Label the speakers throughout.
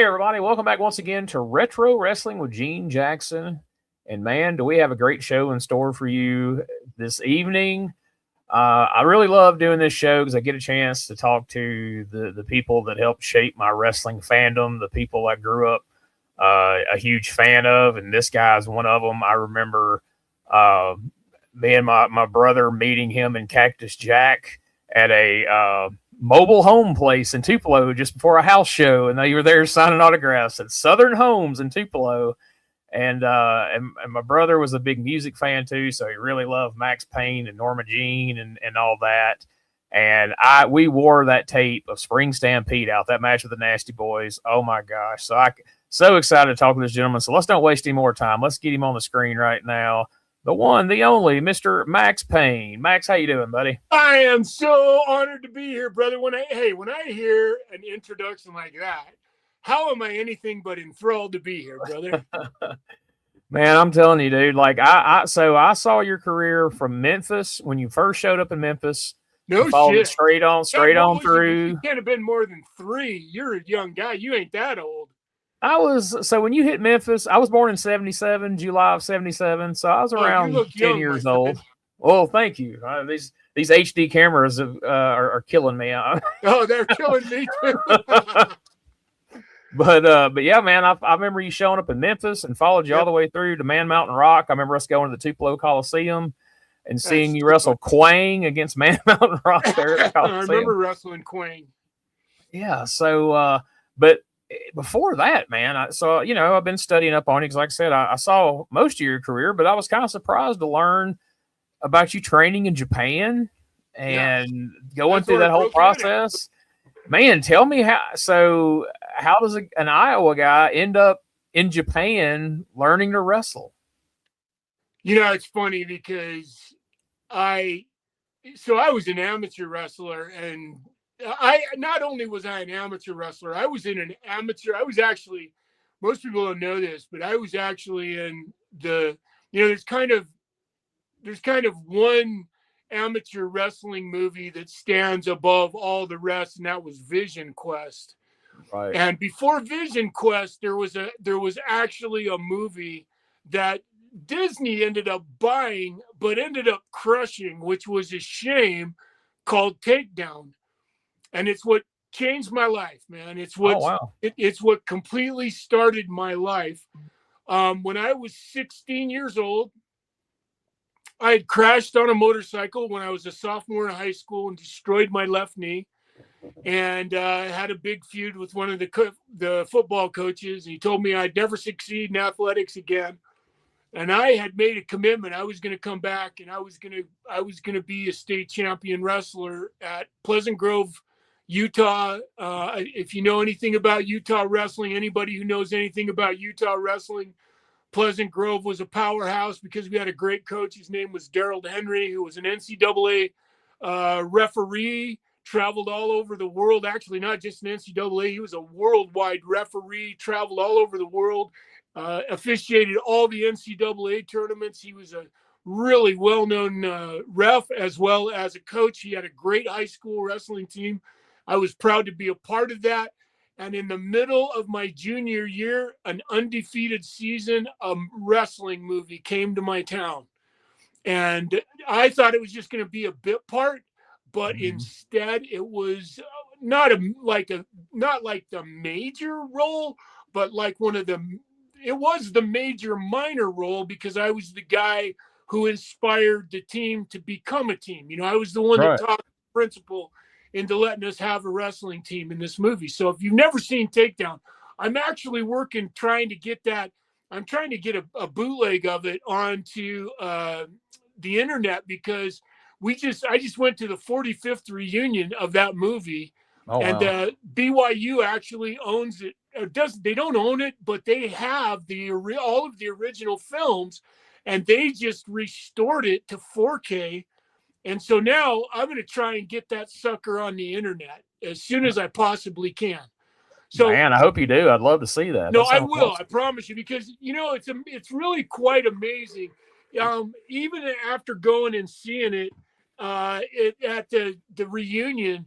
Speaker 1: everybody. Welcome back once again to Retro Wrestling with Gene Jackson. And man, do we have a great show in store for you this evening. I really love doing this show because I get a chance to talk to the people that helped shape my wrestling fandom, the people I grew up a huge fan of, and this guy's one of them. I remember me and my brother meeting him in Cactus Jack at a mobile home place in Tupelo just before a house show, and they were there signing autographs at Southern Homes in Tupelo. And my brother was a big music fan too, so he really loved Maxx Payne and Norma Jean and all that. And we wore that tape of Spring Stampede out, that match with the Nasty Boys. Oh my gosh! So excited to talk to this gentleman. So let's don't waste any more time. Let's get him on the screen right now. The one, the only, Mr. Maxx Payne. Max, how you doing, buddy?
Speaker 2: I am so honored to be here, brother. When I hear an introduction like that, how am I anything but enthralled to be here, brother?
Speaker 1: Man, I'm telling you, dude. Like I saw your career from Memphis when you first showed up in Memphis.
Speaker 2: No
Speaker 1: followed
Speaker 2: shit.
Speaker 1: It straight on through.
Speaker 2: You can't have been more than 3. You're a young guy. You ain't that old.
Speaker 1: So when you hit Memphis, I was born in 77, July of 77. So I was around 10 years old. Well, thank you. These HD cameras are killing me.
Speaker 2: Oh, they're killing me too.
Speaker 1: But yeah, man, I remember you showing up in Memphis and followed you all the way through to Man Mountain Rock. I remember us going to the Tupelo Coliseum and seeing you wrestle Quang against Man Mountain Rock there at the Coliseum.
Speaker 2: I remember wrestling Quang.
Speaker 1: Yeah. So, but before that, man, I've been studying up on you because, like I said, I saw most of your career, but I was kind of surprised to learn about you training in Japan and going through that whole process. Man, tell me how does an Iowa guy end up in Japan learning to wrestle?
Speaker 2: It's funny because I was an amateur wrestler, and not only was I an amateur wrestler, I was actually, most people don't know this, but I was actually in there's kind of one amateur wrestling movie that stands above all the rest, and that was Vision Quest.
Speaker 1: Right.
Speaker 2: And before Vision Quest, there was actually a movie that Disney ended up buying, but ended up crushing, which was a shame, called Takedown. And it's what changed my life, man. It's what completely started my life. When I was 16 years old, I had crashed on a motorcycle when I was a sophomore in high school and destroyed my left knee. And I had a big feud with one of the football coaches. He told me I'd never succeed in athletics again. And I had made a commitment. I was going to come back, and I was going to be a state champion wrestler at Pleasant Grove, Utah. If you know anything about Utah wrestling, anybody who knows anything about Utah wrestling, Pleasant Grove was a powerhouse because we had a great coach. His name was Derailed Henry, who was an NCAA referee, traveled all over the world. Actually, not just an NCAA. He was a worldwide referee, traveled all over the world, officiated all the NCAA tournaments. He was a really well-known ref as well as a coach. He had a great high school wrestling team. I was proud to be a part of that. And in the middle of my junior year, an undefeated season, a wrestling movie came to my town. And I thought it was just going to be a bit part, but instead it was not like the major role, but like it was the major minor role, because I was the guy who inspired the team to become a team. I was the one that taught the principal into letting us have a wrestling team in this movie. So if you've never seen Takedown, I'm actually trying to get a bootleg of it onto the internet, because I just went to the 45th reunion of that movie. BYU actually owns it. They don't own it, but they have all of the original films, and they just restored it to 4K. And so now I'm going to try and get that sucker on the internet as soon as I possibly can. So,
Speaker 1: man, I hope you do. I'd love to see that.
Speaker 2: No, I will. Awesome. I promise you, because it's really quite amazing. Even after going and seeing it at the reunion,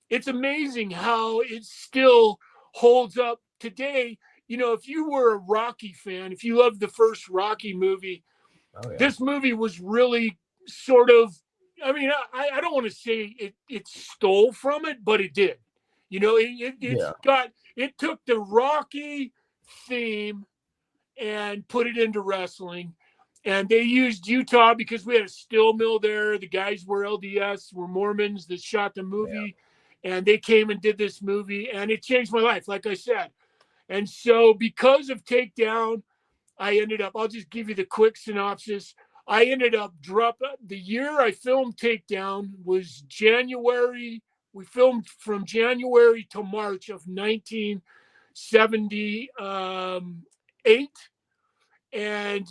Speaker 2: it's amazing how it still holds up today, if you were a Rocky fan, if you loved the first Rocky movie, this movie was really sort of, I mean, I don't want to say it stole from it, but it did. It took the Rocky theme and put it into wrestling. And they used Utah because we had a steel mill there. The guys were LDS, were Mormons that shot the movie. Yeah. And they came and did this movie. And it changed my life, like I said. And so because of Takedown, I ended up, I'll just give you the quick synopsis. I ended up the year I filmed Takedown was January. We filmed from January to March of 1978. And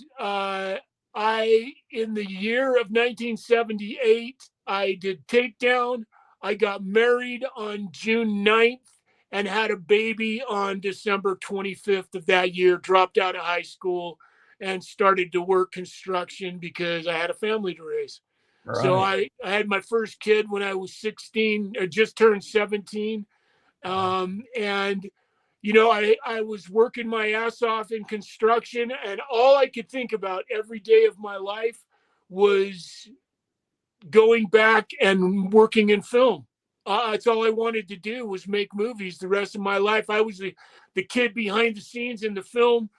Speaker 2: in the year of 1978, I did Takedown. I got married on June 9th and had a baby on December 25th of that year, dropped out of high school and started to work construction because I had a family to raise. Right. So I had my first kid when I was 16, or just turned 17. And I was working my ass off in construction, and all I could think about every day of my life was going back and working in film. That's all I wanted to do was make movies the rest of my life. I was the kid behind the scenes in the film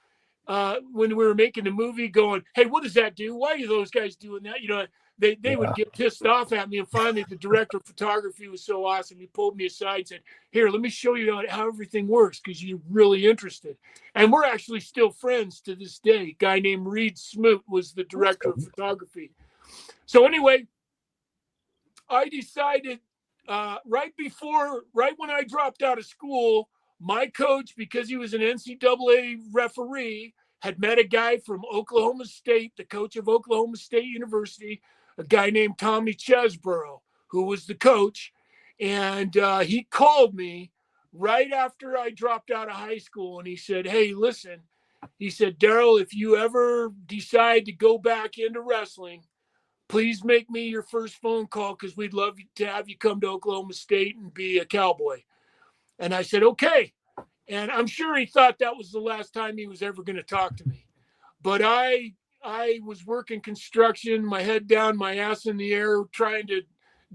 Speaker 2: when we were making the movie going, hey, what does that do? Why are those guys doing that? They would get pissed off at me. And finally, the director of photography was so awesome. He pulled me aside and said, here, let me show you how everything works because you're really interested. And we're actually still friends to this day. A guy named Reed Smoot was the director of photography. So anyway, I decided right when I dropped out of school, my coach, because he was an NCAA referee, had met a guy from Oklahoma State, the coach of Oklahoma State University, a guy named Tommy Chesborough, who was the coach. And he called me right after I dropped out of high school. And he said, hey, listen, he said, Daryl, if you ever decide to go back into wrestling, please make me your first phone call because we'd love to have you come to Oklahoma State and be a cowboy. And I said, okay. And I'm sure he thought that was the last time he was ever going to talk to me. But I was working construction, my head down, my ass in the air, trying to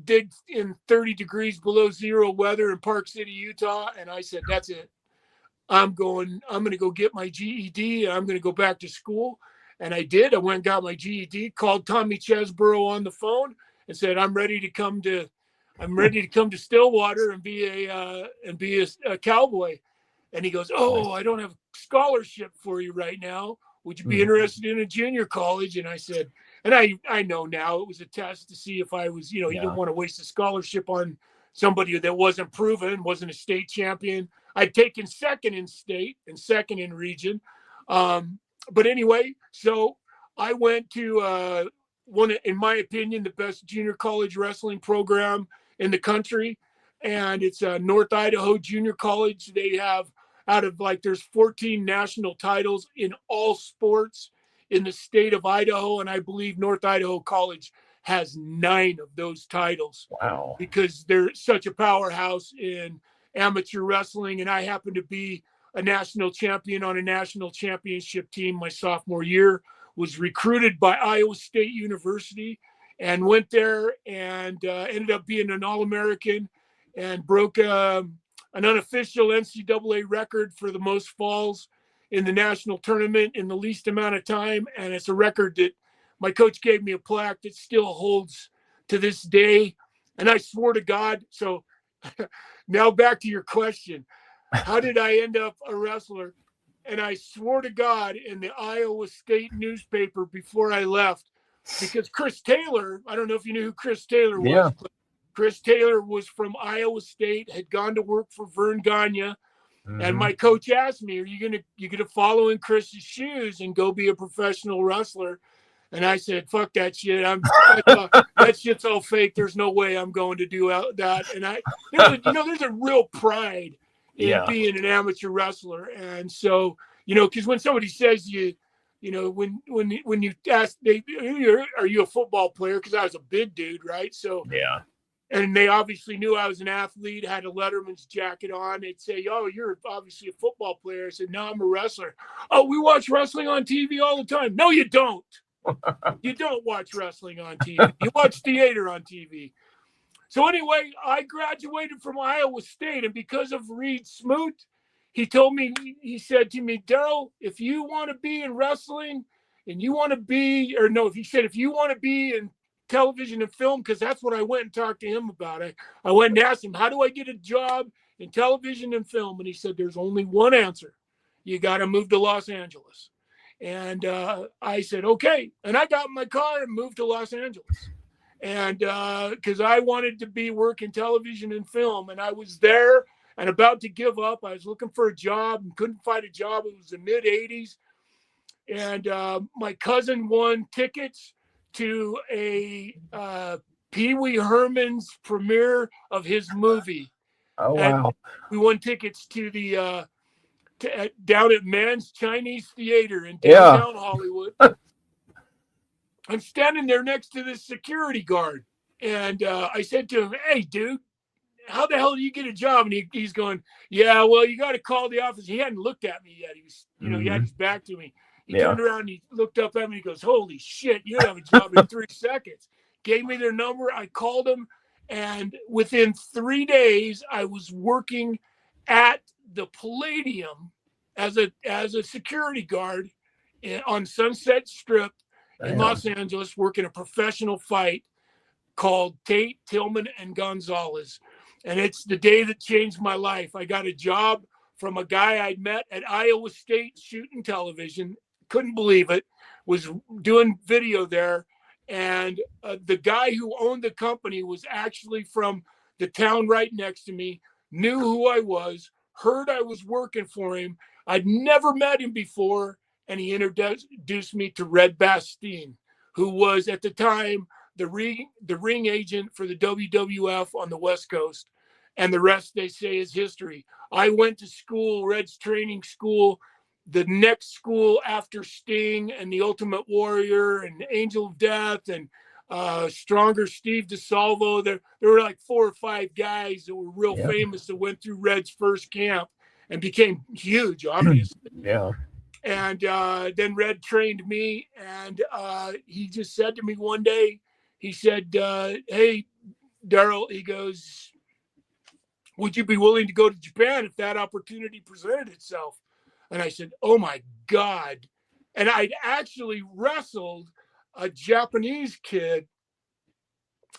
Speaker 2: dig in 30 degrees below zero weather in Park City, Utah. And I said, that's it. I'm going to go get my GED and I'm going to go back to school. And I did. I went and got my GED, called Tommy Chesborough on the phone and said, I'm ready to come to Stillwater and be a cowboy. And he goes, oh, I don't have a scholarship for you right now. Would you be interested in a junior college? And I said, and I know now it was a test to see if I was, he didn't want to waste a scholarship on somebody that wasn't proven, wasn't a state champion. I'd taken second in state and second in region. But anyway, so I went to one, in my opinion, the best junior college wrestling program in the country. And it's North Idaho Junior College. They have there's 14 national titles in all sports in the state of Idaho. And I believe North Idaho College has 9 of those titles. Wow. Because they're such a powerhouse in amateur wrestling. And I happen to be a national champion on a national championship team my sophomore year, was recruited by Iowa State University and went there and ended up being an All-American and broke an unofficial NCAA record for the most falls in the national tournament in the least amount of time. And it's a record that my coach gave me a plaque that still holds to this day. And I swore to God. So now back to your question. How did I end up a wrestler? And I swore to God in the Iowa State newspaper before I left, because Chris Taylor, I don't know if you knew who Chris Taylor was. Yeah. Chris Taylor was from Iowa State, had gone to work for Vern Gagne. Mm-hmm. And my coach asked me, are you gonna follow in Chris's shoes and go be a professional wrestler? And I said, fuck that shit. That shit's all fake. There's no way I'm going to do that. And there's a real pride in being an amateur wrestler. And so, because when somebody says when you ask, are you a football player? Because I was a big dude, right? So and they obviously knew I was an athlete, had a Letterman's jacket on. They'd say, "Oh, you're obviously a football player." I said, "No, I'm a wrestler." "Oh, we watch wrestling on TV all the time." "No, you don't. You don't watch wrestling on TV. You watch theater on TV." So anyway, I graduated from Iowa State, and because of Reed Smoot, he told me, he said to me, "Daryl, if you want to be in wrestling and you want to be, or no, he said, if you want to be in television and film," because that's what I went and talked to him about. I went and asked him, "How do I get a job in television and film?" And he said, "There's only one answer. You got to move to Los Angeles." And I said, "Okay." And I got in my car and moved to Los Angeles. And because I wanted to be working television and film, and I was there and about to give up. I was looking for a job and couldn't find a job. It was the mid 80s. And my cousin won tickets to a Pee Wee Herman's premiere of his movie.
Speaker 1: Oh,
Speaker 2: and
Speaker 1: wow.
Speaker 2: we won tickets to the down at Man's Chinese Theater in downtown Hollywood. I'm standing there next to this security guard, and I said to him, "Hey, dude, how the hell do you get a job?" And he's going, "Yeah, well, you got to call the office." He hadn't looked at me yet. He was, he had his back to me. He turned around and he looked up at me. He goes, "Holy shit, you have a job in 3 seconds." Gave me their number. I called them, and within 3 days, I was working at the Palladium as a security guard on Sunset Strip in Los Angeles, working a professional fight called Tate, Tillman, and Gonzalez. And it's the day that changed my life. I got a job from a guy I'd met at Iowa State shooting television. Couldn't believe it. Was doing video there. And the guy who owned the company was actually from the town right next to me, knew who I was, heard I was working for him. I'd never met him before. And he introduced me to Red Bastien, who was at the time the ring agent for the WWF on the West Coast. And the rest, they say, is history. I went to school, Red's training school, the next school after Sting and the Ultimate Warrior and Angel of Death and Stronger Steve DeSalvo. There were like 4 or 5 guys that were real famous that went through Red's first camp and became huge, obviously. And then Red trained me, and he just said to me one day, he said, "Hey, Daryl," he goes, "would you be willing to go to Japan if that opportunity presented itself?" And I said, "Oh my God." And I'd actually wrestled a Japanese kid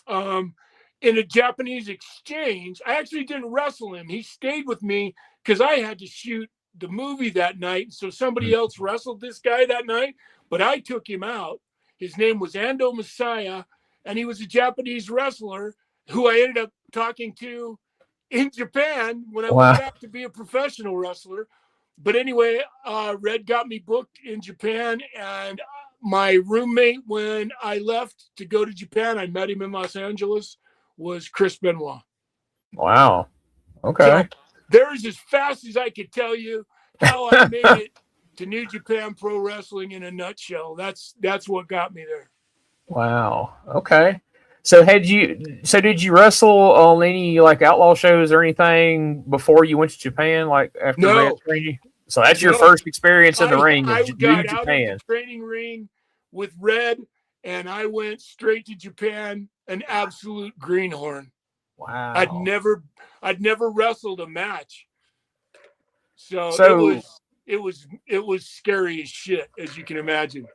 Speaker 2: in a Japanese exchange. I actually didn't wrestle him. He stayed with me because I had to shoot the movie that night. So somebody else wrestled this guy that night, but I took him out. His name was Ando Messiah, and he was a Japanese wrestler who I ended up talking to in Japan when I went back to be a professional wrestler. But anyway, Red got me booked in Japan, and my roommate, when I left to go to Japan, I met him in Los Angeles, was Chris Benoit.
Speaker 1: Wow. Okay.
Speaker 2: So there's as fast as I could tell you how I made it to New Japan Pro Wrestling in a nutshell. That's what got me there.
Speaker 1: Wow. Okay. So did you wrestle on any like outlaw shows or anything before you went to Japan? Like after
Speaker 2: No.
Speaker 1: training? So that's your first experience in the ring.
Speaker 2: I got out of
Speaker 1: Japan.
Speaker 2: the training ring with Red, and I went straight to Japan, an absolute greenhorn.
Speaker 1: Wow.
Speaker 2: I'd never wrestled a match. So it was scary as shit, as you can imagine.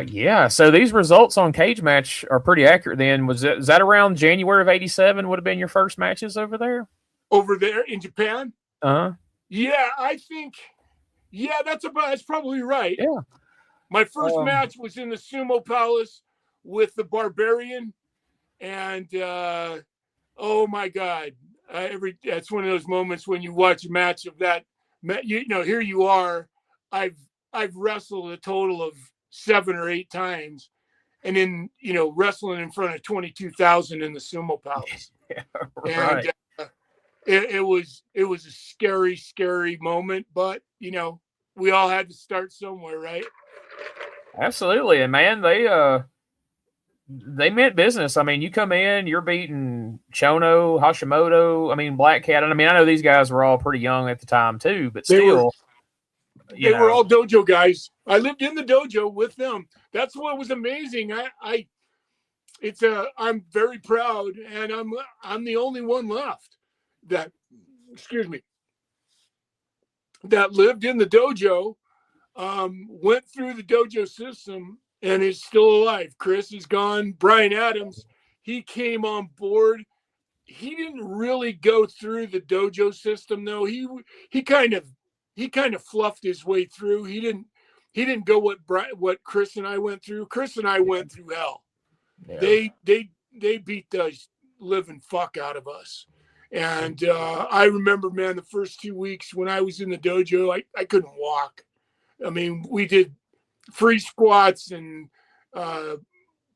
Speaker 1: Yeah. So these results on Cage Match are pretty accurate. Then is that around January of '87? Would have been your first matches over there?
Speaker 2: Over there in Japan? Yeah, I think. Yeah, that's probably right.
Speaker 1: Yeah.
Speaker 2: My first match was in the Sumo Palace with the Barbarian, and oh my God, that's one of those moments when you watch a match of that. Here you are. I've wrestled a total of 7 or 8 times, and in wrestling in front of 22,000 in the Sumo Palace.
Speaker 1: Yeah, right.
Speaker 2: And it was a scary moment, but we all had to start somewhere, right?
Speaker 1: Absolutely. And man, they meant business. I mean, you come in, you're beating Chono, Hashimoto. I mean, Black Cat. And I mean, I know these guys were all pretty young at the time too, but still,
Speaker 2: they were all dojo guys. I lived in the dojo with them. That's what was amazing. I'm very proud, and I'm the only one left that, excuse me, that lived in the dojo, went through the dojo system, and is still alive. Chris is gone. Brian Adams, he came on board. He didn't really go through the dojo system though. He kind of fluffed his way through. He didn't go what Chris and I went through. Chris and I went through hell. Yeah. They beat the living fuck out of us. And I remember, man, the first 2 weeks when I was in the dojo, I couldn't walk. I mean, we did free squats and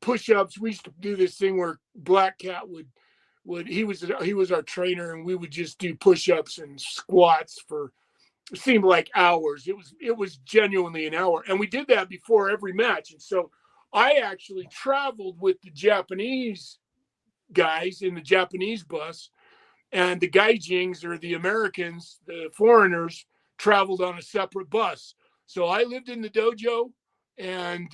Speaker 2: push-ups. We used to do this thing where Black Cat would he was our trainer, and we would just do push-ups and squats for, it seemed like hours. It was genuinely an hour, and we did that before every match. And so I actually traveled with the Japanese guys in the Japanese bus, and the Gaijins, or the Americans, the foreigners, traveled on a separate bus. So I lived in the dojo and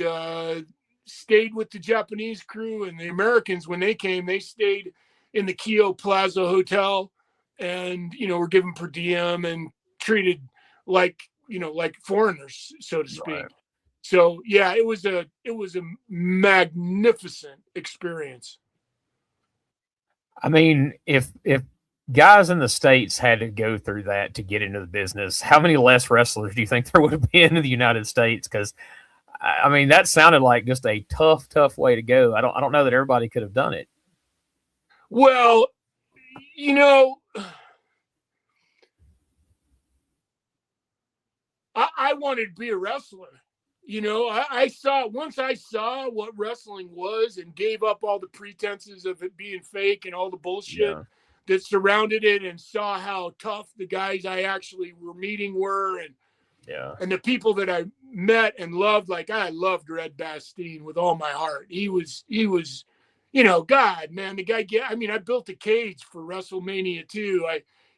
Speaker 2: stayed with the Japanese crew, and the Americans, when they came, they stayed in the Kyo Plaza Hotel, and were given per diem and treated like foreigners, so to speak. Right. So yeah, it was a magnificent experience.
Speaker 1: I mean, if guys in the States had to go through that to get into the business, how many less wrestlers do you think there would have been in the United States? Because I mean, that sounded like just a tough way to go. I don't know that everybody could have done it.
Speaker 2: Well, I wanted to be a wrestler. I saw what wrestling was and gave up all the pretenses of it being fake and all the bullshit that surrounded it, and saw how tough the guys I actually were meeting were, and the people that I met and loved. Like, I loved Red Bastien with all my heart. He was God, man, the guy. I built a cage for WrestleMania too.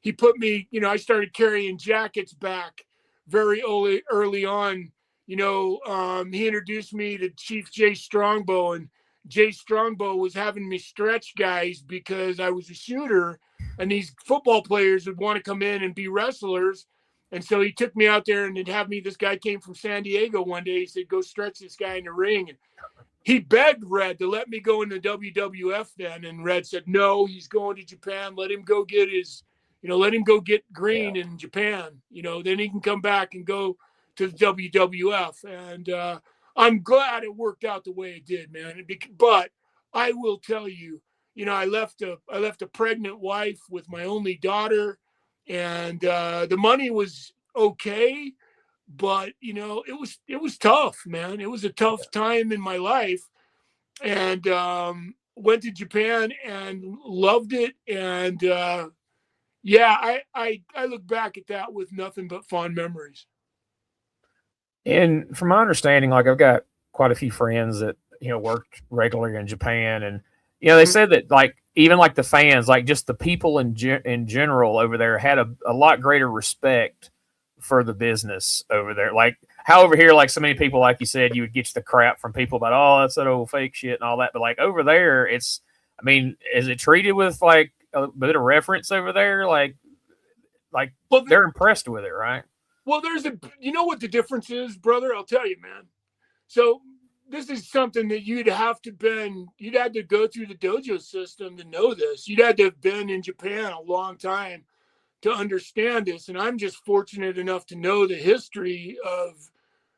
Speaker 2: He put me, I started carrying jackets back very early on. He introduced me to Chief Jay Strongbow, and Jay Strongbow was having me stretch guys because I was a shooter, and these football players would want to come in and be wrestlers. And so he took me out there, and he'd have me. This guy came from San Diego one day. He said, "Go stretch this guy in the ring." And he begged Red to let me go in the WWF then, and Red said, "No, he's going to Japan. Let him go get green in Japan. Then he can come back and go to the WWF." And I'm glad it worked out the way it did, man. But I will tell you, I left a pregnant wife with my only daughter, and the money was okay, but it was tough, man. It was a tough time in my life, and went to Japan and loved it. And I look back at that with nothing but fond memories.
Speaker 1: And from my understanding, like, I've got quite a few friends that worked regularly in Japan, and they said that, like, even like the fans, like just the people in general over there, had a lot greater respect for the business over there. Like, how over here, like, so many people, like you said, you would get the crap from people about, oh, that's that old fake shit and all that. But like over there, is it treated with like a bit of reference over there? Like well, they're impressed with it, right?
Speaker 2: Well, you know what the difference is, brother? I'll tell you, man. So this is something that you'd had to go through the dojo system to know this. You'd had to have been in Japan a long time to understand this. And I'm just fortunate enough to know the history of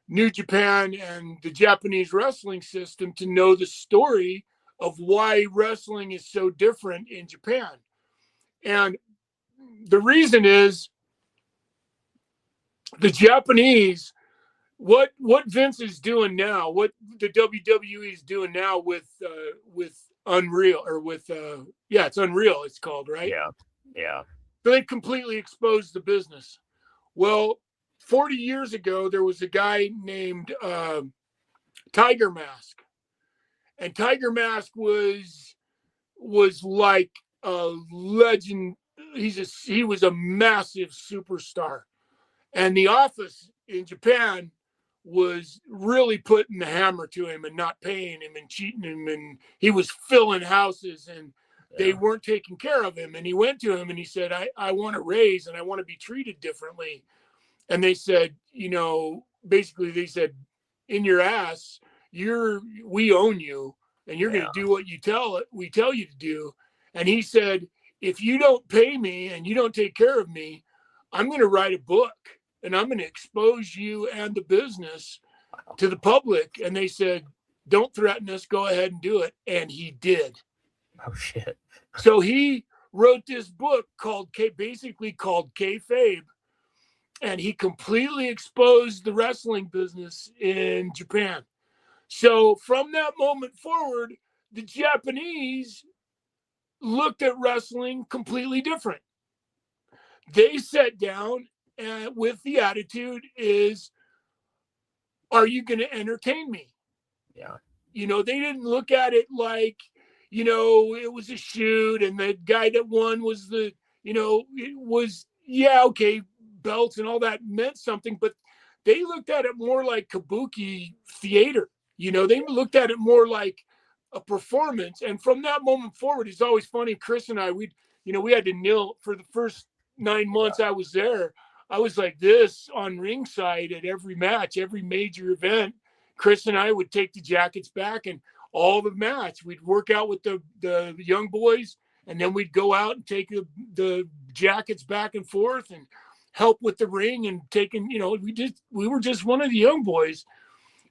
Speaker 2: New Japan and the Japanese wrestling system, to know the story of why wrestling is so different in Japan. And the reason is, the Japanese, what Vince is doing now, what the WWE is doing now with Unreal, or with it's Unreal, it's called, right?
Speaker 1: Yeah.
Speaker 2: So they completely exposed the business. Well, 40 years ago, there was a guy named Tiger Mask, And Tiger Mask was like a legend. He was a massive superstar. And the office in Japan was really putting the hammer to him and not paying him and cheating him. And he was filling houses and they weren't taking care of him. And he went to him and he said, I want a raise and I want to be treated differently. And they said, basically they said, in your ass, we own you and you're going to do what we tell you to do. And he said, if you don't pay me and you don't take care of me, I'm going to write a book and I'm going to expose you and the business to the public. And they said, don't threaten us. Go ahead and do it. And he did.
Speaker 1: Oh, shit.
Speaker 2: So he wrote this book basically called Kayfabe. And he completely exposed the wrestling business in Japan. So from that moment forward, the Japanese looked at wrestling completely different. They sat down with the attitude is, are you going to entertain me?
Speaker 1: Yeah.
Speaker 2: They didn't look at it like, it was a shoot and the guy that won was it was, okay, belts and all that meant something, but they looked at it more like kabuki theater. They looked at it more like a performance. And from that moment forward, it's always funny. Chris and I, we had to kneel for the first 9 months I was there. I was like this on ringside at every match, every major event. Chris and I would take the jackets back and all the match. We'd work out with the young boys, and then we'd go out and take the jackets back and forth and help with the ring and taking, we were just one of the young boys.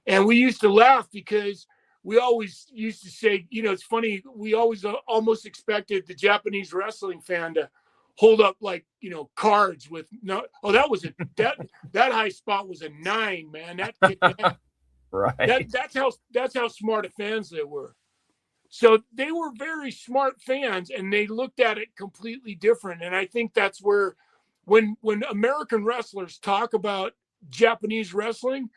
Speaker 2: And we used to laugh because we always used to say, it's funny, we always almost expected the Japanese wrestling fan to hold up cards with that high spot was a 9, man. That
Speaker 1: right.
Speaker 2: That's how smart of fans they were. So they were very smart fans and they looked at it completely different. And I think that's where when American wrestlers talk about Japanese wrestling,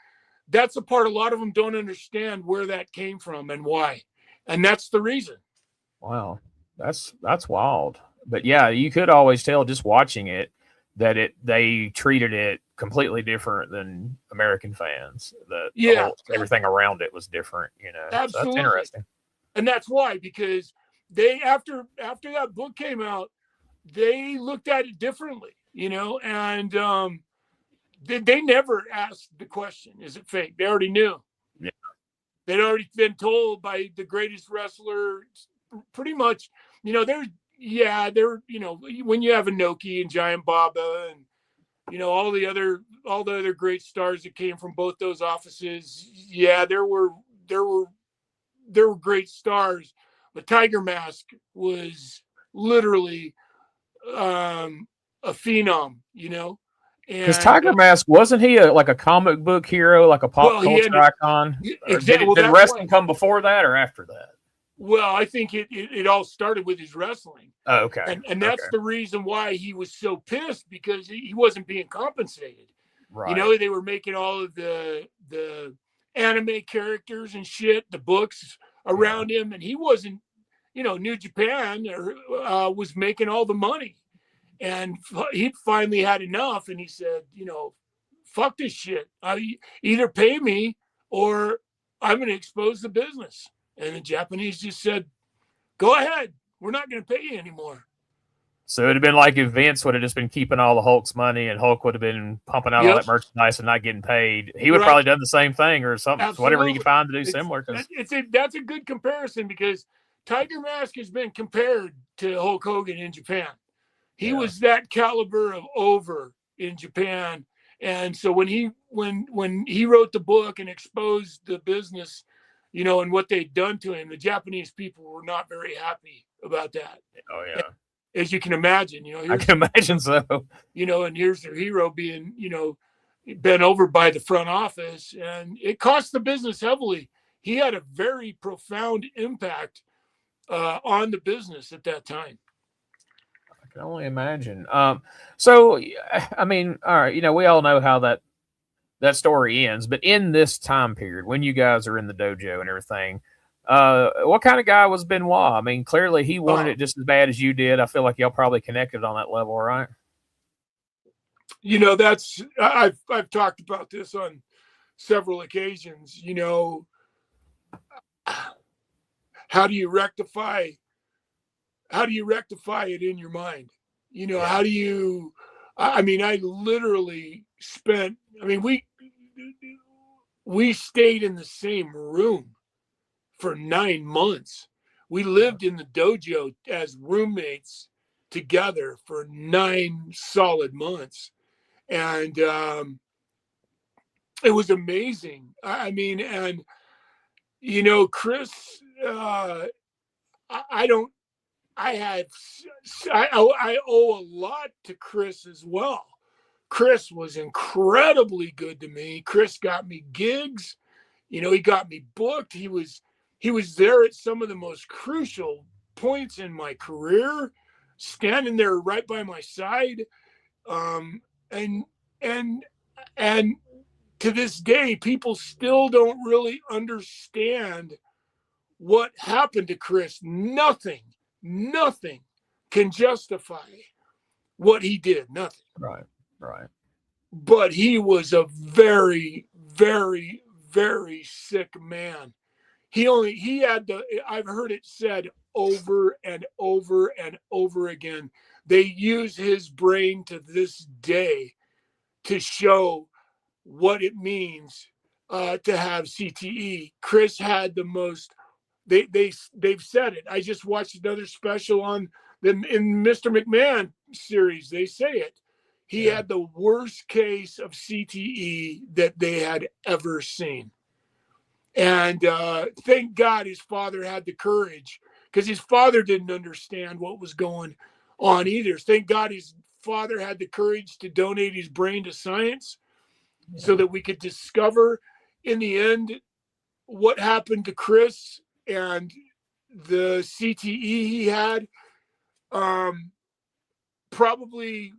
Speaker 2: that's a part a lot of them don't understand where that came from and why. And that's the reason.
Speaker 1: Wow. That's wild. But yeah, you could always tell just watching it that they treated it completely different than American fans. Everything around it was different,
Speaker 2: Absolutely.
Speaker 1: So that's interesting.
Speaker 2: And that's why, because they after that book came out, they looked at it differently, and they never asked the question, is it fake? They already knew.
Speaker 1: Yeah.
Speaker 2: They'd already been told by the greatest wrestler, pretty much, they're, when you have Inoki and Giant Baba and, all the other great stars that came from both those offices. Yeah, there were great stars, but Tiger Mask was literally a phenom,
Speaker 1: Because Tiger Mask, wasn't he a comic book hero, like a pop culture icon?
Speaker 2: Exactly.
Speaker 1: Did wrestling come before that or after that?
Speaker 2: Well, I think it all started with his wrestling.
Speaker 1: Oh, okay.
Speaker 2: And that's the reason why he was so pissed, because he wasn't being compensated.
Speaker 1: Right.
Speaker 2: They were making all of the anime characters and shit, the books around him, and he wasn't, New Japan was making all the money. And he finally had enough, and he said, fuck this shit. Either pay me or I'm going to expose the business. And the Japanese just said, go ahead. We're not going to pay you anymore.
Speaker 1: So it would have been like if Vince would have just been keeping all the Hulk's money and Hulk would have been pumping out all that merchandise and not getting paid. He would probably done the same thing or something.
Speaker 2: Absolutely.
Speaker 1: Whatever he could find to do similar.
Speaker 2: That's a good comparison, because Tiger Mask has been compared to Hulk Hogan in Japan. He was that caliber of over in Japan. And so when he wrote the book and exposed the business, and what they'd done to him, the Japanese people were not very happy about that.
Speaker 1: Oh, yeah.
Speaker 2: As you can imagine,
Speaker 1: I can imagine so.
Speaker 2: And here's their hero being, bent over by the front office, and it cost the business heavily. He had a very profound impact on the business at that time.
Speaker 1: I can only imagine. So, I mean, all right, we all know how that story ends, but in this time period, when you guys are in the dojo and everything, What kind of guy was Benoit? I mean, clearly he wanted
Speaker 2: Oh,
Speaker 1: it just as bad as you did. I feel like y'all probably connected on that level, right?
Speaker 2: that's I've talked about this on several occasions. How do you rectify it in your mind?
Speaker 1: Yeah.
Speaker 2: How do you I mean, I literally spent I mean, we stayed in the same room for 9 months. We
Speaker 1: Yeah.
Speaker 2: lived in the dojo as roommates together for 9 solid months. And it was amazing. I mean, and Chris, I don't, I had, I owe a lot to Chris as well. Chris was incredibly good to me. Chris got me gigs. He got me booked. He was there at some of the most crucial points in my career, standing there right by my side. Um, and and and to this day, people still don't really understand what happened to Chris. Nothing can justify what he did. Nothing.
Speaker 1: Right. Right.
Speaker 2: But he was a very, very, very sick man. He had to, I've heard it said over and over and over again. They use his brain to this day to show what it means to have CTE. Chris had the most. They've said it. I just watched another special on them in Mr. McMahon series. They say it. He
Speaker 1: Yeah.
Speaker 2: had the worst case of CTE that they had ever seen. And thank God his father had the courage, because his father didn't understand what was going on either. Thank God his father had the courage to donate his brain to science so
Speaker 1: Yeah.
Speaker 2: that we could discover in the end what happened to Chris and the CTE he had. Um, Probably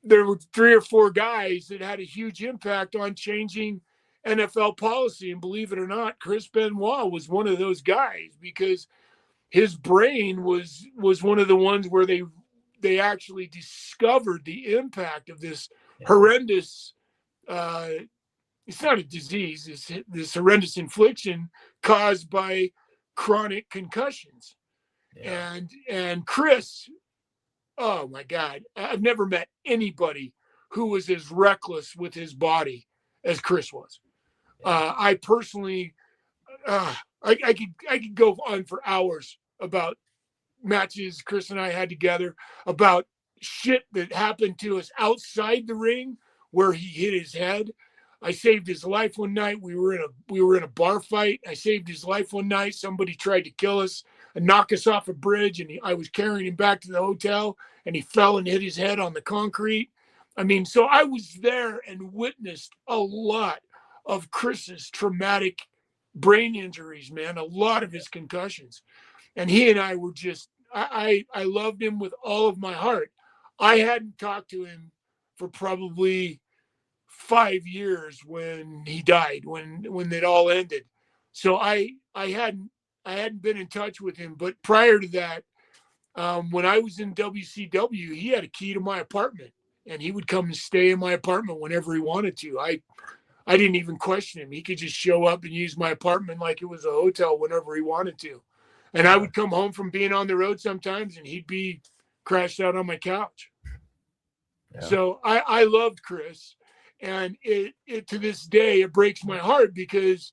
Speaker 2: there were 3 or 4 guys that had a huge impact on changing NFL policy. And believe it or not, Chris Benoit was one of those guys, because his brain was one of the ones where they actually discovered the impact of this
Speaker 1: Yeah.
Speaker 2: horrendous it's not a disease, it's this horrendous infliction caused by chronic concussions.
Speaker 1: Yeah.
Speaker 2: And Chris, oh my God, I've never met anybody who was as reckless with his body as Chris was.
Speaker 1: Yeah.
Speaker 2: I personally, I could go on for hours about matches Chris and I had together, about shit that happened to us outside the ring where he hit his head. I saved his life one night. We were in a bar fight. I saved his life one night. Somebody tried to kill us and knock us off a bridge, and I was carrying him back to the hotel, and he fell and hit his head on the concrete. I mean, so I was there and witnessed a lot of Chris's traumatic brain injuries, man, a lot of his concussions. And he and I were just, I loved him with all of my heart. I hadn't talked to him for probably 5 years when he died, when it all ended. So I hadn't been in touch with him. But prior to that, when I was in WCW, he had a key to my apartment, and he would come and stay in my apartment whenever he wanted to. I didn't even question him. He could just show up and use my apartment like it was a hotel whenever he wanted to. And I
Speaker 1: Yeah.
Speaker 2: would come home from being on the road sometimes, and he'd be crashed out on my couch.
Speaker 1: Yeah.
Speaker 2: So I loved Chris, and it to this day it breaks my heart, because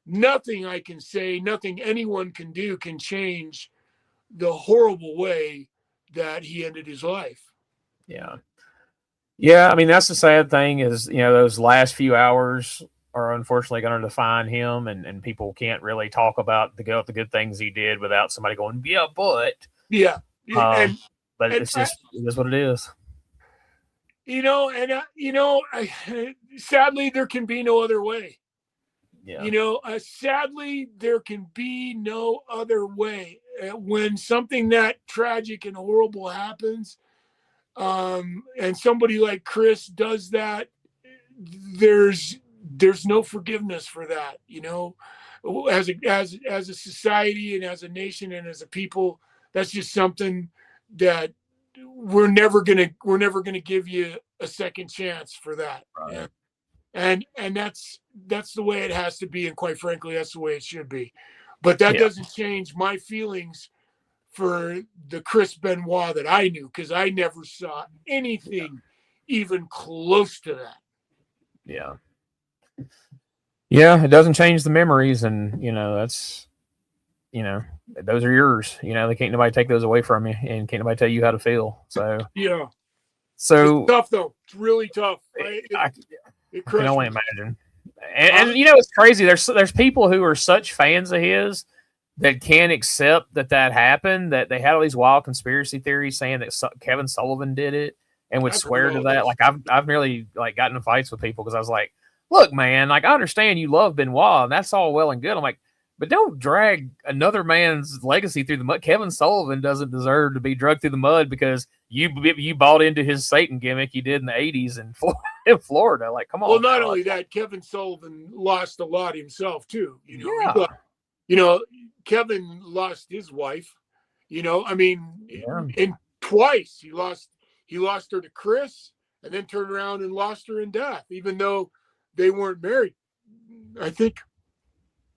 Speaker 2: nothing I can say, nothing anyone can do can change the horrible way that he ended his life.
Speaker 1: Yeah. Yeah. I mean, that's the sad thing is, those last few hours are unfortunately going to define him, and people can't really talk about the good things he did without somebody going, yeah, but,
Speaker 2: Yeah,
Speaker 1: um,
Speaker 2: and
Speaker 1: but
Speaker 2: and
Speaker 1: it's just, it is what it is.
Speaker 2: sadly there can be no other way.
Speaker 1: Yeah.
Speaker 2: Sadly there can be no other way. When something that tragic and horrible happens, and somebody like Chris does that, there's no forgiveness for that. as a society and as a nation and as a people, that's just something that we're never gonna give you a second chance for that.
Speaker 1: Right.
Speaker 2: And that's the way it has to be, and quite frankly, that's the way it should be. But that
Speaker 1: Yeah.
Speaker 2: doesn't change my feelings for the Chris Benoit that I knew, because I never saw anything even close to that.
Speaker 1: Yeah. Yeah, it doesn't change the memories, and that's those are yours. They can't nobody take those away from you, and can't nobody tell you how to feel. So
Speaker 2: Yeah,
Speaker 1: so
Speaker 2: it's tough though. It's really tough.
Speaker 1: I
Speaker 2: It
Speaker 1: can
Speaker 2: crushed
Speaker 1: only
Speaker 2: me.
Speaker 1: imagine. And it's crazy. There's people who are such fans of his that can't accept that happened. That they had all these wild conspiracy theories saying that Kevin Sullivan did it, and would
Speaker 2: I've
Speaker 1: swear
Speaker 2: heard
Speaker 1: to
Speaker 2: all
Speaker 1: that.
Speaker 2: this.
Speaker 1: Like I've nearly gotten in fights with people because I was like, look, man, like I understand you love Benoit, and that's all well and good. I'm like, but don't drag another man's legacy through the mud. Kevin Sullivan doesn't deserve to be dragged through the mud because you bought into his Satan gimmick he did in the '80s in Florida. Like, come on.
Speaker 2: Well, not
Speaker 1: now.
Speaker 2: only that, Kevin Sullivan lost a lot himself too.
Speaker 1: Yeah.
Speaker 2: Kevin lost his wife. I mean,
Speaker 1: Yeah.
Speaker 2: and twice he lost her to Chris, and then turned around and lost her in death, even though they weren't married. I think,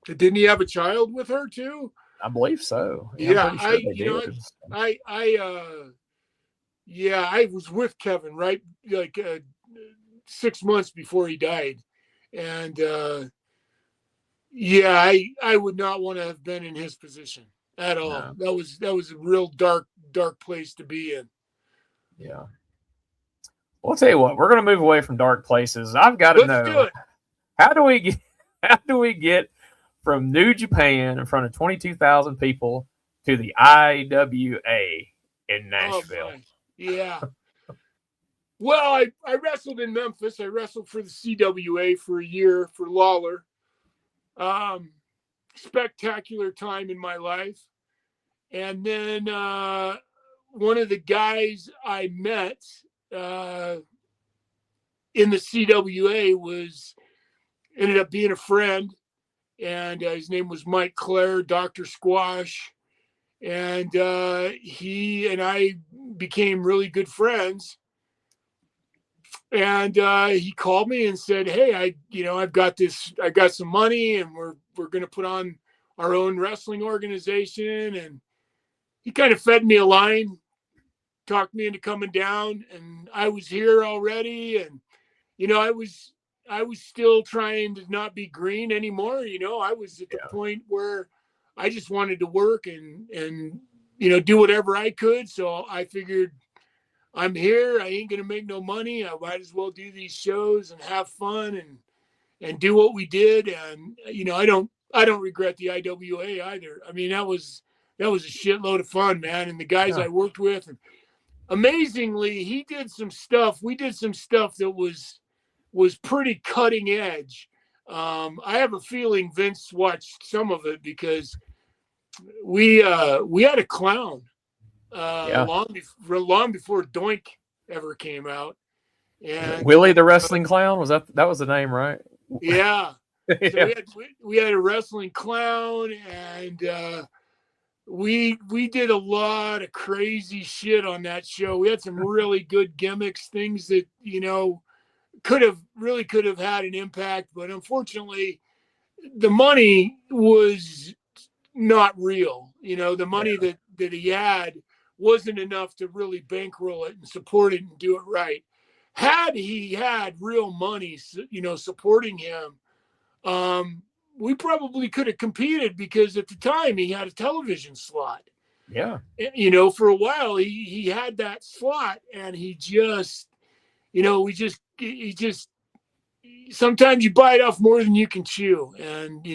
Speaker 2: didn't he have a child with her too?
Speaker 1: I believe so.
Speaker 2: Yeah,
Speaker 1: I'm pretty sure they did.
Speaker 2: I was with Kevin, right? Like 6 months before he died. And I would not want to have been in his position at all.
Speaker 1: No.
Speaker 2: That was a real dark place to be in.
Speaker 1: Yeah. Well, I'll tell you what, we're going to move away from dark places. I've got to
Speaker 2: Let's do
Speaker 1: know,
Speaker 2: it.
Speaker 1: how do we get from New Japan in front of 22,000 people to the IWA in Nashville?
Speaker 2: Oh, yeah. Well, I wrestled in Memphis. I wrestled for the CWA for a year for Lawler. Spectacular time in my life. And then one of the guys I met in the CWA ended up being a friend, and his name was Mike Clare, Dr. Squash. And he and I became really good friends. And he called me and said, "Hey, I've got some money, and we're going to put on our own wrestling organization." And he kind of fed me a line, talked me into coming down, and I was here already. And I was still trying to not be green anymore. I was at the point where I just wanted to work and do whatever I could. So I figured, I'm here. I ain't gonna make no money. I might as well do these shows and have fun and do what we did. And I don't regret the IWA either. I mean, that was a shitload of fun, man. And the guys I worked with, and amazingly, we did some stuff that was pretty cutting edge. I have a feeling Vince watched some of it, because we had a clown long before Doink ever came out. And
Speaker 1: Willie the Wrestling Clown, that was the name, right?
Speaker 2: Yeah. So we had a wrestling clown, and we did a lot of crazy shit on that show. We had some really good gimmicks, things that could have had an impact, but unfortunately the money was not real. The money that he had wasn't enough to really bankroll it and support it and do it right. Had he had real money, supporting him, we probably could have competed, because at the time he had a television slot.
Speaker 1: Yeah.
Speaker 2: For a while he had that slot, and he just, sometimes you bite off more than you can chew. And,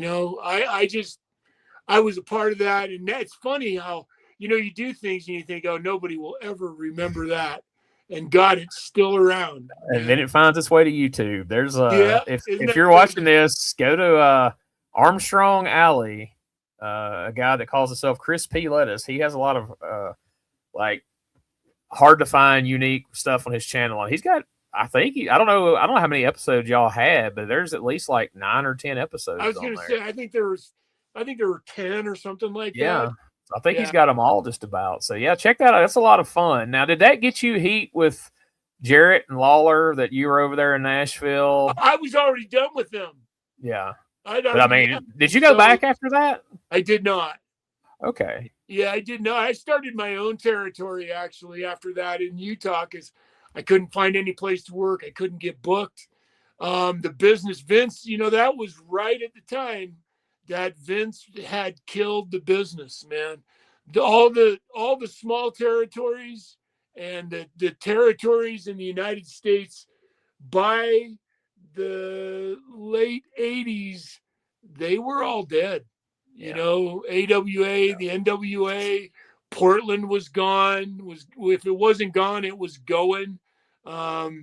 Speaker 2: I was a part of that. And that's funny how, you do things and you think, oh, nobody will ever remember that. And God, it's still around.
Speaker 1: And then it finds its way to YouTube. There's if you're watching this, go to Armstrong Alley, a guy that calls himself Chris P. Lettuce. He has a lot of hard to find, unique stuff on his channel. And he's got, I think I don't know how many episodes y'all had, but there's at least like 9 or 10 episodes.
Speaker 2: I was going to say, I think there were 10 or something like
Speaker 1: yeah.
Speaker 2: that.
Speaker 1: I think he's got them all just about. So yeah, check that out. That's a lot of fun. Now, did that get you heat with Jarrett and Lawler that you were over there in Nashville?
Speaker 2: I was already done with them.
Speaker 1: Yeah.
Speaker 2: But
Speaker 1: I mean, did you go back after that?
Speaker 2: I did not.
Speaker 1: Okay.
Speaker 2: Yeah, I did not. I started my own territory actually after that in Utah because I couldn't find any place to work. I couldn't get booked. The business, Vince, that was right at the time that Vince had killed the business, man. All the small territories and the territories in the United States by the late 80s, they were all dead. AWA, the NWA, Portland was gone. If it wasn't gone, it was going. Bill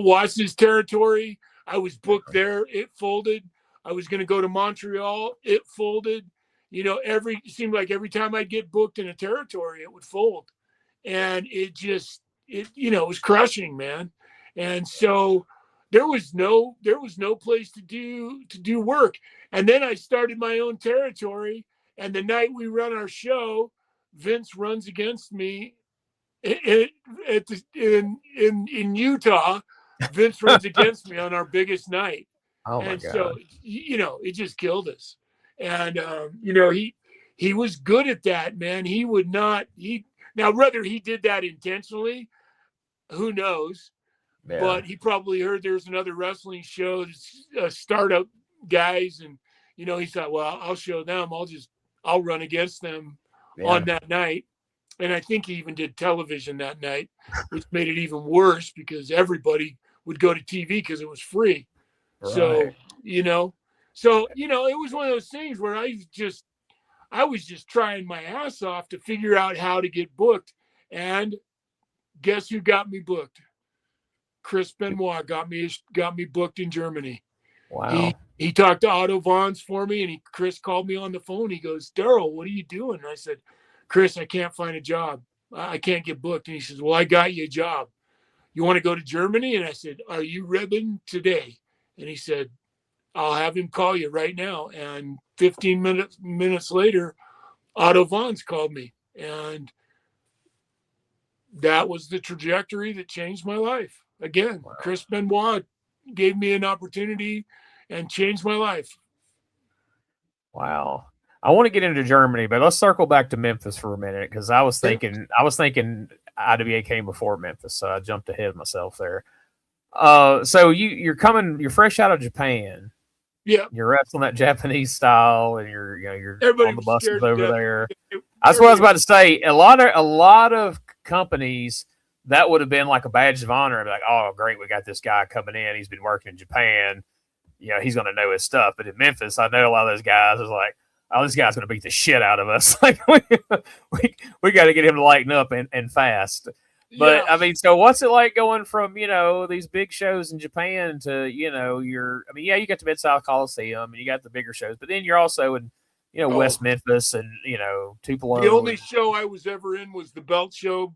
Speaker 2: Watts's territory, I was booked there. It folded. I was going to go to Montreal. It folded. It seemed like every time I'd get booked in a territory, it would fold. And it was crushing, man. And so there was no place to do work. And then I started my own territory. And the night we run our show, Vince runs against me in Utah. Vince runs against me on our biggest night.
Speaker 1: Oh my God.
Speaker 2: So, it just killed us. And, he was good at that, man. He would not, now whether he did that intentionally, who knows? Yeah. But he probably heard there's another wrestling show, startup guys. And, he thought, well, I'll show them. I'll run against them on that night. And I think he even did television that night, which made it even worse because everybody would go to TV because it was free. Right. So, it was one of those things where I was just trying my ass off to figure out how to get booked. And guess who got me booked? Chris Benoit got me booked in Germany.
Speaker 1: Wow.
Speaker 2: He talked to Otto Vons for me, and Chris called me on the phone. He goes, Daryl, what are you doing? And I said, Chris, I can't find a job. I can't get booked. And he says, well, I got you a job. You want to go to Germany? And I said, are you ribbing today? And he said, I'll have him call you right now. And 15 minutes later, Otto Vons called me. And that was the trajectory that changed my life. Again, wow. Chris Benoit gave me an opportunity and changed my life.
Speaker 1: Wow. I want to get into Germany, but let's circle back to Memphis for a minute because I was thinking IWA came before Memphis, so I jumped ahead of myself there. So you're fresh out of Japan.
Speaker 2: Yeah.
Speaker 1: You're wrestling that Japanese style, and you're on the buses over there. That's what I was about to say. A lot of companies that would have been like a badge of honor. Like, oh, great, we got this guy coming in. He's been working in Japan. He's going to know his stuff. But in Memphis, I know a lot of those guys is like, oh, this guy's going to beat the shit out of us. Like we got to get him to lighten up and fast. But I mean, so what's it like going from, these big shows in Japan to, you got the Mid-South Coliseum and you got the bigger shows, but then you're also in, West Memphis and, Tupelo.
Speaker 2: The only show I was ever in was the belt show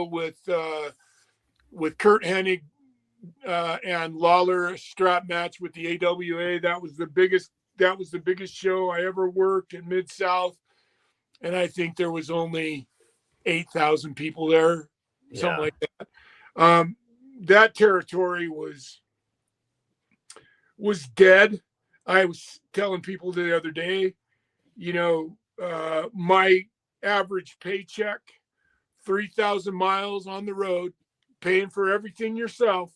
Speaker 2: with Kurt Hennig and Lawler, strap match with the AWA. That was the biggest show I ever worked in Mid-South. And I think there was only 8,000 people there, something like that. That territory was dead. I was telling people the other day, my average paycheck, 3,000 miles on the road, paying for everything yourself,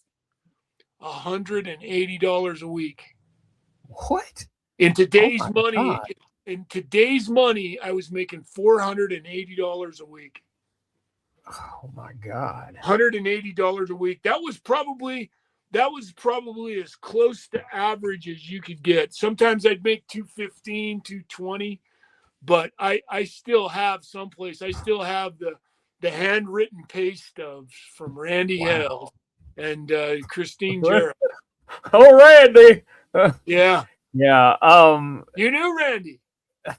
Speaker 2: $180 a week.
Speaker 1: What?
Speaker 2: In today's money, I was making $480 a week.
Speaker 1: Oh my God.
Speaker 2: $180 a week. That was probably as close to average as you could get. Sometimes I'd make $215, $220, but I still have someplace. I still have the handwritten pay stubs from Randy Hale and Christine Jarrett.
Speaker 1: Oh, Randy.
Speaker 2: Yeah.
Speaker 1: Yeah.
Speaker 2: You knew Randy.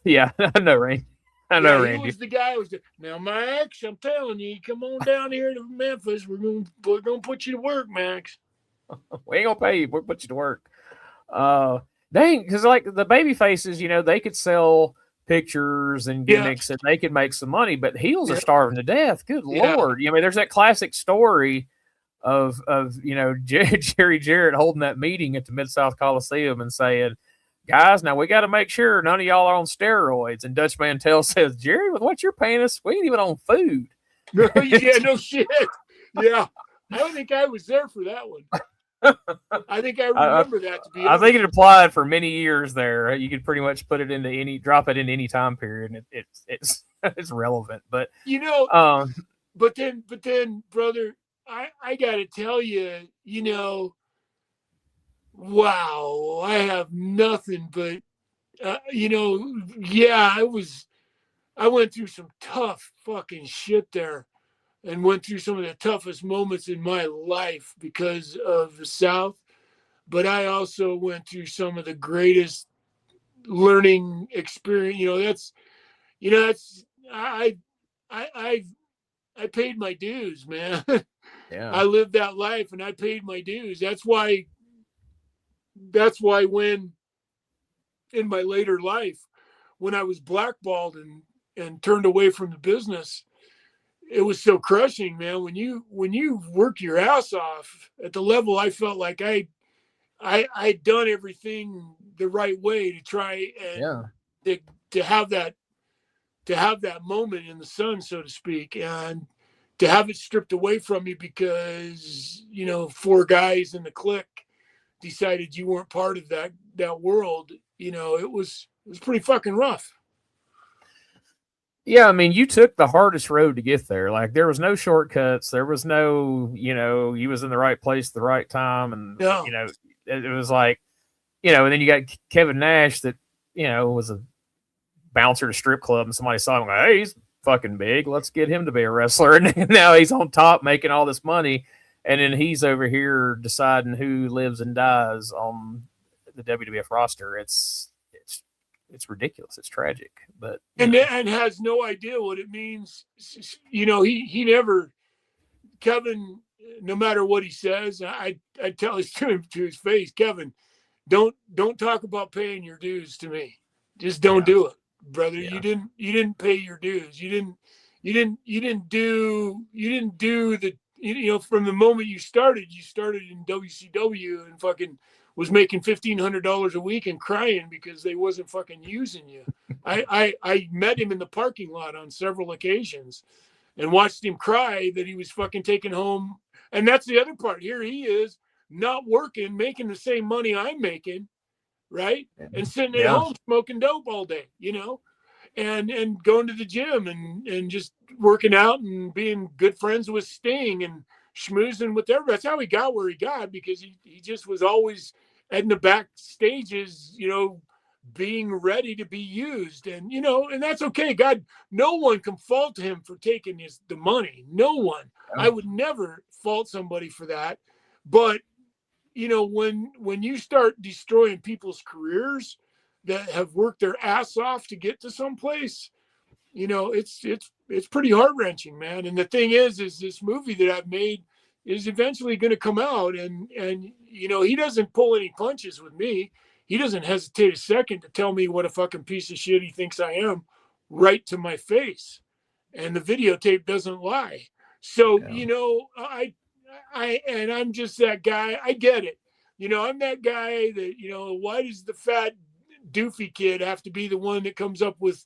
Speaker 1: Yeah, I know Randy. I know,
Speaker 2: Yeah, he
Speaker 1: Randy.
Speaker 2: was the guy who was now, Max, I'm telling you, come on down here to Memphis. We're gonna put you to work, Max.
Speaker 1: We ain't gonna pay you. We'll put you to work. Dang, because like the baby faces, they could sell pictures and gimmicks and they could make some money, but heels are starving to death. Good Lord. I mean, there's that classic story of Jerry Jarrett holding that meeting at the Mid-South Coliseum and saying, guys, now we got to make sure none of y'all are on steroids. And Dutch Mantell says, Jerry, with what you're paying us, we ain't even on food.
Speaker 2: Yeah, no shit. Yeah. I don't think I was there for that one. I think I remember that, to be honest.
Speaker 1: I think it applied for many years there. You could pretty much put it into drop it into any time period, and it's it's relevant. But
Speaker 2: but then, brother, I gotta tell you, wow, I have nothing but I went through some tough fucking shit there. And went through some of the toughest moments in my life because of the South. But I also went through some of the greatest learning experience. I paid my dues, man.
Speaker 1: Yeah.
Speaker 2: I lived that life and I paid my dues. That's why when in my later life, when I was blackballed and turned away from the business, it was so crushing, man. When you work your ass off at the level I felt like I'd done everything the right way to try and to have that moment in the sun, so to speak, and to have it stripped away from you because 4 guys in the clique decided you weren't part of that world. It was pretty fucking rough.
Speaker 1: Yeah, I mean, you took the hardest road to get there. Like, there was no shortcuts. There was no, you was in the right place at the right time. And, it was like, and then you got Kevin Nash that, was a bouncer at a strip club and somebody saw him like, hey, he's fucking big. Let's get him to be a wrestler. And now he's on top making all this money. And then he's over here deciding who lives and dies on the WWF roster. It's ridiculous. It's tragic, but
Speaker 2: and has no idea what it means. He never, Kevin, no matter what he says, I tell it to his face, Kevin, don't talk about paying your dues to me. Just don't do it, brother. Yeah. You didn't pay your dues. You didn't do the, from the moment you started in WCW and fucking was making $1,500 a week and crying because they wasn't fucking using you. I met him in the parking lot on several occasions and watched him cry that he was fucking taking home. And that's the other part. Here he is not working, making the same money I'm making, right? And sitting at home smoking dope all day, and going to the gym and just working out and being good friends with Sting and schmoozing with everybody. That's how he got where he got, because he just was always in the back stages, being ready to be used. And, and that's okay. God, no one can fault him for taking the money. No one. I would never fault somebody for that. But, when you start destroying people's careers that have worked their ass off to get to someplace, it's pretty heart-wrenching, man. And the thing is this movie that I've made is eventually going to come out, and he doesn't pull any punches with me. He doesn't hesitate a second to tell me what a fucking piece of shit he thinks I am right to my face. And the videotape doesn't lie. So, I'm just that guy. I get it. I'm that guy that, why does the fat doofy kid have to be the one that comes up with,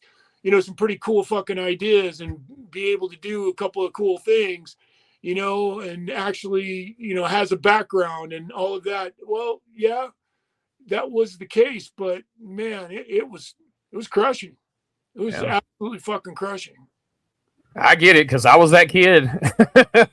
Speaker 2: some pretty cool fucking ideas and be able to do a couple of cool things, and actually, has a background and all of that. Well, yeah, that was the case, but man, it was crushing. It was absolutely fucking crushing.
Speaker 1: I get it, because I was that kid.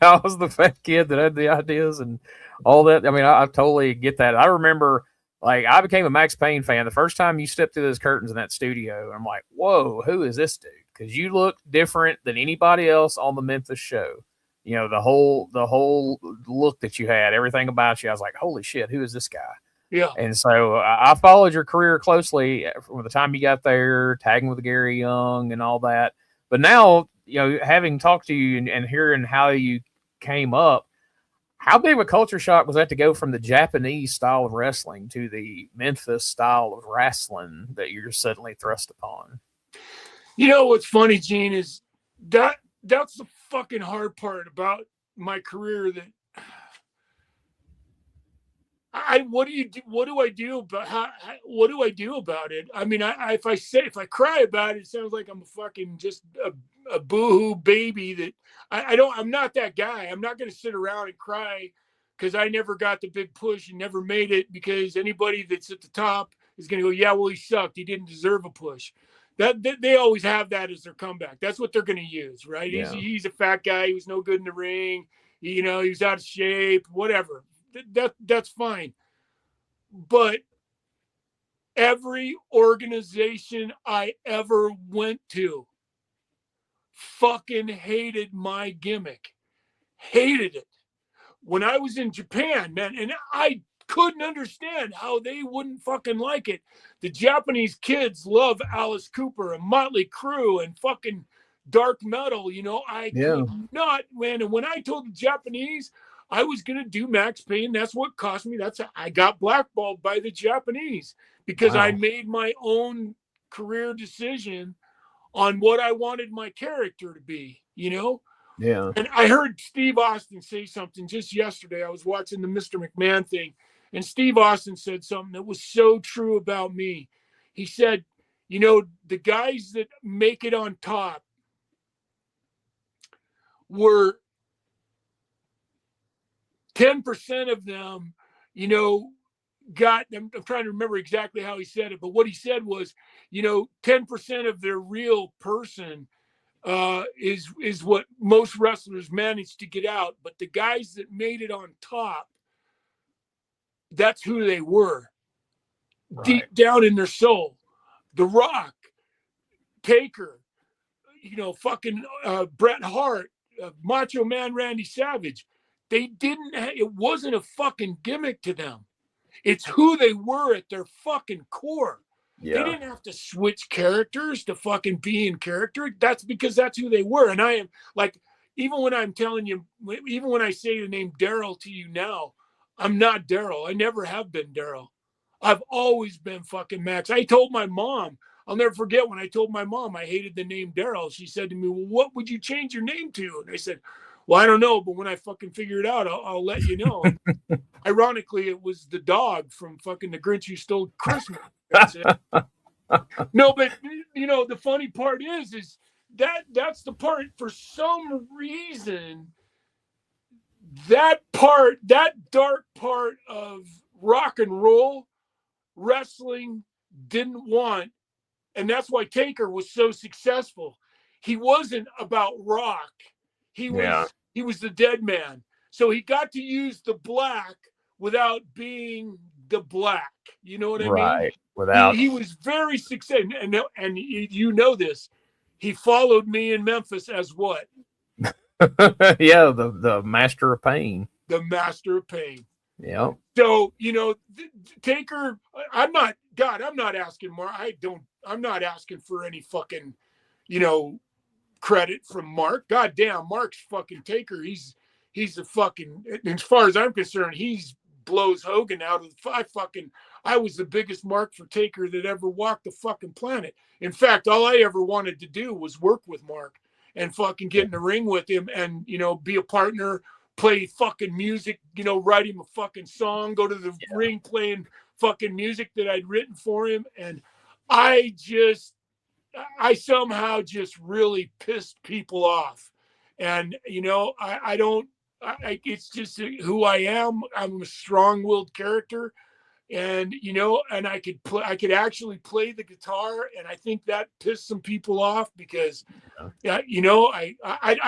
Speaker 1: I was the fat kid that had the ideas and all that. I mean, I totally get that. I remember, like, I became a Maxx Payne fan the first time you stepped through those curtains in that studio. I'm like, whoa, who is this dude? Because you look different than anybody else on the Memphis show. The whole look that you had, everything about you. I was like, holy shit, who is this guy?
Speaker 2: Yeah.
Speaker 1: And so I followed your career closely from the time you got there, tagging with Gary Young and all that. But now, having talked to you and hearing how you came up, how big of a culture shock was that to go from the Japanese style of wrestling to the Memphis style of wrestling that you're suddenly thrust upon?
Speaker 2: What's funny, Gene, is that's the fucking hard part about my career. That what do I do about it? I mean, if I cry about it sounds like I'm a fucking just a boohoo baby. That I'm not that guy. I'm not going to sit around and cry because I never got the big push and never made it, because anybody that's at the top is going to go, yeah, well, he sucked, he didn't deserve a push. That they always have that as their comeback. That's what they're going to use, right?
Speaker 1: Yeah.
Speaker 2: He's a fat guy, he was no good in the ring, he was out of shape, whatever. That's fine. But every organization I ever went to fucking hated my gimmick. Hated it. When I was in Japan, man, and I couldn't understand how they wouldn't fucking like it. The Japanese kids love Alice Cooper and Motley Crue and fucking dark metal. I could not, man. And when I told the Japanese I was going to do Maxx Payne, that's what cost me. I got blackballed by the Japanese because I made my own career decision on what I wanted my character to be,
Speaker 1: Yeah.
Speaker 2: And I heard Steve Austin say something just yesterday. I was watching the Mr. McMahon thing, and Steve Austin said something that was so true about me. He said, the guys that make it on top were 10% of them, I'm trying to remember exactly how he said it, but what he said was, 10% of their real person is what most wrestlers manage to get out. But the guys that made it on top, that's who they were. Right. Deep down in their soul. The Rock, Taker, fucking Bret Hart, Macho Man Randy Savage. It wasn't a fucking gimmick to them. It's who they were at their fucking core. Yeah. They didn't have to switch characters to fucking be in character. That's because that's who they were. And I am like, even when I'm telling you, even when I say the name Daryl to you now, I'm not Daryl. I never have been Daryl. I've always been fucking Max. I told my mom, I'll never forget when I told my mom I hated the name Daryl. She said to me, well, what would you change your name to? And I said, well, I don't know, but when I fucking figure it out, I'll let you know. Ironically, it was the dog from fucking The Grinch Who Stole Christmas. That's it. No, but the funny part is that's the part, for some reason, that dark part of rock and roll wrestling didn't want, and that's why Taker was so successful. He wasn't about rock. He was the dead man. So he got to use the black without being the black. You know what I mean?
Speaker 1: Right. Without
Speaker 2: he was very successful. And you know this. He followed me in Memphis as what?
Speaker 1: Yeah, the master of pain.
Speaker 2: The master of pain.
Speaker 1: Yeah.
Speaker 2: So, Taker, I'm not asking more. I'm not asking for any fucking, credit from Mark. God damn, Mark's fucking Taker. He's a fucking, as far as I'm concerned, he's blows Hogan out of the I was the biggest mark for Taker that ever walked the fucking planet. In fact, all I ever wanted to do was work with Mark and fucking get in the ring with him and, be a partner, play fucking music, write him a fucking song, go to the ring playing fucking music that I'd written for him. And I somehow just really pissed people off. And, it's just who I am. I'm a strong-willed character, and and I could actually play the guitar, and I think that pissed some people off because, I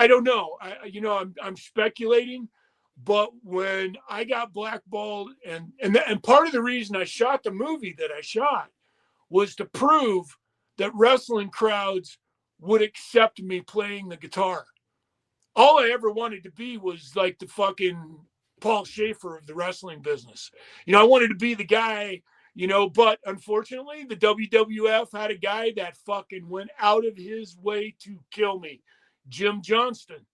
Speaker 2: don't know, I'm speculating, but when I got blackballed, and part of the reason I shot the movie that I shot was to prove that wrestling crowds would accept me playing the guitar. All I ever wanted to be was like the fucking Paul Schaefer of the wrestling business. I wanted to be the guy, but unfortunately the WWF had a guy that fucking went out of his way to kill me. Jim Johnston.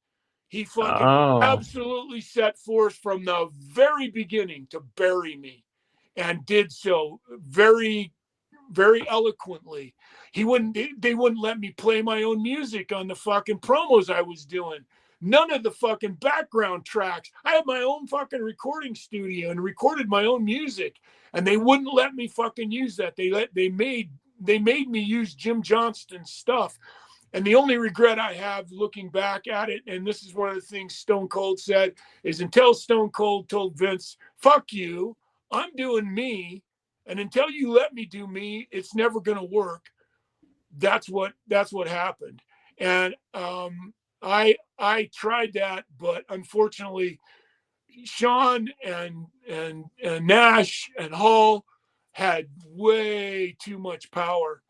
Speaker 2: He fucking absolutely set forth from the very beginning to bury me, and did so very, very eloquently. They wouldn't let me play my own music on the fucking promos I was doing. None of the fucking background tracks. I had my own fucking recording studio and recorded my own music, and they wouldn't let me fucking use that. They made me use Jim Johnston's stuff. And the only regret I have looking back at it, and this is one of the things Stone Cold said, is until Stone Cold told Vince, fuck you, I'm doing me, and until you let me do me, it's never going to work. That's what happened. And I tried that, but unfortunately, Sean and Nash and Hall had way too much power.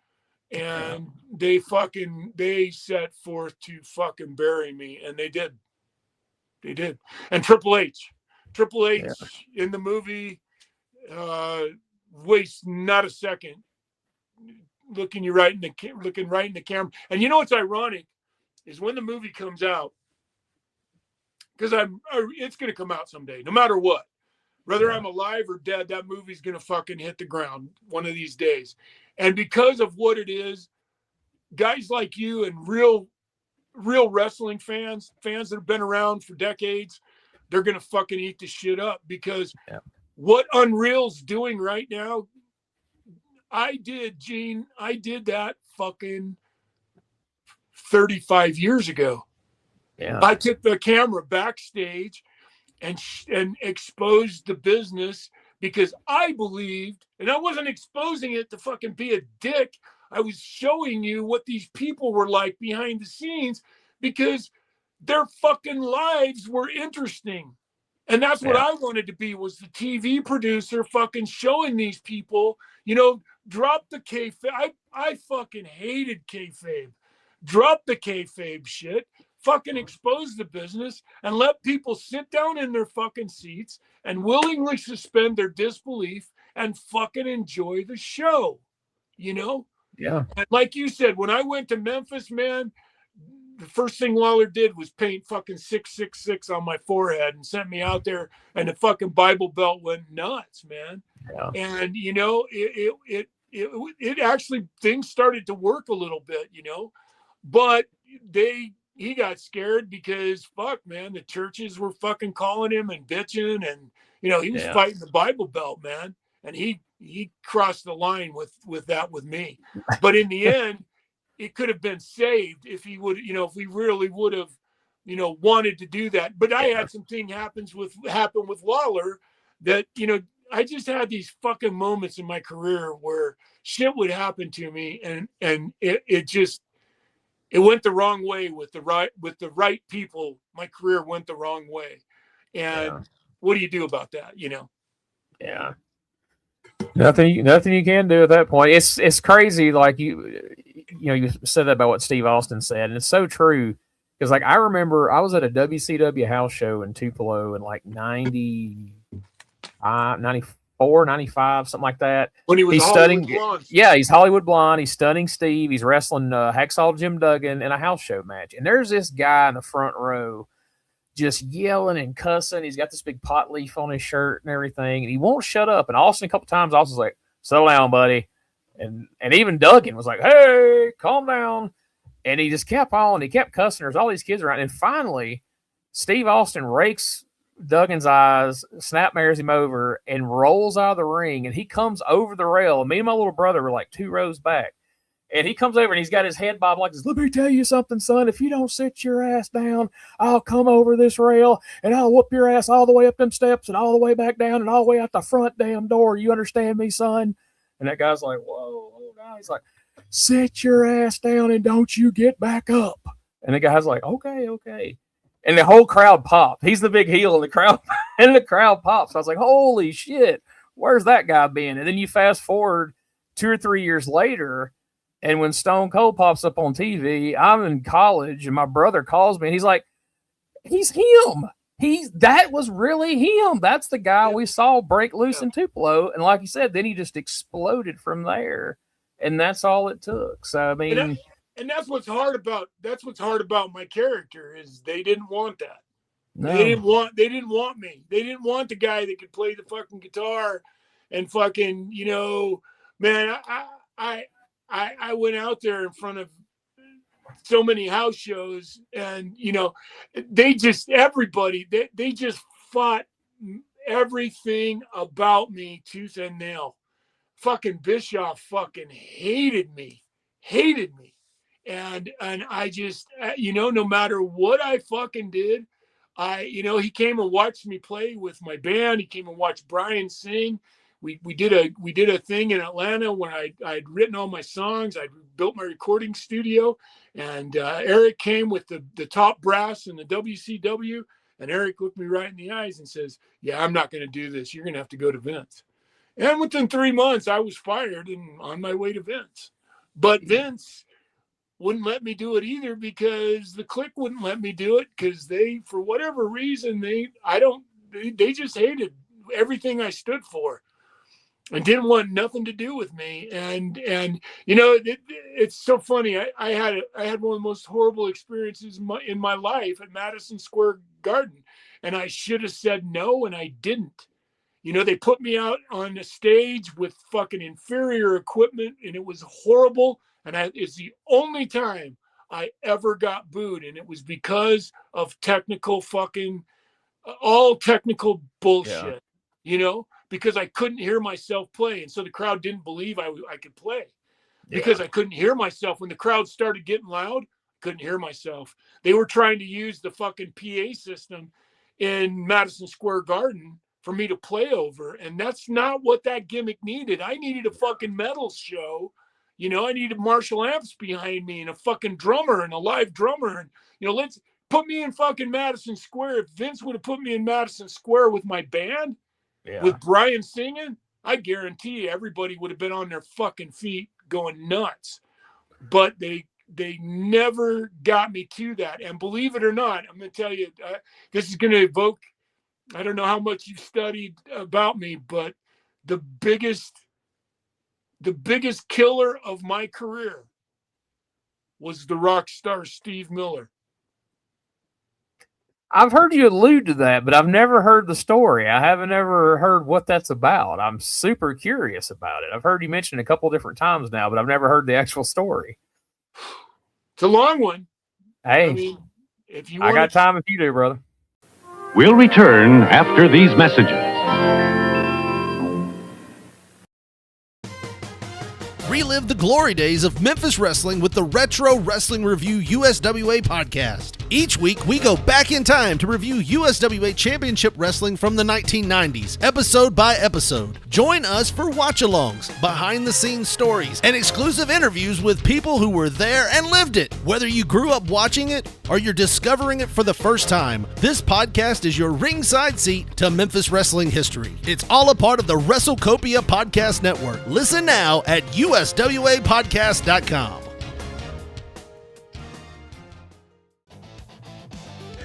Speaker 2: And they set forth to fucking bury me, and they did. And Triple H in the movie wastes not a second looking right in the camera. And what's ironic is when the movie comes out, because it's going to come out someday, no matter what. Whether I'm alive or dead, that movie's going to fucking hit the ground one of these days. And because of what it is, guys like you and real wrestling fans that have been around for decades, they're going to fucking eat the shit up, because what Unreal's doing right now, I did that fucking 35 years ago. Yeah. I took the camera backstage and exposed the business, because I believed, and I wasn't exposing it to fucking be a dick. I was showing you what these people were like behind the scenes, because their fucking lives were interesting. And that's what I wanted to be, was the TV producer fucking showing these people, drop the kayfabe. I fucking hated kayfabe. Drop the kayfabe shit. Fucking expose the business and let people sit down in their fucking seats and willingly suspend their disbelief and fucking enjoy the show, Yeah. And like you said, when I went to Memphis, man, the first thing Lawler did was paint fucking 666 on my forehead and sent me out there, and the fucking Bible Belt went nuts, man. Yeah. And, it actually, things started to work a little bit, but he got scared because fuck, man, the churches were fucking calling him and bitching, and he was fighting the Bible Belt, man, and he crossed the line with that with me. But in the end, it could have been saved if he would, if we really would have, wanted to do that. But I had something happen with Lawler that, I just had these fucking moments in my career where shit would happen to me, and it went the wrong way with the right people. My career went the wrong way. And what do you do about that?
Speaker 1: Yeah. Nothing you can do at that point. It's crazy. Like you said that about what Steve Austin said, and it's so true. Because I remember I was at a WCW house show in Tupelo in 94, 95, something like that.
Speaker 2: When he was
Speaker 1: he's
Speaker 2: Hollywood Blonde.
Speaker 1: Yeah, he's Hollywood Blonde. He's stunning Steve. He's wrestling Hacksaw Jim Duggan in a house show match. And there's this guy in the front row just yelling and cussing. He's got this big pot leaf on his shirt and everything, and he won't shut up. And Austin, a couple times, Austin's like, settle down, buddy. And even Duggan was like, hey, calm down. And he just kept on. He kept cussing. There's all these kids around. And finally, Steve Austin rakes Duggan's eyes, snapmares him over, and rolls out of the ring. And he comes over the rail. And me and my little brother were like 2 rows back. And he comes over and he's got his head bobbed like this. Let me tell you something, son. If you don't sit your ass down, I'll come over this rail and I'll whoop your ass all the way up them steps and all the way back down and all the way out the front damn door. You understand me, son? And that guy's like, whoa, hold on. He's like, sit your ass down and don't you get back up. And the guy's like, okay. And the whole crowd popped. He's the big heel in the crowd. And the crowd pops. I was like, holy shit, where's that guy been? And then you fast forward 2 or 3 years later, and when Stone Cold pops up on TV, I'm in college, and my brother calls me, and he's like, he's him. That was really him. That's the guy we saw break loose in Tupelo. And like you said, then he just exploded from there. And that's all it took. So I mean,
Speaker 2: and that's what's hard about my character is they didn't want that.
Speaker 1: no.
Speaker 2: They didn't want me. They didn't want the guy that could play the fucking guitar and fucking, you know, man, I went out there in front of so many house shows, and you know, they just fought everything about me tooth and nail. Fucking Bischoff fucking hated me. And I just, you know, no matter what I fucking did, he came and watched me play with my band. He came and watched Brian sing. We did a thing in Atlanta when I'd written all my songs. I built my recording studio, and Eric came with the top brass in the WCW, and Eric looked me right in the eyes and says, "Yeah, I'm not going to do this. You're going to have to go to Vince." And within 3 months, I was fired and on my way to Vince. But Vince wouldn't let me do it either because the clique wouldn't let me do it because they, for whatever reason, they just hated everything I stood for and didn't want nothing to do with me. And you know, it's so funny. I had one of the most horrible experiences in my life at Madison Square Garden, and I should have said no, and I didn't. You know, they put me out on the stage with fucking inferior equipment, and it was horrible. And it's the only time I ever got booed, and it was because of all technical bullshit, you know, because I couldn't hear myself play. And so the crowd didn't believe I could play because I couldn't hear myself. When the crowd started getting loud, I couldn't hear myself. They were trying to use the fucking PA system in Madison Square Garden for me to play over. And that's not what that gimmick needed. I needed a fucking metal show. You know, I needed Marshall amps behind me and a fucking drummer and a live drummer. And, you know, let's put me in fucking Madison Square. If Vince would have put me in Madison Square with my band, with Brian singing, I guarantee everybody would have been on their fucking feet going nuts. But they never got me to that. And believe it or not, I'm going to tell you, this is going to evoke, I don't know how much you've studied about me, but the biggest killer of my career was the rock star Steve Miller.
Speaker 1: I've heard you allude to that, but I've never heard the story. I haven't ever heard what that's about. I'm super curious about it. I've heard you mention it a couple different times now, but I've never heard the actual story.
Speaker 2: It's a long one.
Speaker 1: Hey,
Speaker 2: I mean, if you
Speaker 1: I got time if you do, brother.
Speaker 3: We'll return after these messages.
Speaker 4: Relive the glory days of Memphis wrestling with the Retro Wrestling Review USWA podcast. Each week, we go back in time to review USWA Championship Wrestling from the 1990s, episode by episode. Join us for watch-alongs, behind-the-scenes stories, and exclusive interviews with people who were there and lived it. Whether you grew up watching it or you're discovering it for the first time, this podcast is your ringside seat to Memphis wrestling history. It's all a part of the WrestleCopia Podcast Network. Listen now at uswapodcast.com.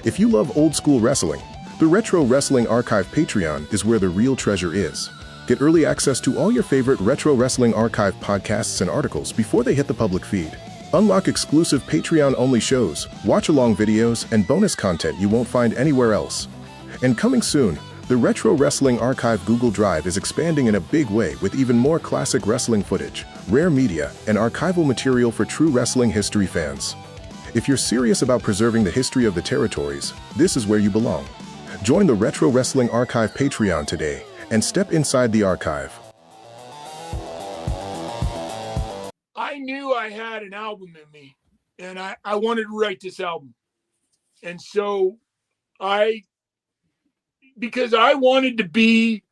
Speaker 5: If you love old school wrestling, the Retro Wrestling Archive Patreon is where the real treasure is. Get early access to all your favorite Retro Wrestling Archive podcasts and articles before they hit the public feed. Unlock exclusive Patreon-only shows, watch-along videos, and bonus content you won't find anywhere else. And coming soon, the Retro Wrestling Archive Google Drive is expanding in a big way with even more classic wrestling footage, rare media, and archival material for true wrestling history fans. If you're serious about preserving the history of the territories, this is where you belong. Join the Retro Wrestling Archive Patreon today and step inside the archive.
Speaker 2: I knew I had an album in me, and I wanted to write this album. And so because I wanted to be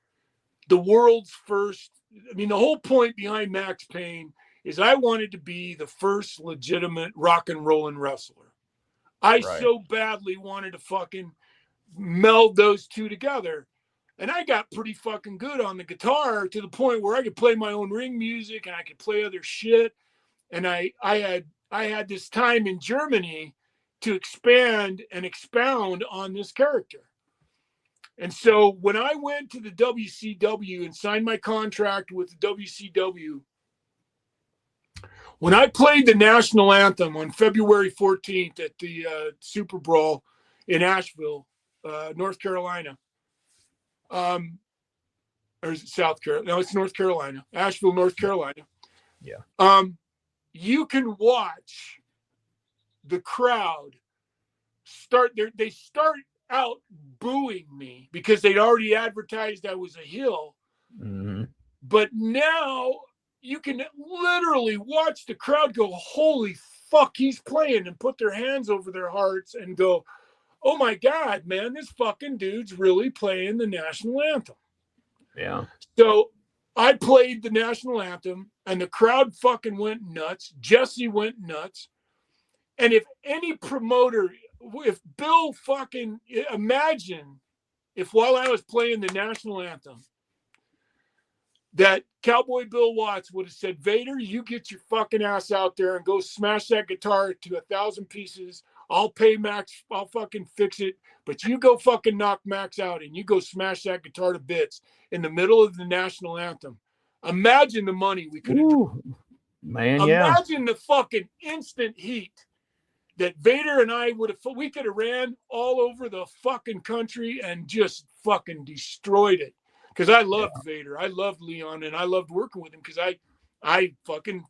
Speaker 2: the world's first, I mean, the whole point behind Maxx Payne is I wanted to be the first legitimate rock and rollin' wrestler. I so badly wanted to fucking meld those two together. And I got pretty fucking good on the guitar to the point where I could play my own ring music and I could play other shit. And I had this time in Germany to expand and expound on this character. And so when I went to the WCW and signed my contract with the WCW, when I played the national anthem on February 14th at the Super Brawl in Asheville, North Carolina, or is it South Carolina? No, it's North Carolina, Asheville, North Carolina.
Speaker 1: Yeah.
Speaker 2: You can watch the crowd they start out booing me because they'd already advertised I was a heel.
Speaker 1: Mm-hmm.
Speaker 2: But now you can literally watch the crowd go, holy fuck, he's playing, and put their hands over their hearts and go, oh my God, man, this fucking dude's really playing the national anthem.
Speaker 1: Yeah.
Speaker 2: So I played the national anthem and the crowd fucking went nuts. Jesse went nuts. And if any promoter, if Bill fucking, imagine if while I was playing the national anthem, that Cowboy Bill Watts would have said, Vader, you get your fucking ass out there and go smash that guitar to 1,000 pieces. I'll pay Max. I'll fucking fix it. But you go fucking knock Max out and you go smash that guitar to bits in the middle of the national anthem. Imagine the money we could have.
Speaker 1: Man, yeah.
Speaker 2: Imagine the fucking instant heat that Vader and I we could have ran all over the fucking country and just fucking destroyed it. Because I loved Vader. I loved Leon, and I loved working with him because I fucking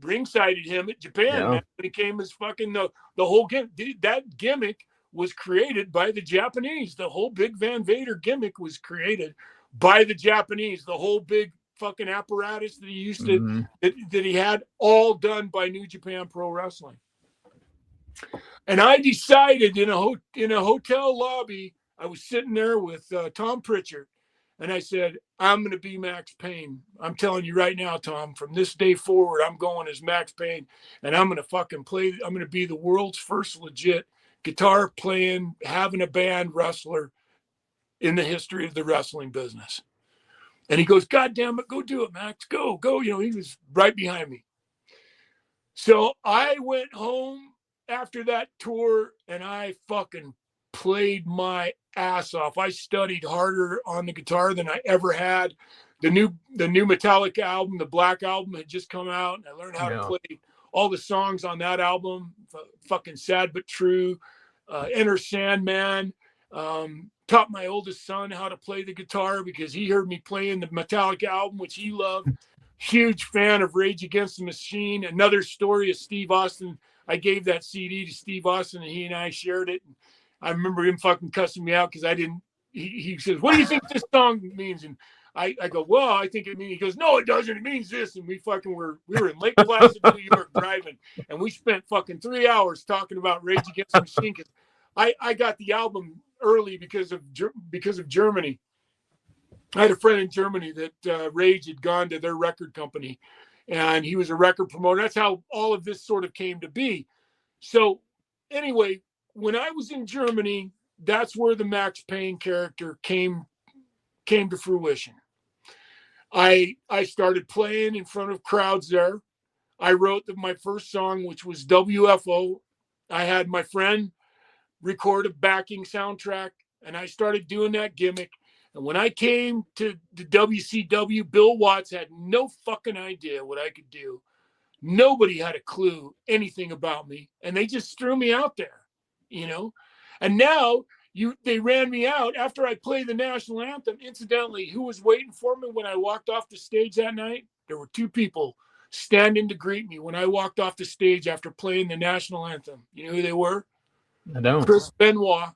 Speaker 2: ringsided him at Japan, man, when he came as fucking the whole game. That gimmick was created by the Japanese. The whole Big Van Vader gimmick was created by the Japanese. The whole big fucking apparatus that he used to, that he had, all done by New Japan Pro Wrestling. And I decided in a hotel lobby, I was sitting there with Tom Pritchard, and I said, I'm going to be Maxx Payne. I'm telling you right now, Tom, from this day forward, I'm going as Maxx Payne, and I'm going to fucking play. I'm going to be the world's first legit guitar playing, having a band wrestler in the history of the wrestling business. And he goes, God damn it, go do it, Max. Go. You know, he was right behind me. So I went home after that tour and I fucking played my ass off. I studied harder on the guitar than I ever had. The new Metallica album, the Black Album, had just come out, and I learned how to play all the songs on that album. Fucking Sad But True, Enter Sandman. Taught my oldest son how to play the guitar because he heard me playing the Metallica album, which he loved. Huge fan of Rage Against the Machine. Another story of Steve Austin. I gave that CD to Steve Austin, and he and I shared it. And I remember him fucking cussing me out because I didn't. He says, "What do you think this song means?" And I go, "Well, I think it means." He goes, "No, it doesn't. It means this." And we were in Lake Placid, New York, driving, and we spent fucking 3 hours talking about Rage Against the Machine because I got the album early because of Germany. I had a friend in Germany that Rage had gone to their record company, and he was a record promoter. That's how all of this sort of came to be. So anyway, when I was in Germany, that's where the Maxx Payne character came to fruition. I started playing in front of crowds there. I wrote my first song, which was WFO. I had my friend record a backing soundtrack, and I started doing that gimmick. And when I came to the WCW, Bill Watts had no fucking idea what I could do. Nobody had a clue anything about me, and they just threw me out there, you know. And now they ran me out after I played the national anthem. Incidentally, who was waiting for me when I walked off the stage that night? There were two people standing to greet me when I walked off the stage after playing the national anthem. You know who they were?
Speaker 1: I don't.
Speaker 2: Chris Benoit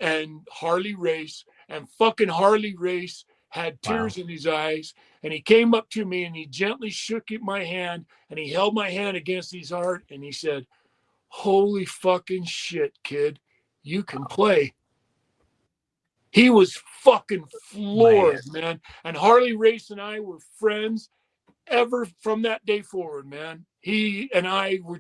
Speaker 2: and Harley Race. And fucking Harley Race had tears in his eyes. And he came up to me and he gently shook my hand and he held my hand against his heart. And he said, "Holy fucking shit, kid. You can play." He was fucking floored, man. And Harley Race and I were friends ever from that day forward, man. He and I were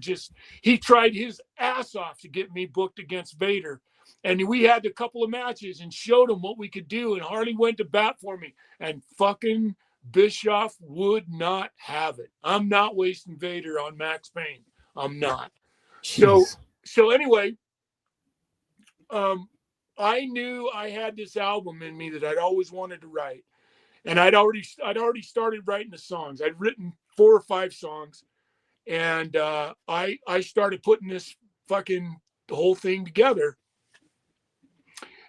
Speaker 2: he tried his ass off to get me booked against Vader. And we had a couple of matches and showed him what we could do. And Harley went to bat for me. And fucking Bischoff would not have it. I'm not wasting Vader on Maxx Payne. I'm not.
Speaker 1: Jeez.
Speaker 2: So anyway, I knew I had this album in me that I'd always wanted to write. And I'd already started writing the songs. I'd written 4 or 5 songs, and I started putting this the whole thing together.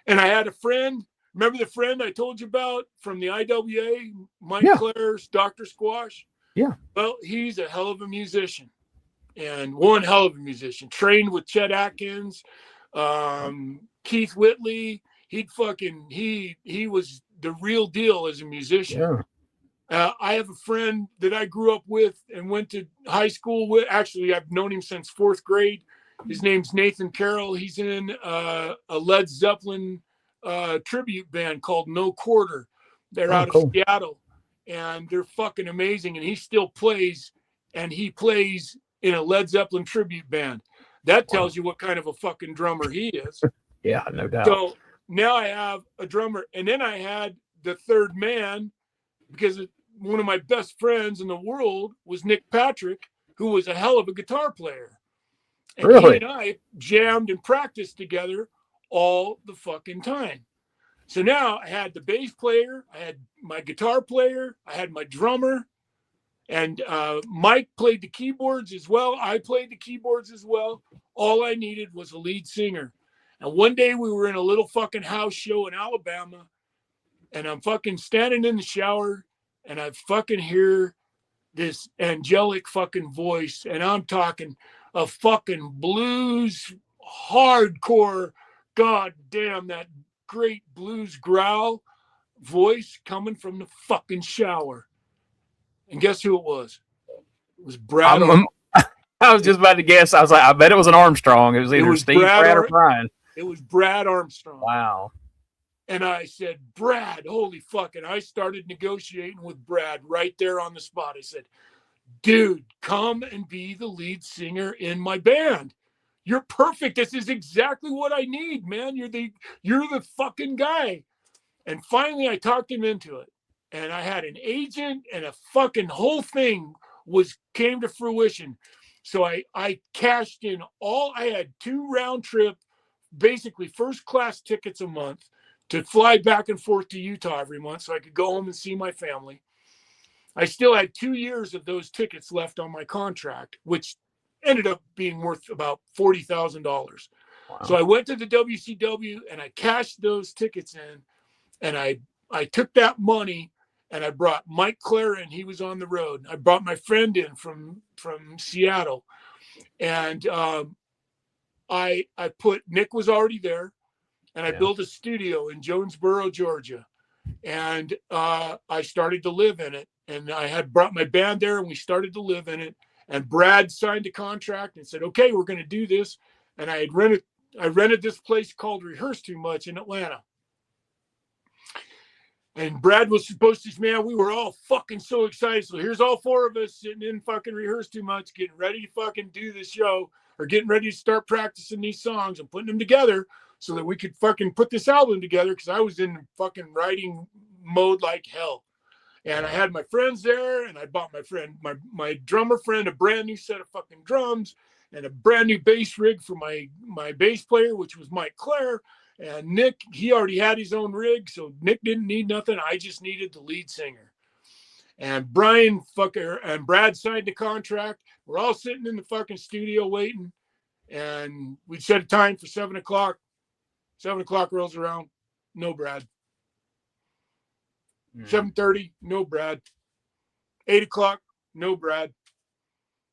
Speaker 2: And I had a friend. Remember the friend I told you about from the IWA, Mike Clare's Dr. Squash?
Speaker 1: Yeah.
Speaker 2: Well, he's a hell of a musician, and one hell of a musician. Trained with Chet Atkins, Keith Whitley. He was the real deal as a musician. Yeah. I have a friend that I grew up with and went to high school with. Actually, I've known him since 4th grade. His name's Nathan Carroll. He's in a Led Zeppelin tribute band called No Quarter. They're out of Seattle, and they're fucking amazing. And he still plays, and he plays in a Led Zeppelin tribute band. That tells you what kind of a fucking drummer he is.
Speaker 1: Yeah, no doubt.
Speaker 2: So now I have a drummer, and then I had the third man, because one of my best friends in the world was Nick Patrick, who was a hell of a guitar player. And
Speaker 1: really?
Speaker 2: He and I jammed and practiced together all the fucking time. So now I had the bass player, I had my guitar player, I had my drummer, and Mike played the keyboards as well. I played the keyboards as well. All I needed was a lead singer. And one day we were in a little fucking house show in Alabama, and I'm fucking standing in the shower, and I fucking hear this angelic fucking voice, and I'm talking a fucking blues hardcore, goddamn, that great blues growl voice coming from the fucking shower. And guess who it was? It was Brad.
Speaker 1: I was just about to guess. I was like, I bet it was an Armstrong. It was either Steve, Brad, or Brian.
Speaker 2: It was Brad Armstrong.
Speaker 1: Wow.
Speaker 2: And I said, Brad, holy fuck. And I started negotiating with Brad right there on the spot. I said, dude, come and be the lead singer in my band. You're perfect. This is exactly what I need, man. You're the fucking guy. And finally I talked him into it. And I had an agent, and a fucking whole thing came to fruition. So I cashed in I had 2 round trip, basically first class tickets a month to fly back and forth to Utah every month so I could go home and see my family. I still had 2 years of those tickets left on my contract, which ended up being worth about $40,000. Wow. So I went to the WCW and I cashed those tickets in, and I took that money and I brought Mike Clare in. He was on the road. I brought my friend in from Seattle, and Nick was already there, and I built a studio in Jonesboro, Georgia, and I started to live in it. And I had brought my band there, and we started to live in it. And Brad signed a contract and said, okay, we're going to do this. And I rented this place called Rehearse Too Much in Atlanta. And Brad was supposed to, man, we were all fucking so excited. So here's all 4 of us sitting in fucking Rehearse Too Much, getting ready to fucking do this show, or getting ready to start practicing these songs and putting them together so that we could fucking put this album together, because I was in fucking writing mode like hell. And I had my friends there, and I bought my drummer friend a brand new set of fucking drums and a brand new bass rig for my bass player, which was Mike Clare. And Nick, he already had his own rig, so Nick didn't need nothing. I just needed the lead singer. And Brad signed the contract. We're all sitting in the fucking studio waiting, and we set a time for 7 o'clock. 7 o'clock rolls around, no Brad. 7:30, no Brad. 8 o'clock, no Brad.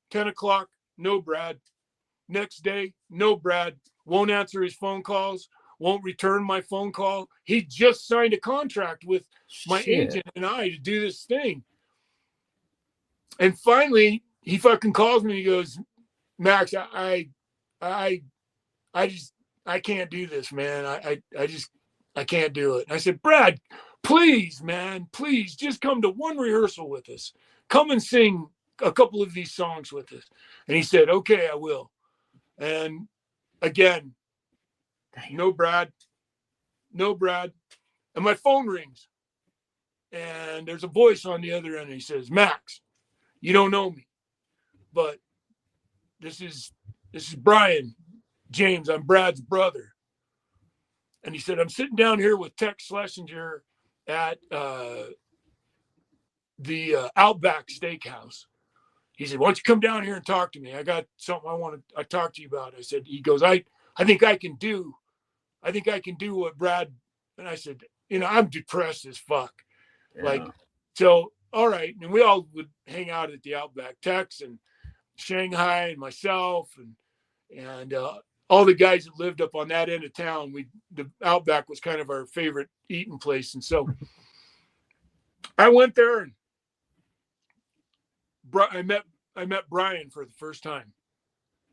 Speaker 2: 10 o'clock, no Brad. Next day, no Brad. Won't answer his phone calls. Won't return my phone call. He just signed a contract with my agent and I to do this thing. And finally, he fucking calls me. He goes, Max, I can't do this, man. I can't do it. And I said, Brad, please, man, please just come to one rehearsal with us. Come and sing a couple of these songs with us. And he said, okay, I will. And again, no Brad. And my phone rings, and there's a voice on the other end. And he says, Max, you don't know me, but this is Brian James. I'm Brad's brother. And he said, I'm sitting down here with Tex Schlesinger at the Outback Steakhouse. He said, why don't you come down here and talk to me? I got something I talk to you about. I said, he goes, I think I can do what Brad. And I said, I'm depressed as fuck.
Speaker 1: Yeah.
Speaker 2: Like, so, all right. And we all would hang out at the Outback, Tex and Shanghai and myself and all the guys that lived up on that end of town. The Outback was kind of our favorite eating place. And so I went there and I met Brian for the first time.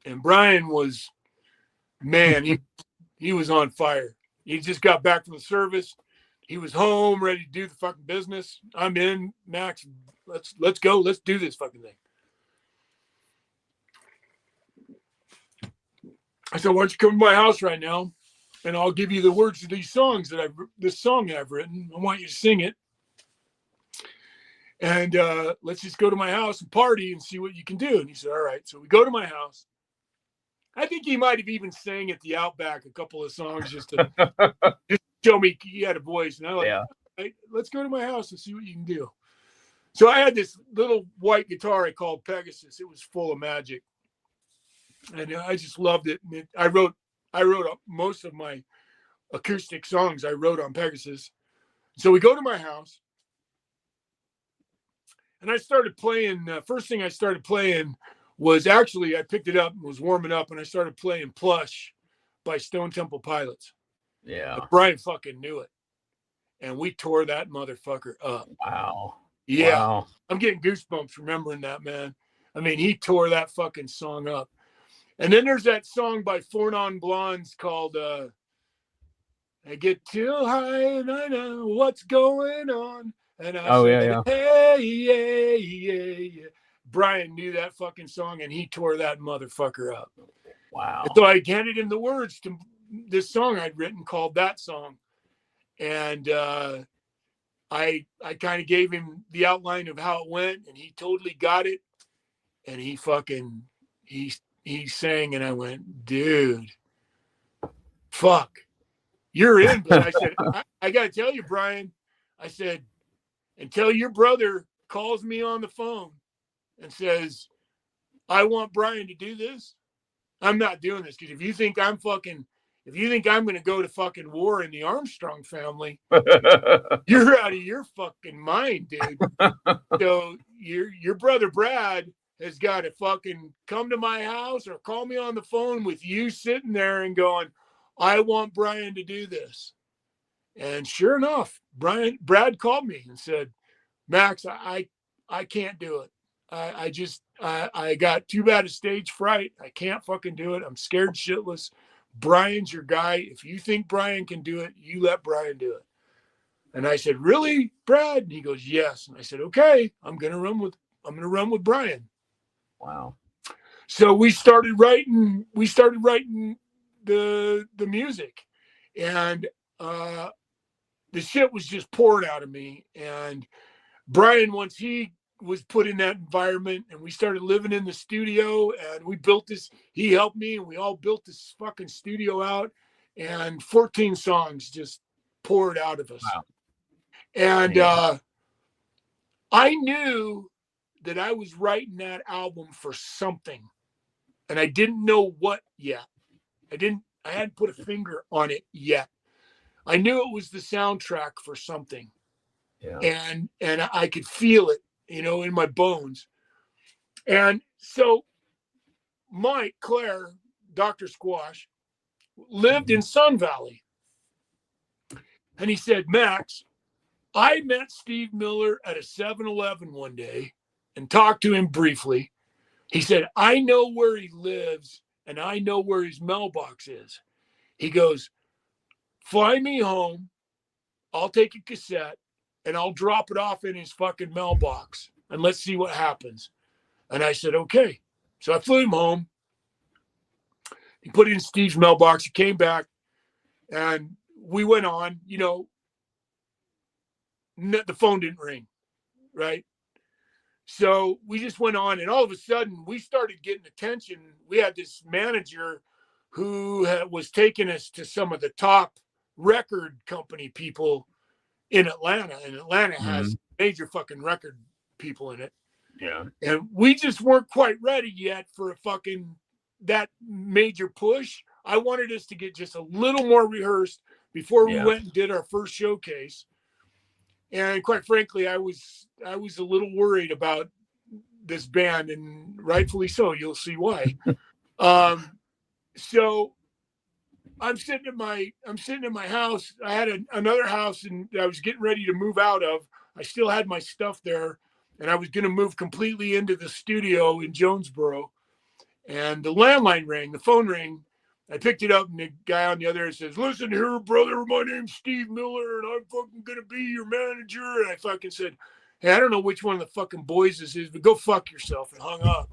Speaker 2: And Brian was, man, he was on fire. He just got back from the service. He was home, ready to do the fucking business. I'm in, Max. Let's go. Let's do this fucking thing. I said, why don't you come to my house right now, and I'll give you the words to these songs this song that I've written. I want you to sing it. And let's just go to my house and party and see what you can do. And he said, all right. So we go to my house. I think he might have even sang at the Outback a couple of songs just to show me he had a voice. And I like, hey, let's go to my house and see what you can do. So I had this little white guitar I called Pegasus. It was full of magic. And I just loved it. And I wrote most of my acoustic songs I wrote on Pegasus. So we go to my house. And I started playing, first thing I started playing was actually, I picked it up and was warming up, and I started playing Plush by Stone Temple Pilots.
Speaker 1: Yeah.
Speaker 2: And Brian fucking knew it. And we tore that motherfucker up.
Speaker 1: Wow.
Speaker 2: Yeah.
Speaker 1: Wow.
Speaker 2: I'm getting goosebumps remembering that, man. I mean, he tore that fucking song up. And then there's that song by Four Non Blondes called I Get Too High and I Know What's Going On. And I said, hey, yeah, yeah, yeah. Brian knew that fucking song, and he tore that motherfucker up.
Speaker 1: Wow.
Speaker 2: And so I handed him the words to this song I'd written called That Song. And I kind of gave him the outline of how it went, and he totally got it. And he sang, and I went, dude, fuck, you're in. But I said, I got to tell you, Brian, I said, until your brother calls me on the phone and says, I want Brian to do this, I'm not doing this. Because if you think I'm going to go to fucking war in the Armstrong family, you're out of your fucking mind, dude. So your brother Brad has got to fucking come to my house or call me on the phone with you sitting there and going, I want Brian to do this. And sure enough, Brad called me and said, Max, I can't do it. I got too bad a stage fright. I can't fucking do it. I'm scared shitless. Brian's your guy. If you think Brian can do it, you let Brian do it. And I said, really, Brad? And he goes, yes. And I said, okay, I'm gonna run with Brian.
Speaker 1: Wow.
Speaker 2: So we started writing the music, and the shit was just poured out of me. And Brian, once he was put in that environment and we started living in the studio and we built this, he helped me and we all built this fucking studio out, and 14 songs just poured out of us.
Speaker 1: Wow.
Speaker 2: And I knew that I was writing that album for something, and I didn't know what yet. I hadn't put a finger on it yet. I knew it was the soundtrack for something. Yeah. And I could feel it, in my bones. And so Mike Claire, Dr. Squash, lived in Sun Valley. And he said, Max, I met Steve Miller at a 7-Eleven one day and talked to him briefly. He said, I know where he lives and I know where his mailbox is. He goes, fly me home. I'll take a cassette and I'll drop it off in his fucking mailbox and let's see what happens. And I said, okay. So I flew him home. He put it in Steve's mailbox. He came back and we went on, the phone didn't ring, right? So we just went on, and all of a sudden we started getting attention. We had this manager who was taking us to some of the top record company people in Atlanta, and Atlanta has major fucking record people in it.
Speaker 1: Yeah.
Speaker 2: And we just weren't quite ready yet for that major push. I wanted us to get just a little more rehearsed before we went and did our first showcase. And quite frankly, I was a little worried about this band, and rightfully so. You'll see why. So I'm sitting in my house. I had another house, and I was getting ready to move out of. I still had my stuff there, and I was going to move completely into the studio in Jonesboro. And the landline rang, the phone rang. I picked it up, and the guy on the other end says, "Listen here, brother, my name's Steve Miller, and I'm fucking going to be your manager." And I fucking said, "Hey, I don't know which one of the fucking boys this is, but go fuck yourself," and hung up.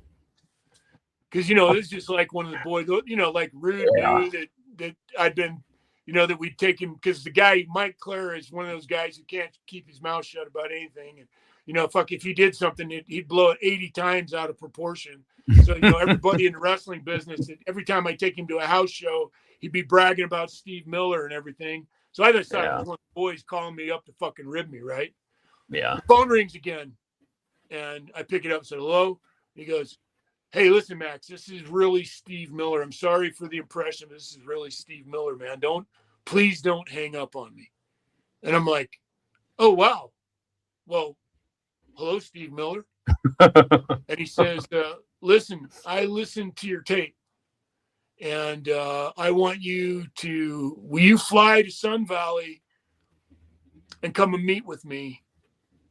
Speaker 2: Because, this is just like one of the boys, like rude dude that I'd been, that we'd taken, because the guy, Mike Clare, is one of those guys who can't keep his mouth shut about anything. And, if he did something, he'd blow it 80 times out of proportion. So, everybody in the wrestling business, every time I take him to a house show, he'd be bragging about Steve Miller and everything. So I just thought it was one of the boys calling me up to fucking rib me, right?
Speaker 1: Yeah.
Speaker 2: The phone rings again, and I pick it up and say, "Hello?" He goes, "Hey, listen, Max, this is really Steve Miller. I'm sorry for the impression, but this is really Steve Miller, man. Please don't hang up on me." And I'm like, "Oh, wow. Well, hello, Steve Miller." And he says, "Listen, I listened to your tape, and I want will you fly to Sun Valley and come and meet with me?"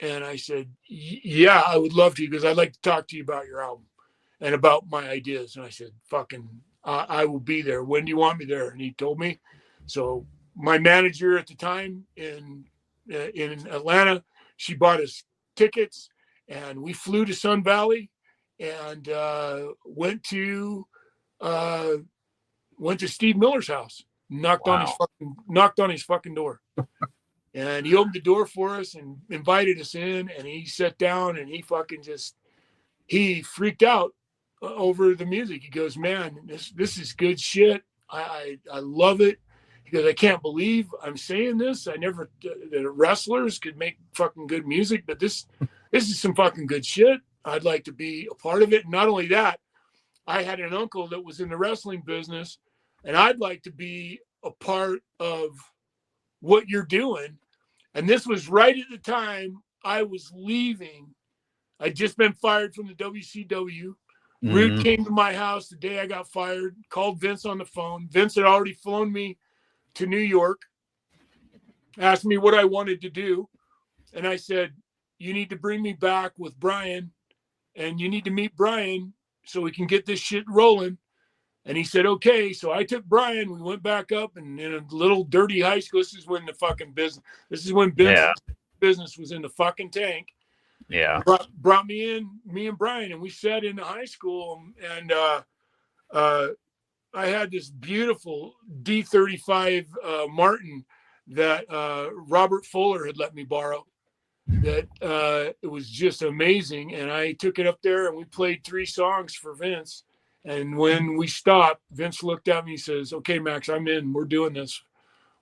Speaker 2: And I said, "Yeah, I would love to, because I'd like to talk to you about your album and about my ideas." And I said, "Fucking, I will be there. When do you want me there?" And he told me. So my manager at the time in Atlanta, she bought us tickets, and we flew to Sun Valley and went to Steve Miller's house. Knocked on his fucking door. And he opened the door for us and invited us in, and he sat down, and he freaked out over the music. He goes, "Man, this is good shit. I love it." He goes, "I can't believe I'm saying this. I never that wrestlers could make fucking good music, but this is some fucking good shit. I'd like to be a part of it." And not only that, I had an uncle that was in the wrestling business, and I'd like to be a part of what you're doing. And this was right at the time I was leaving. I'd just been fired from the WCW. Rude came to my house the day I got fired, called Vince on the phone. Vince had already flown me to New York, asked me what I wanted to do. And I said, "You need to bring me back with Brian, and you need to meet Brian so we can get this shit rolling." And he said, "Okay." So I took Brian, we went back up, and in a little dirty high school, this is when business was in the fucking tank.
Speaker 1: Yeah.
Speaker 2: Brought me and Brian, and we sat in the high school, and I had this beautiful D35 Martin that Robert Fuller had let me borrow. That it was just amazing. And I took it up there, and we played 3 songs for Vince. And when we stopped, Vince looked at me and says, "Okay, Max, I'm in. We're doing this.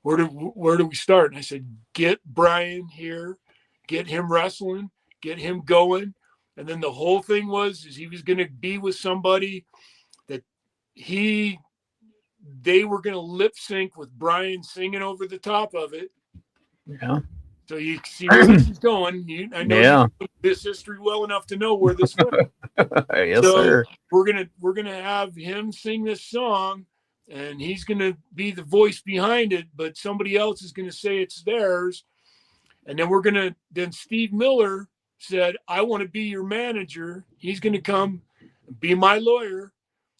Speaker 2: Where do we start?" And I said, "Get Brian here, get him wrestling, get him going." And then the whole thing is he was going to be with somebody that they were going to lip sync with Brian singing over the top of it.
Speaker 1: Yeah.
Speaker 2: So you see where this is going. I know you this history well enough to know where this went.
Speaker 1: Yes, sir.
Speaker 2: We're gonna have him sing this song, and he's gonna be the voice behind it, but somebody else is gonna say it's theirs. And then Steve Miller said, "I want to be your manager." He's gonna come and be my lawyer.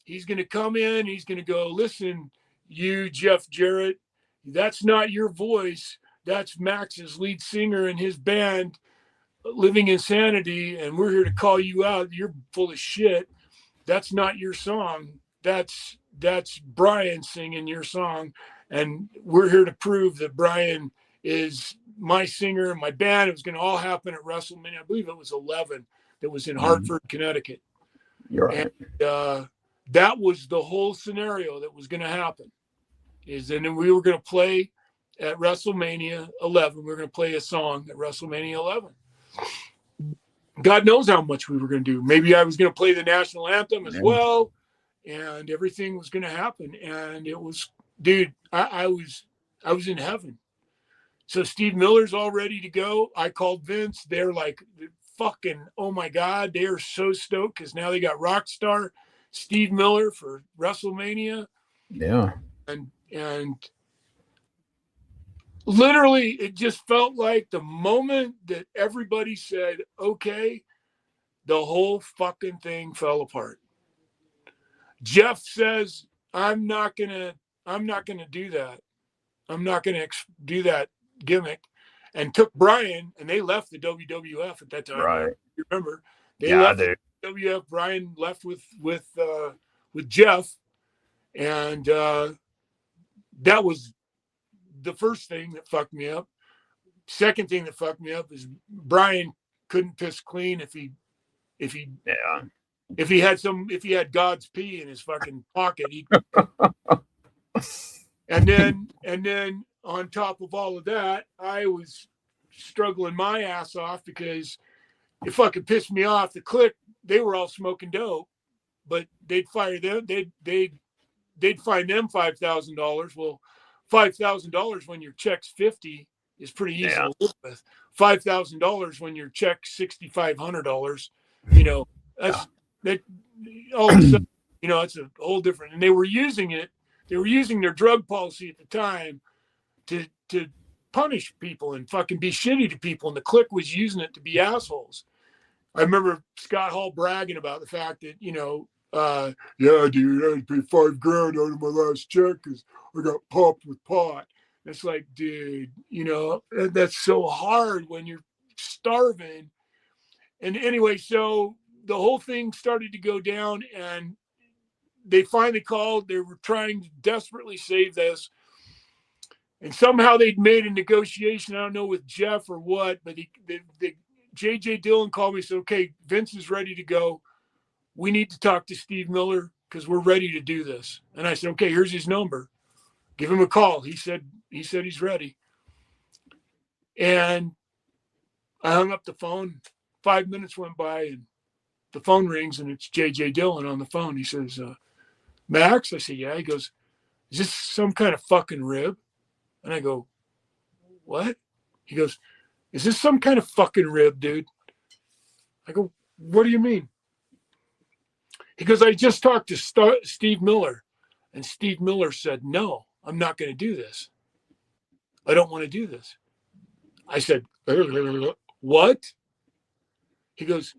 Speaker 2: He's gonna come in. He's gonna go, "Listen, you Jeff Jarrett, that's not your voice. That's Max's lead singer and his band, Living Insanity, and we're here to call you out. You're full of shit. That's not your song. That's Brian singing your song, and we're here to prove that Brian is my singer and my band." It was going to all happen at WrestleMania. I believe it was 11. That was in Hartford, Connecticut.
Speaker 1: You're right.
Speaker 2: And that was the whole scenario that was going to happen. And then we were going to play at WrestleMania 11. We're going to play a song at WrestleMania 11. God knows how much we were going to do. Maybe I was going to play the national anthem as well, and everything was going to happen. And it was, dude, I was in heaven. So Steve Miller's all ready to go. I called Vince. They're like, fucking, oh my God, they are so stoked because now they got Rockstar Steve Miller for WrestleMania.
Speaker 1: Yeah.
Speaker 2: And literally, it just felt like the moment that everybody said, okay, the whole fucking thing fell apart. Jeff says, I'm not gonna do that. I'm not gonna do that gimmick, and took Brian, and they left the WWF at that time.
Speaker 1: Right.
Speaker 2: You remember? They left the WWF. Brian left with Jeff, and that was the first thing that fucked me up. Second thing that fucked me up is Brian couldn't piss clean if he had God's pee in his fucking pocket. And then on top of all of that, I was struggling my ass off because it fucking pissed me off. The Click, they were all smoking dope, but they'd fire them. They'd fine them $5,000. Well, $5,000 when your check's $50 is pretty easy to live with. $5,000 when your check's $6,500, that's that all of a sudden, it's a whole different. And they were using their drug policy at the time to punish people and fucking be shitty to people. And the Click was using it to be assholes. I remember Scott Hall bragging about the fact that, yeah, dude, I had to pay $5,000 out of my last check because I got popped with pot. It's like, dude, that's so hard when you're starving. And anyway, so the whole thing started to go down, and they finally called. They were trying to desperately save this. And somehow they'd made a negotiation. I don't know with Jeff or what, but J.J. Dillon called me and said, okay, Vince is ready to go. We need to talk to Steve Miller because we're ready to do this. And I said, okay, here's his number. Give him a call. He said he's ready. And I hung up the phone. 5 minutes went by, and the phone rings, and it's J.J. Dillon on the phone. He says, Max? I said, yeah. He goes, is this some kind of fucking rib? And I go, what? He goes, is this some kind of fucking rib, dude? I go, what do you mean? He goes, I just talked to Steve Miller, and Steve Miller said, no, I'm not going to do this. I don't want to do this. I said, what? He goes,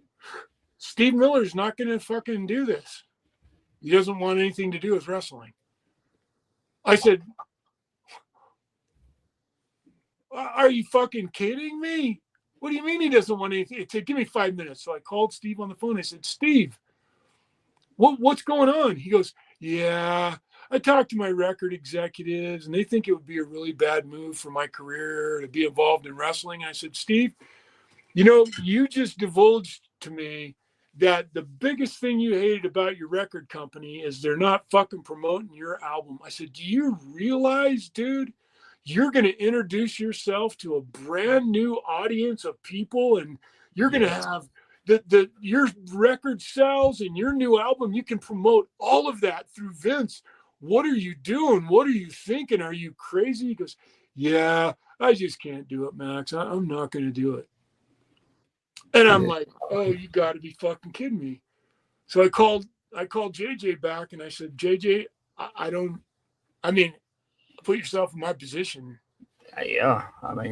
Speaker 2: Steve Miller's not going to fucking do this. He doesn't want anything to do with wrestling. I said, are you fucking kidding me? What do you mean he doesn't want anything? He said, give me 5 minutes. So I called Steve on the phone. I said, Steve, what's going on? He goes, yeah, I talked to my record executives, and they think it would be a really bad move for my career to be involved in wrestling. I said, Steve, you just divulged to me that the biggest thing you hated about your record company is they're not fucking promoting your album. I said, do you realize, dude, you're going to introduce yourself to a brand new audience of people, and you're going to have your record sales and your new album. You can promote all of that through Vince. What are you doing? What are you thinking? Are you crazy? He goes, yeah, I just can't do it, Max. I'm not going to do it. And I'm like, oh, you got to be fucking kidding me. So I called JJ back, and I said, JJ, put yourself in my position.
Speaker 1: Yeah.
Speaker 2: I'm like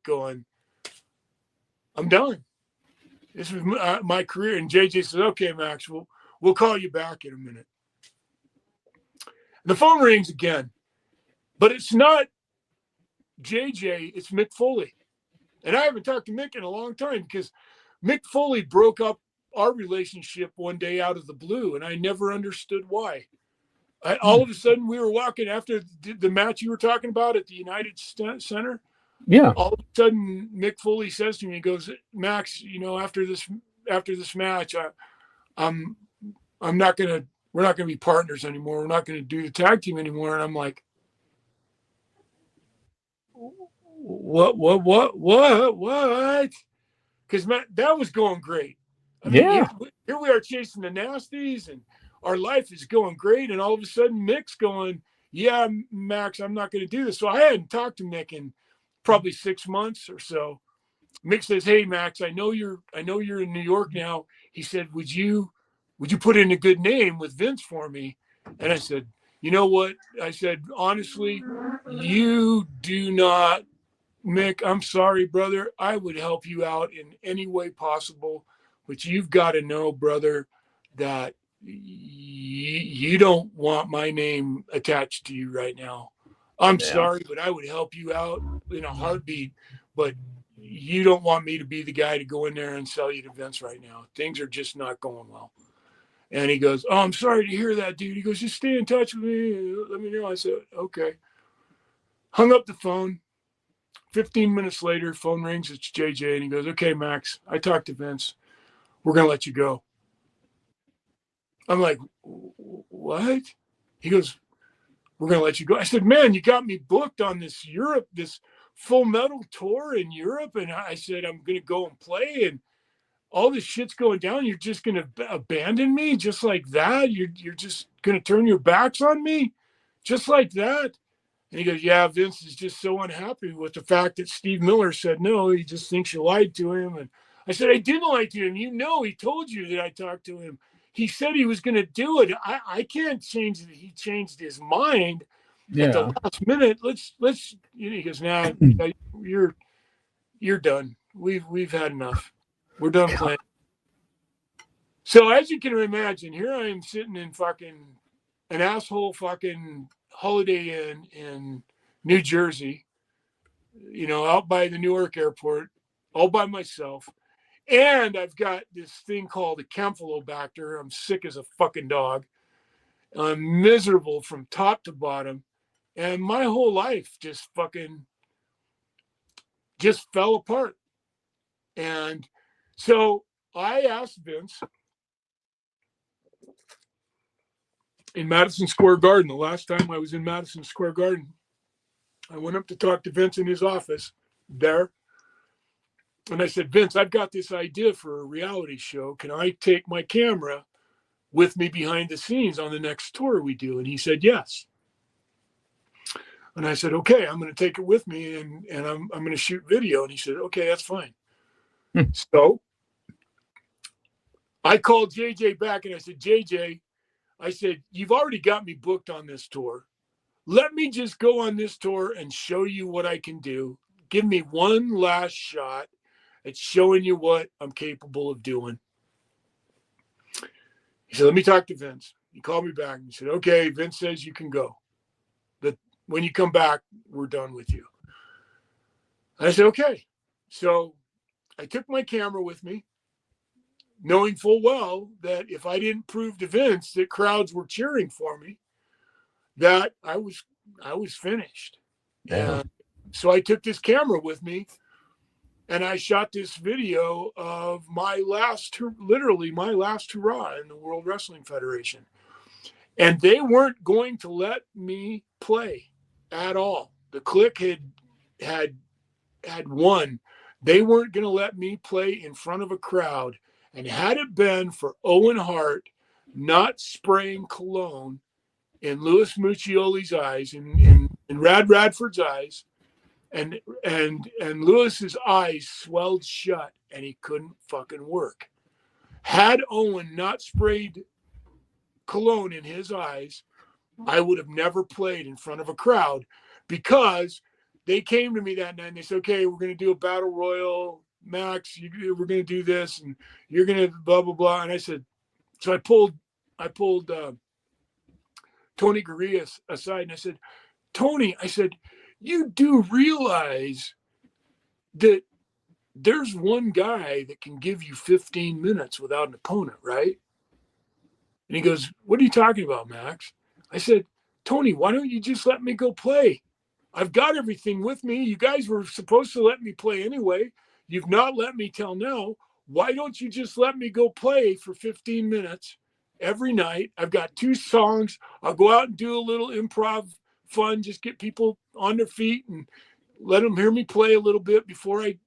Speaker 2: going, I'm done. This was my career. And JJ says, okay, Max, we'll call you back in a minute. And the phone rings again, but it's not JJ, it's Mick Foley. And I haven't talked to Mick in a long time because Mick Foley broke up our relationship one day out of the blue, and I never understood why. All of a sudden, we were walking after the match you were talking about at the United Center.
Speaker 1: Yeah.
Speaker 2: All of a sudden, Mick Foley says to me, he goes, Max, after this match, we're not going to be partners anymore. We're not going to do the tag team anymore. And I'm like, what? Because that was going great. I mean, here we are chasing the nasties, and our life is going great. And all of a sudden, Mick's going, "Yeah, Max, I'm not going to do this." So I hadn't talked to Mick in probably 6 months or so. Mick says, "Hey, Max, I know you're in New York now." He said, "Would you put in a good name with Vince for me?" And I said, "You know what?" I said, "Honestly, you do not, Mick. I'm sorry, brother. I would help you out in any way possible, but you've got to know, brother, that you don't want my name attached to you right now. I'm sorry, but I would help you out in a heartbeat, but you don't want me to be the guy to go in there and sell you to Vince right now. Things are just not going well." And he goes, "Oh, I'm sorry to hear that, dude." He goes, "Just stay in touch with me. Let me know." I said, "Okay." Hung up the phone. 15 minutes later, phone rings. It's JJ. And he goes, "Okay, Max, I talked to Vince. We're going to let you go." I'm like, "What?" He goes, "We're going to let you go." I said, "Man, you got me booked on this Full Metal tour in Europe." And I said, "I'm going to go and play, and all this shit's going down. You're just going to abandon me just like that? You're just going to turn your backs on me just like that?" And he goes, "Yeah, Vince is just so unhappy with the fact that Steve Miller said no. He just thinks you lied to him." And I said, "I didn't lie to him. You know, he told you that I talked to him. He said he was going to do it. I can't change it. He changed his mind at the last minute. Let's." He goes, "Nah, you're done. We've had enough. We're done playing." So as you can imagine, here I am sitting in fucking an asshole fucking Holiday Inn in New Jersey, out by the Newark airport, all by myself. And I've got this thing called a Campylobacter. I'm sick as a fucking dog. I'm miserable from top to bottom. And my whole life just fell apart. And so I asked Vince in Madison Square Garden. The last time I was in Madison Square Garden, I went up to talk to Vince in his office there. And I said, "Vince, I've got this idea for a reality show. Can I take my camera with me behind the scenes on the next tour we do?" And he said, "Yes." And I said, "Okay, I'm going to take it with me, and I'm going to shoot video." And he said, "Okay, that's fine." So I called JJ back and I said, "JJ, I said, you've already got me booked on this tour. Let me just go on this tour and show you what I can do. Give me one last shot at showing you what I'm capable of doing." He said, "Let me talk to Vince." He called me back and he said, "Okay, Vince says you can go. But when you come back, we're done with you." I said, "Okay." So I took my camera with me, knowing full well that if I didn't prove to Vince that crowds were cheering for me, that I was finished.
Speaker 1: Yeah.
Speaker 2: And so I took this camera with me and I shot this video of literally my last hurrah in the World Wrestling Federation. And they weren't going to let me play at all. The Clique had won. They weren't going to let me play in front of a crowd. And had it been for Owen Hart not spraying cologne in Louis Muccioli's eyes, in Rad Radford's eyes, and Louis's eyes swelled shut and he couldn't fucking work. Had Owen not sprayed cologne in his eyes, I would have never played in front of a crowd, because they came to me that night and they said, "Okay, we're going to do a battle royal. Max, we're going to do this and you're going to blah, blah, blah." And I said, so I pulled Tony Gurria aside and I said, "Tony," I said, "you do realize that there's one guy that can give you 15 minutes without an opponent, right?" And he goes, "What are you talking about, Max?" I said, "Tony, why don't you just let me go play? I've got everything with me. You guys were supposed to let me play anyway. You've not let me till now. Why don't you just let me go play for 15 minutes every night? I've got 2 songs. I'll go out and do a little improv fun, just get people on their feet, and let them hear me play a little bit before I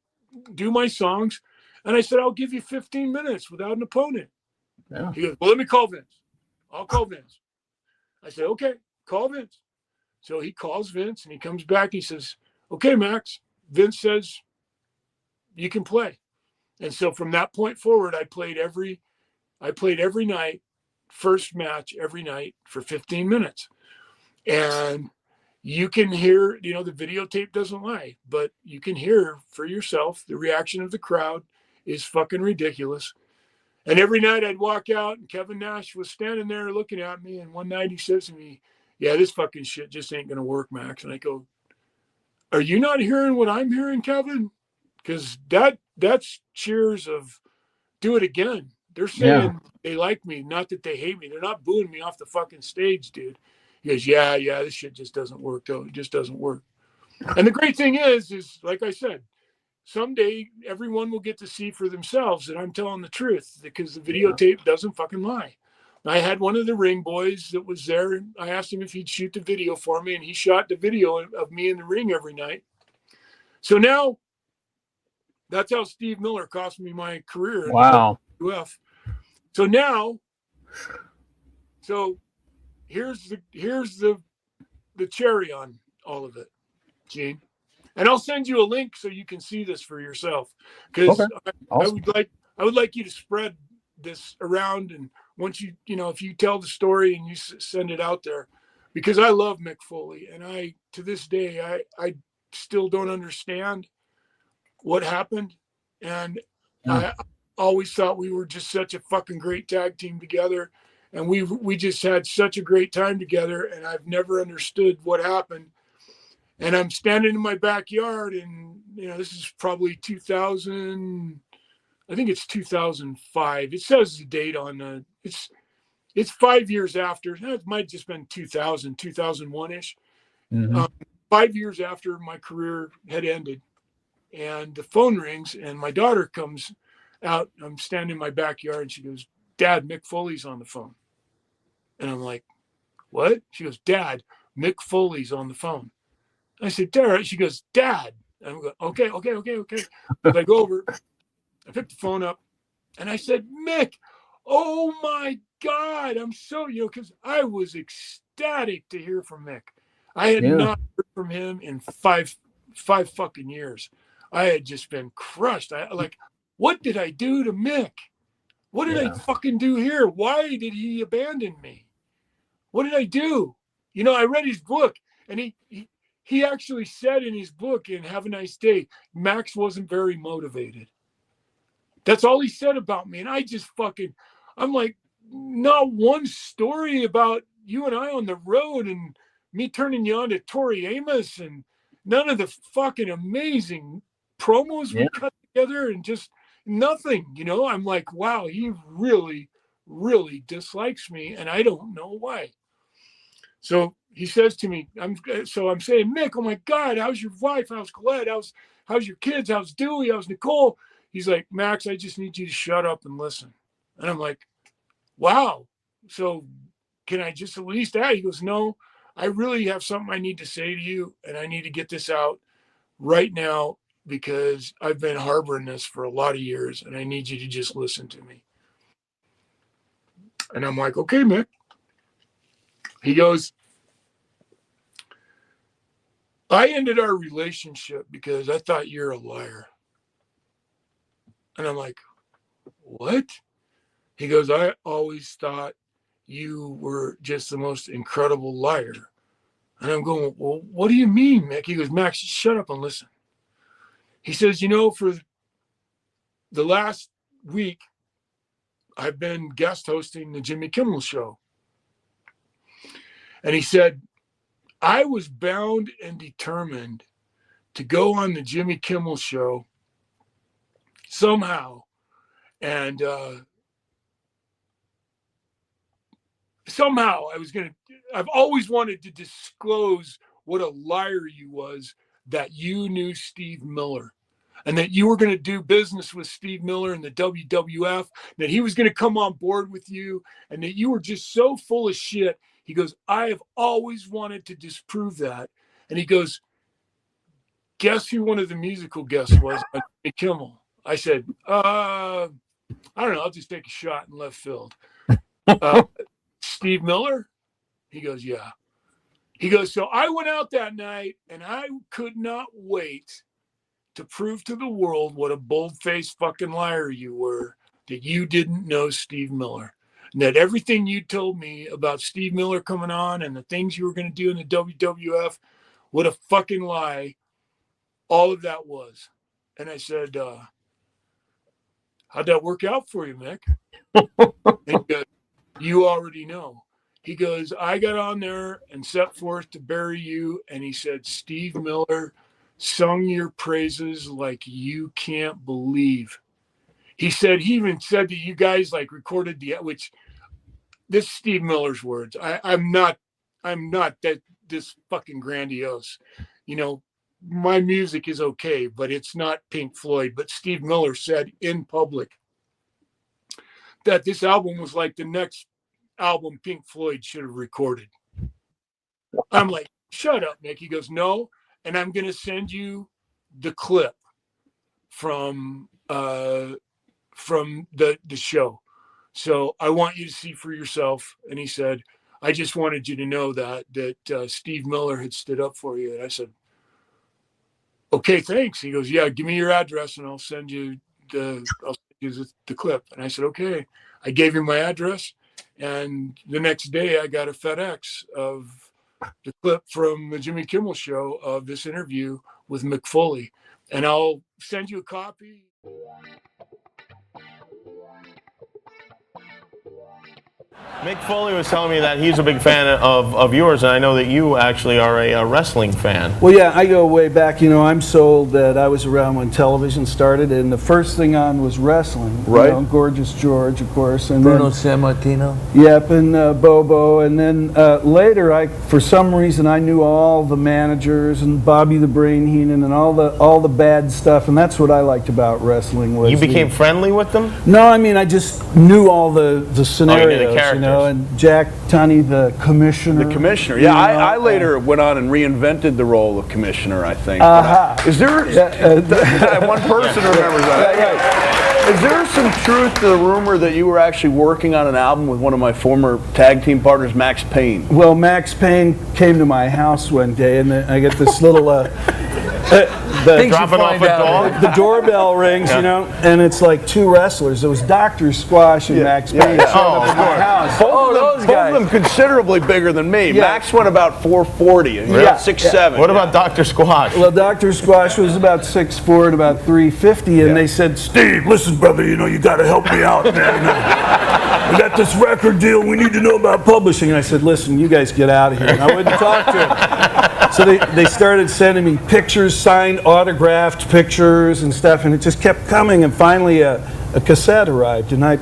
Speaker 2: do my songs. And I said, I'll give you 15 minutes without an opponent.
Speaker 1: Yeah.
Speaker 2: He goes, well, let me call Vince. I'll call Vince. I said, okay, call Vince. So he calls Vince and he comes back and he says, okay, Max, Vince says you can play. And so from that point forward, I played every night, first match every night for 15 minutes. And you can hear, the videotape doesn't lie, but you can hear for yourself the reaction of the crowd is fucking ridiculous. And every night I'd walk out and Kevin Nash was standing there looking at me. And one night he says to me, yeah, this fucking shit just ain't going to work, Max. And I go, are you not hearing what I'm hearing, Kevin? Because that's cheers of do it again. They're saying they like me, not that they hate me. They're not booing me off the fucking stage, dude. He goes, yeah, this shit just doesn't work, though. It just doesn't work. And the great thing is like I said, someday everyone will get to see for themselves that I'm telling the truth because the videotape doesn't fucking lie. I had one of the ring boys that was there. And I asked him if he'd shoot the video for me, and he shot the video of me in the ring every night. So now that's how Steve Miller cost me my career.
Speaker 1: Wow.
Speaker 2: So now, here's the cherry on all of it, Gene. And I'll send you a link so you can see this for yourself. Because
Speaker 1: Awesome.
Speaker 2: I would like you to spread this around, and once if you tell the story and you send it out there, because I love Mick Foley, and to this day I still don't understand what happened, and I always thought we were just such a fucking great tag team together, and we just had such a great time together, and I've never understood what happened. And I'm standing in my backyard, and this is probably 2000. I think it's 2005. It says the date on it's 5 years after. It might have just been 2000, 2001-ish. 5 years after my career had ended. And the phone rings, and my daughter comes out. I'm standing in my backyard, and she goes, Dad, Mick Foley's on the phone. And I'm like, what? She goes, Dad, Mick Foley's on the phone. I said, Dad. She goes, Dad. And I'm going, okay. But I go over. I picked the phone up and I said, Mick, oh my God. I'm so, because I was ecstatic to hear from Mick. I had not heard from him in five fucking years. I had just been crushed. What did I do to Mick? What did I fucking do here? Why did he abandon me? What did I do? I read his book, and he actually said in his book in Have a Nice Day, Max wasn't very motivated. That's all he said about me. And I just I'm like, not one story about you and I on the road and me turning you on to Tori Amos, and none of the fucking amazing promos we cut together, and just nothing, I'm like, wow, he really, really dislikes me, and I don't know why. So he says to me, I'm saying, Mick, oh my God, how's your wife? How's Colette? How's your kids? How's Dewey? How's Nicole? He's like, Max, I just need you to shut up and listen. And I'm like, wow. So can I just at least add? He goes, no, I really have something I need to say to you, and I need to get this out right now because I've been harboring this for a lot of years, and I need you to just listen to me. And I'm like, okay, Mick. He goes, I ended our relationship because I thought you're a liar. And I'm like, what? He goes, I always thought you were just the most incredible liar. And I'm going, well, what do you mean, Mick? He goes, Max, shut up and listen. He says, for the last week, I've been guest hosting the Jimmy Kimmel Show. And he said, I was bound and determined to go on the Jimmy Kimmel Show somehow. And somehow I've always wanted to disclose what a liar you was, that you knew Steve Miller, and that you were going to do business with Steve Miller in the WWF, that he was going to come on board with you, and that you were just so full of shit. He goes, I have always wanted to disprove that. And he goes, guess who one of the musical guests was on Jimmy Kimmel? I said, I don't know. I'll just take a shot in left field. Steve Miller? He goes, yeah. He goes, so I went out that night and I could not wait to prove to the world what a bold-faced fucking liar you were, that you didn't know Steve Miller. And that everything you told me about Steve Miller coming on and the things you were going to do in the WWF, what a fucking lie all of that was. And I said, how'd that work out for you, Mick? And he goes, you already know. He goes, I got on there and set forth to bury you. And he said, Steve Miller sung your praises like you can't believe. He said, he even said that you guys like recorded which this is Steve Miller's words. I'm not that this fucking grandiose, you know, my music is okay, but it's not Pink Floyd. But Steve Miller said in public that this album was like the next album Pink Floyd should have recorded. I'm like, shut up, Nick. He goes, no. And I'm going to send you the clip from the show. So I want you to see for yourself. And he said, I just wanted you to know that Steve Miller had stood up for you. And I said, okay, thanks. He goes, yeah, give me your address and I'll send you the clip. And I said, okay. I gave him my address. And the next day I got a FedEx of the clip from the Jimmy Kimmel show of this interview with Mick Foley. And I'll send you a copy.
Speaker 6: Mick Foley was telling me that he's a big fan of yours, and I know that you actually are a wrestling fan.
Speaker 7: Well, yeah, I go way back. You know, I'm sold that I was around when television started, and the first thing on was wrestling.
Speaker 8: Right.
Speaker 7: You know, Gorgeous George, of course. And
Speaker 8: Bruno
Speaker 7: then,
Speaker 8: Sammartino.
Speaker 7: Yep, and Bobo. And then later, for some reason, I knew all the managers and Bobby the Brain Heenan and all the bad stuff, and that's what I liked about wrestling. Was
Speaker 6: you became friendly with them?
Speaker 7: No, I mean, I just knew all the scenarios,
Speaker 6: the characters.
Speaker 7: you know, and Jack Tunney, the commissioner.
Speaker 8: The commissioner, yeah. I later went on and reinvented the role of commissioner, I think. Is there one person remembers that? Right. Is there some truth to the rumor that you were actually working on an album with one of my former tag team partners, Maxx Payne?
Speaker 7: Well, Maxx Payne came to my house one day, and I get this little
Speaker 6: dropping off a dog.
Speaker 7: The doorbell rings, you know, and it's like two wrestlers. It was Dr. Squash and Maxx Payne showed up at my house.
Speaker 8: Both of them considerably bigger than me.
Speaker 7: Yeah.
Speaker 8: Max went about 440 and 6'7".
Speaker 6: What about Dr. Squash?
Speaker 7: Well, Dr. Squash was about 6'4" and about 350, and they said, Steve, listen, brother, you know, you got to help me out, man. We got this record deal. We need to know about publishing. And I said, listen, you guys get out of here. And I wouldn't talk to him. So they started sending me pictures, signed, autographed pictures and stuff, and it just kept coming. And finally, a cassette arrived, and I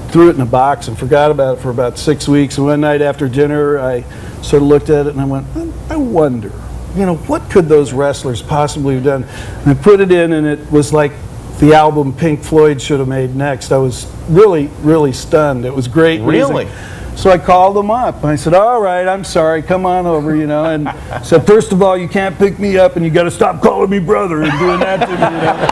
Speaker 7: threw it in a box and forgot about it for about 6 weeks. And one night after dinner, I sort of looked at it and I went, I wonder, you know, what could those wrestlers possibly have done? And I put it in, and it was like the album Pink Floyd should have made next. I was really, really stunned. It was great.
Speaker 6: Really?
Speaker 7: Music. So I called them up. I said, all right, I'm sorry, come on over, you know. And said, first of all, you can't pick me up, and you got to stop calling me brother and doing that to me, you know.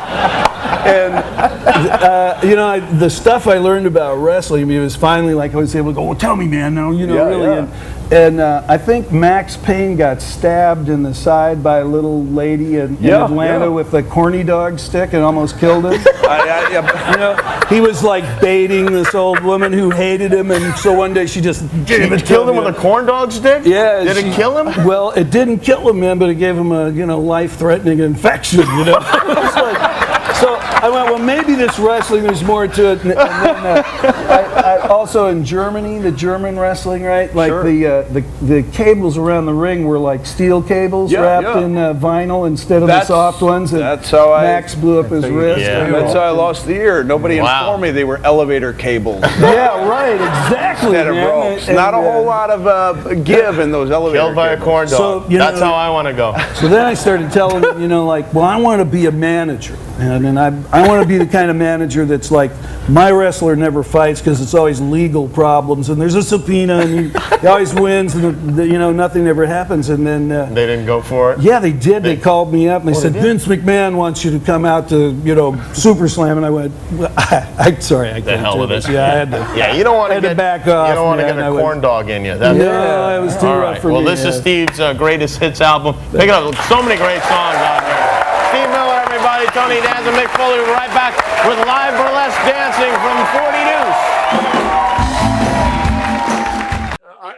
Speaker 7: And, you know, the stuff I learned about wrestling, it was finally like I was able to go, well, tell me, man, now, you know, really.
Speaker 8: Yeah.
Speaker 7: And I think Maxx Payne got stabbed in the side by a little lady in Atlanta with a corny dog stick and almost killed him. You know, he was like baiting this old woman who hated him, and so one day she just
Speaker 6: killed him with a corn dog stick?
Speaker 7: Yeah.
Speaker 6: Did it kill him?
Speaker 7: Well, it didn't kill him, man, but it gave him a, you know, life-threatening infection, you know. So I went, well, maybe this wrestling, there's more to it. And then I also in Germany, the German wrestling, right? Like the cables around the ring were like steel cables wrapped in vinyl instead of the soft ones. And
Speaker 8: that's how
Speaker 7: Max blew up his wrist.
Speaker 8: Yeah. That's how I lost the ear. Nobody informed me they were elevator cables.
Speaker 7: Yeah, right, exactly.
Speaker 8: Instead of ropes. Not a whole lot of give in those elevator
Speaker 6: Killed by a corn dog. So, that's how I want to go.
Speaker 7: So then I started telling them, you know, like, well, I want to be a manager. And I want to be the kind of manager that's like, my wrestler never fights because it's always legal problems, and there's a subpoena, and he always wins, and nothing ever happens. And then
Speaker 6: they didn't go for it.
Speaker 7: Yeah, they did. They called me up and they said, Vince McMahon wants you to come out to Super Slam, and I went, I'm sorry, I can't
Speaker 6: hell
Speaker 7: do
Speaker 6: with
Speaker 7: this.
Speaker 6: it.
Speaker 7: Yeah, I had to.
Speaker 6: Yeah, you don't want to get
Speaker 7: back off.
Speaker 6: You don't want to get a corn dog in you.
Speaker 7: No, it was too rough for me.
Speaker 6: Well, this is Steve's greatest hits album. Pick up so many great songs on here. Steve Miller, everybody, Tony Danza, Mick Foley. We're right back with live burlesque dancing from 40 News.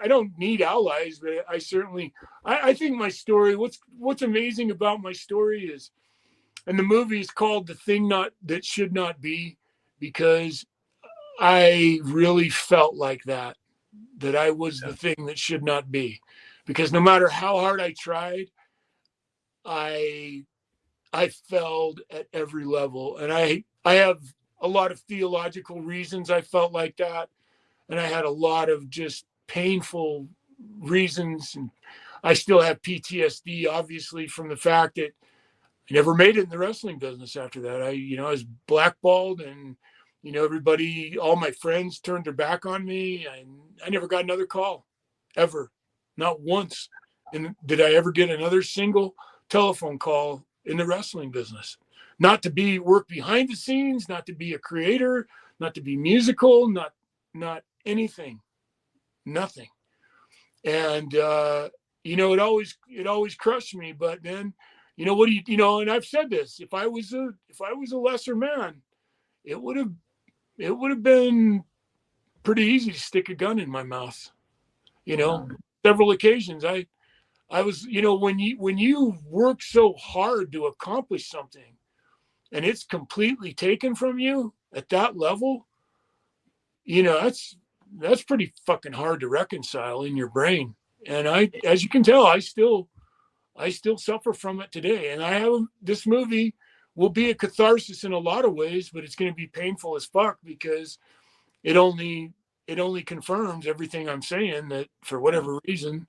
Speaker 2: I don't need allies, but I certainly, I think my story, what's amazing about my story is, and the movie is called The Thing That Should Not Be, because I really felt like that I was the thing that should not be. Because no matter how hard I tried, I failed at every level. And I have a lot of theological reasons I felt like that. And I had a lot of just painful reasons. And I still have PTSD, obviously, from the fact that I never made it in the wrestling business after that. I was blackballed, and, everybody, all my friends turned their back on me. And I never got another call, ever. Not once. And did I ever get another single telephone call in the wrestling business? Not to work behind the scenes, not to be a creator, not to be musical, not anything, nothing. And it always crushed me. But then, what do you and I've said this, if I was a lesser man, it would have been pretty easy to stick a gun in my mouth. Several occasions I was, when you work so hard to accomplish something and it's completely taken from you at that level, that's pretty fucking hard to reconcile in your brain. And as you can tell, I still suffer from it today. And this movie will be a catharsis in a lot of ways, but it's going to be painful as fuck, because it only confirms everything I'm saying, that for whatever reason,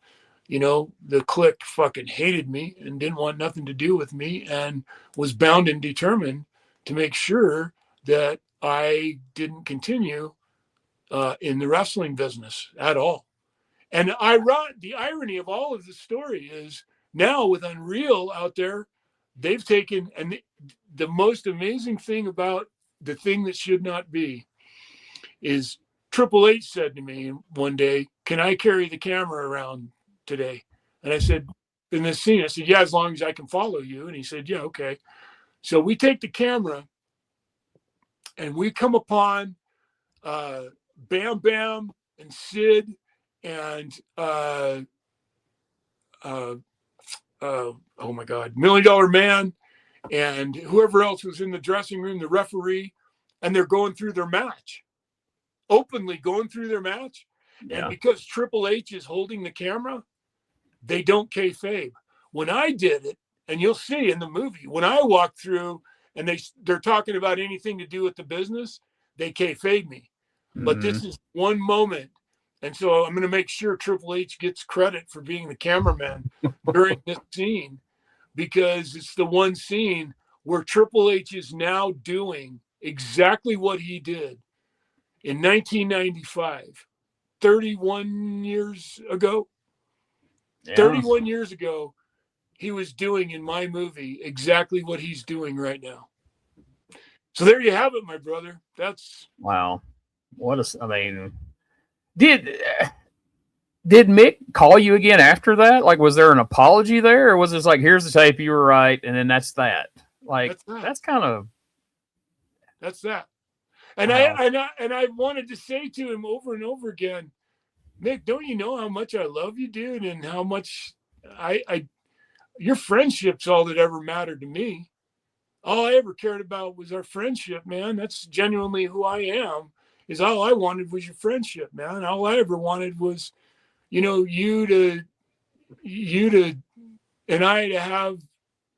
Speaker 2: the clique fucking hated me and didn't want nothing to do with me, and was bound and determined to make sure that I didn't continue in the wrestling business at all. And the irony of all of this story is, now with Unreal out there, they've taken, and the most amazing thing about The Thing That Should Not Be is Triple H said to me one day, "Can I carry the camera around today?" And I said, in this scene, I said, "Yeah, as long as I can follow you." And he said, "Yeah, okay." So we take the camera and we come upon Bam Bam and Sid and oh my God, $1 Million Man, and whoever else was in the dressing room, the referee, and they're going through their match, openly going through their match. Yeah. And because Triple H is holding the camera, they don't kayfabe. When I did it, and you'll see in the movie, when I walked through and they're talking about anything to do with the business, they kayfabe me. Mm-hmm. But this is one moment. And so I'm going to make sure Triple H gets credit for being the cameraman during this scene, because it's the one scene where Triple H is now doing exactly what he did in 1995, 31 years ago. Yeah. 31 years ago, he was doing in my movie exactly what he's doing right now. So there you have it, my brother. That's
Speaker 1: wow. Did Mick call you again after that? Like, was there an apology there, or was it like, here's the tape, you were right, and then that's that? Like, that's kind of
Speaker 2: that's that. And wow. I wanted to say to him over and over again, Mick, don't you know how much I love you, dude, and how much your friendship's all that ever mattered to me. All I ever cared about was our friendship, man. That's genuinely who I am. Is all I wanted was your friendship, man. All I ever wanted was, you to and I to have,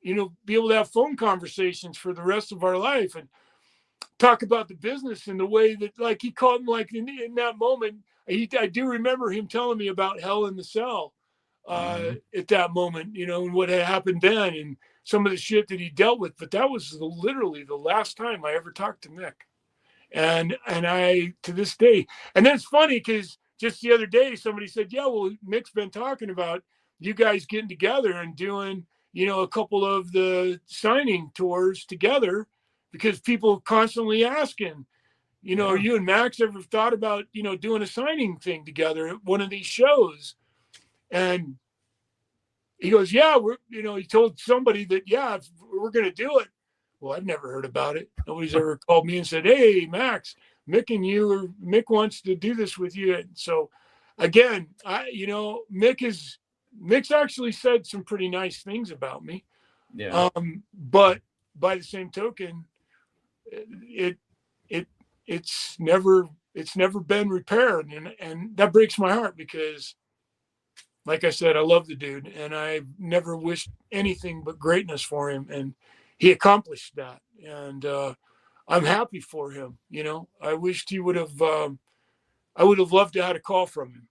Speaker 2: be able to have phone conversations for the rest of our life and talk about the business in the way that, like, he called him, like, in that moment. I do remember him telling me about Hell in the Cell at that moment, and what had happened then and some of the shit that he dealt with. But that was literally the last time I ever talked to Mick. And I, to this day, and then it's funny because just the other day somebody said, yeah, well, Mick's been talking about you guys getting together and doing, a couple of the signing tours together, because people constantly asking, are you and Max ever thought about, doing a signing thing together at one of these shows? And he goes, yeah, he told somebody that, yeah, we're going to do it. Well, I've never heard about it. Nobody's ever called me and said, hey, Max, Mick wants to do this with you. And so again, Mick's actually said some pretty nice things about me.
Speaker 1: Yeah.
Speaker 2: But by the same token, it's never been repaired. And that breaks my heart because, like I said, I love the dude and I never wished anything but greatness for him. And he accomplished that. And I'm happy for him. I wished he would have, I would have loved to have had a call from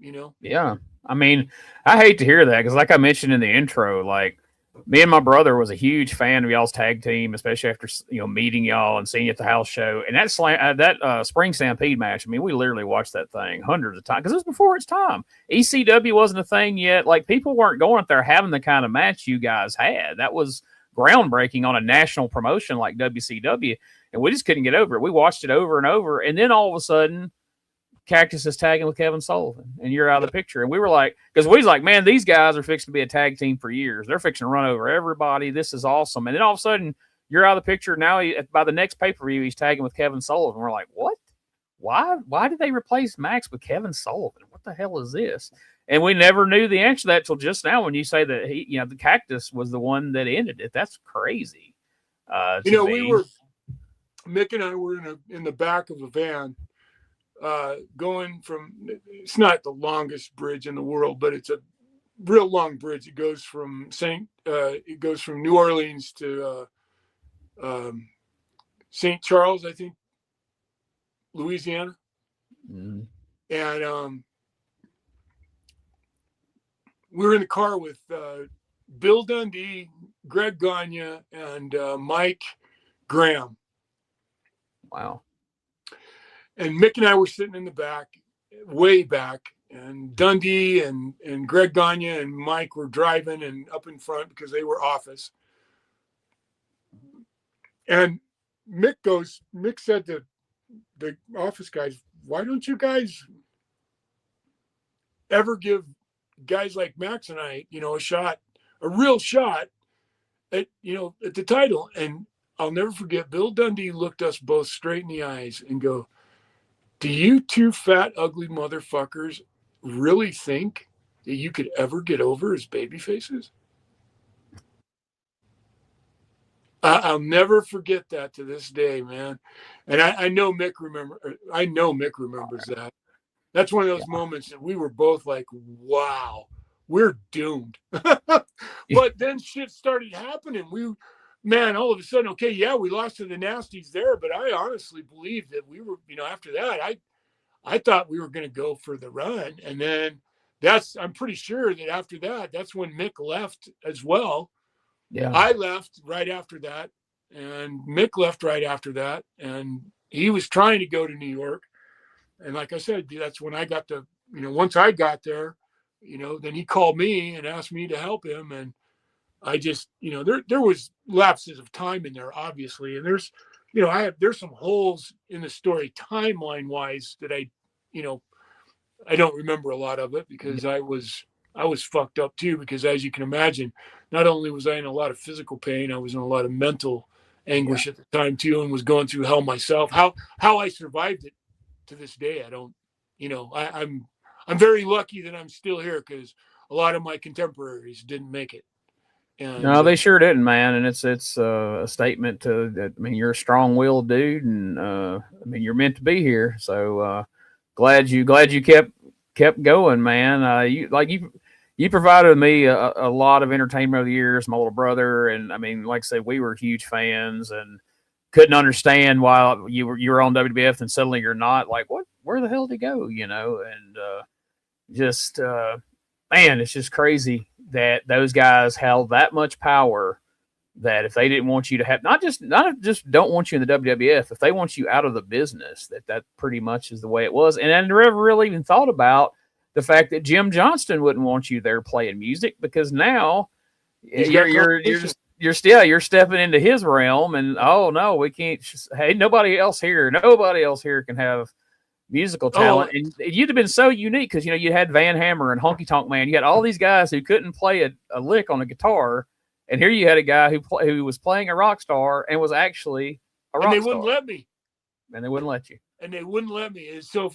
Speaker 2: him,
Speaker 1: Yeah. I mean, I hate to hear that because, like I mentioned in the intro, like me and my brother was a huge fan of y'all's tag team, especially after meeting y'all and seeing you at the house show. And that Spring Stampede match, I mean, we literally watched that thing hundreds of times because it was before its time. ECW wasn't a thing yet. Like, people weren't going up there having the kind of match you guys had. That was groundbreaking on a national promotion like WCW, and we just couldn't get over it. We watched it over and over, and then all of a sudden, Cactus is tagging with Kevin Sullivan, and you're out of the picture. And we were like, because we was like, man, these guys are fixing to be a tag team for years. They're fixing to run over everybody. This is awesome. And then all of a sudden, you're out of the picture. Now, by the next pay-per-view, he's tagging with Kevin Sullivan. We're like, what? Why did they replace Max with Kevin Sullivan? What the hell is this? And we never knew the answer to that till just now when you say that the Cactus was the one that ended it. That's crazy.
Speaker 2: Mick and I were in the back of a van, going from, it's not the longest bridge in the world, but it's a real long bridge. It goes from New Orleans to St. Charles, I think, Louisiana.
Speaker 1: Mm-hmm.
Speaker 2: And we were in the car with Bill Dundee, Greg Gagne, and Mike Graham.
Speaker 1: Wow.
Speaker 2: And Mick and I were sitting in the back, way back, and Dundee and Greg Gagne and Mike were driving and up in front because they were office. And Mick said to the office guys, why don't you guys ever give guys like Max and I, a real shot at the title? And I'll never forget, Bill Dundee looked us both straight in the eyes and go, do you two fat, ugly motherfuckers really think that you could ever get over as baby faces? I'll never forget that to this day, man. And I know Mick remembers that. That's one of those moments that we were both like, wow, we're doomed. But then shit started happening. All of a sudden, okay, yeah, we lost to the Nasties there, but I honestly believe that we were, after that, I thought we were going to go for the run. And then I'm pretty sure that after that, that's when Mick left as well.
Speaker 1: Yeah.
Speaker 2: I left right after that, and Mick left right after that, and he was trying to go to New York. And like I said, that's when I got to, once I got there, then he called me and asked me to help him. And I just, there was lapses of time in there, obviously. And there's, there's some holes in the story timeline wise that I don't remember a lot of it because I was fucked up too, because as you can imagine, not only was I in a lot of physical pain, I was in a lot of mental anguish at the time too, and was going through hell myself. How I survived it to this day, I don't, I'm very lucky that I'm still here because a lot of my contemporaries didn't make it. And,
Speaker 1: no, they sure didn't, man. And it's a statement to that. I mean, you're a strong-willed dude, and you're meant to be here. So glad you kept going, man. You provided me a lot of entertainment over the years. My little brother, and I mean, like I said, we were huge fans, and couldn't understand why you were on WWF and suddenly you're not. Like, what? Where the hell did he go? And man, it's just crazy that those guys held that much power that if they didn't want you to have, not just don't want you in the WWF, if they want you out of the business, that pretty much is the way it was. And I never really even thought about the fact that Jim Johnston wouldn't want you there playing music, because now you're stepping into his realm, and oh no, we can't. Hey, nobody else here can have musical talent. And you'd have been so unique because you had Van Hammer and Honky Tonk Man. You had all these guys who couldn't play a lick on a guitar, and here you had a guy who was playing a rock star and was actually a rock star.
Speaker 2: And they wouldn't let me.
Speaker 1: And they wouldn't let you.
Speaker 2: And they wouldn't let me. And so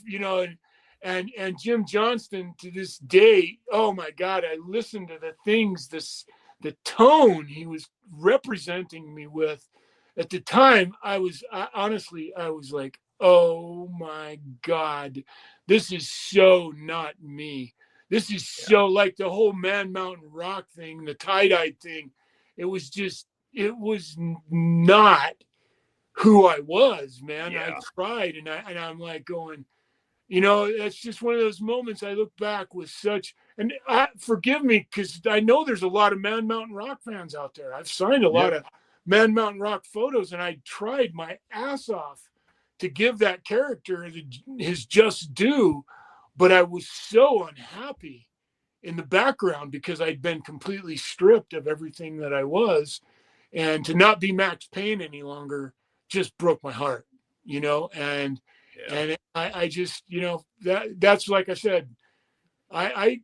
Speaker 2: and Jim Johnston, to this day, oh my God, I listened to the things, the tone he was representing me with. At the time, I was like, oh my God, this is so not me. This is so like the whole Man Mountain Rock thing, the tie-dye thing. It was not who I was, man. I tried, and I'm like going, that's just one of those moments I look back with such, and forgive me, because I know there's a lot of Man Mountain Rock fans out there. I've signed a lot of Man Mountain Rock photos, and I tried my ass off to give that character his just due, but I was so unhappy in the background because I'd been completely stripped of everything that I was, and to not be Maxx Payne any longer just broke my heart, and I just, that's like I said, I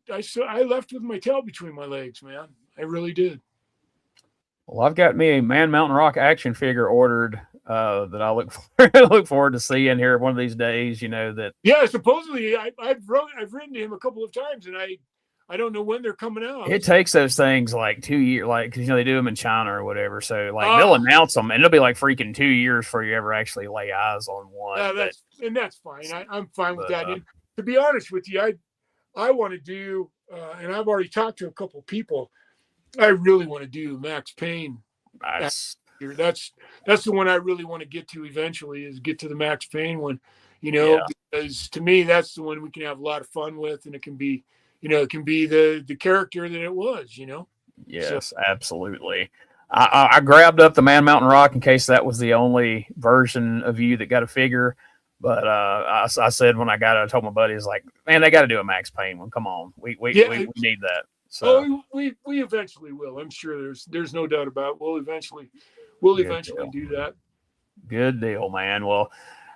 Speaker 2: left with my tail between my legs, man. I really did.
Speaker 1: Well, I've got me a Man Mountain Rock action figure ordered that I look forward to seeing here one of these days. That.
Speaker 2: Yeah, supposedly I've written to him a couple of times, and I don't know when they're coming out.
Speaker 1: It takes those things like 2 years, because they do them in China or whatever. So they'll announce them, and it'll be like freaking 2 years before you ever actually lay eyes on one.
Speaker 2: And that's fine. I'm fine with that. And to be honest with you, I want to do, and I've already talked to a couple of people. I really want to do Maxx Payne.
Speaker 1: Nice.
Speaker 2: That's the one I really want to get to eventually, is get to the Maxx Payne one, because to me that's the one we can have a lot of fun with, and it can be, the character that it was,
Speaker 1: Yes, absolutely. I grabbed up the Man Mountain Rock in case that was the only version of you that got a figure. But I said when I got it, I told my buddies, like, man, they got to do a Maxx Payne one. Come on, we need that. So
Speaker 2: we eventually will. I'm sure there's no doubt about it. We'll eventually do that.
Speaker 1: Good deal, man. Well,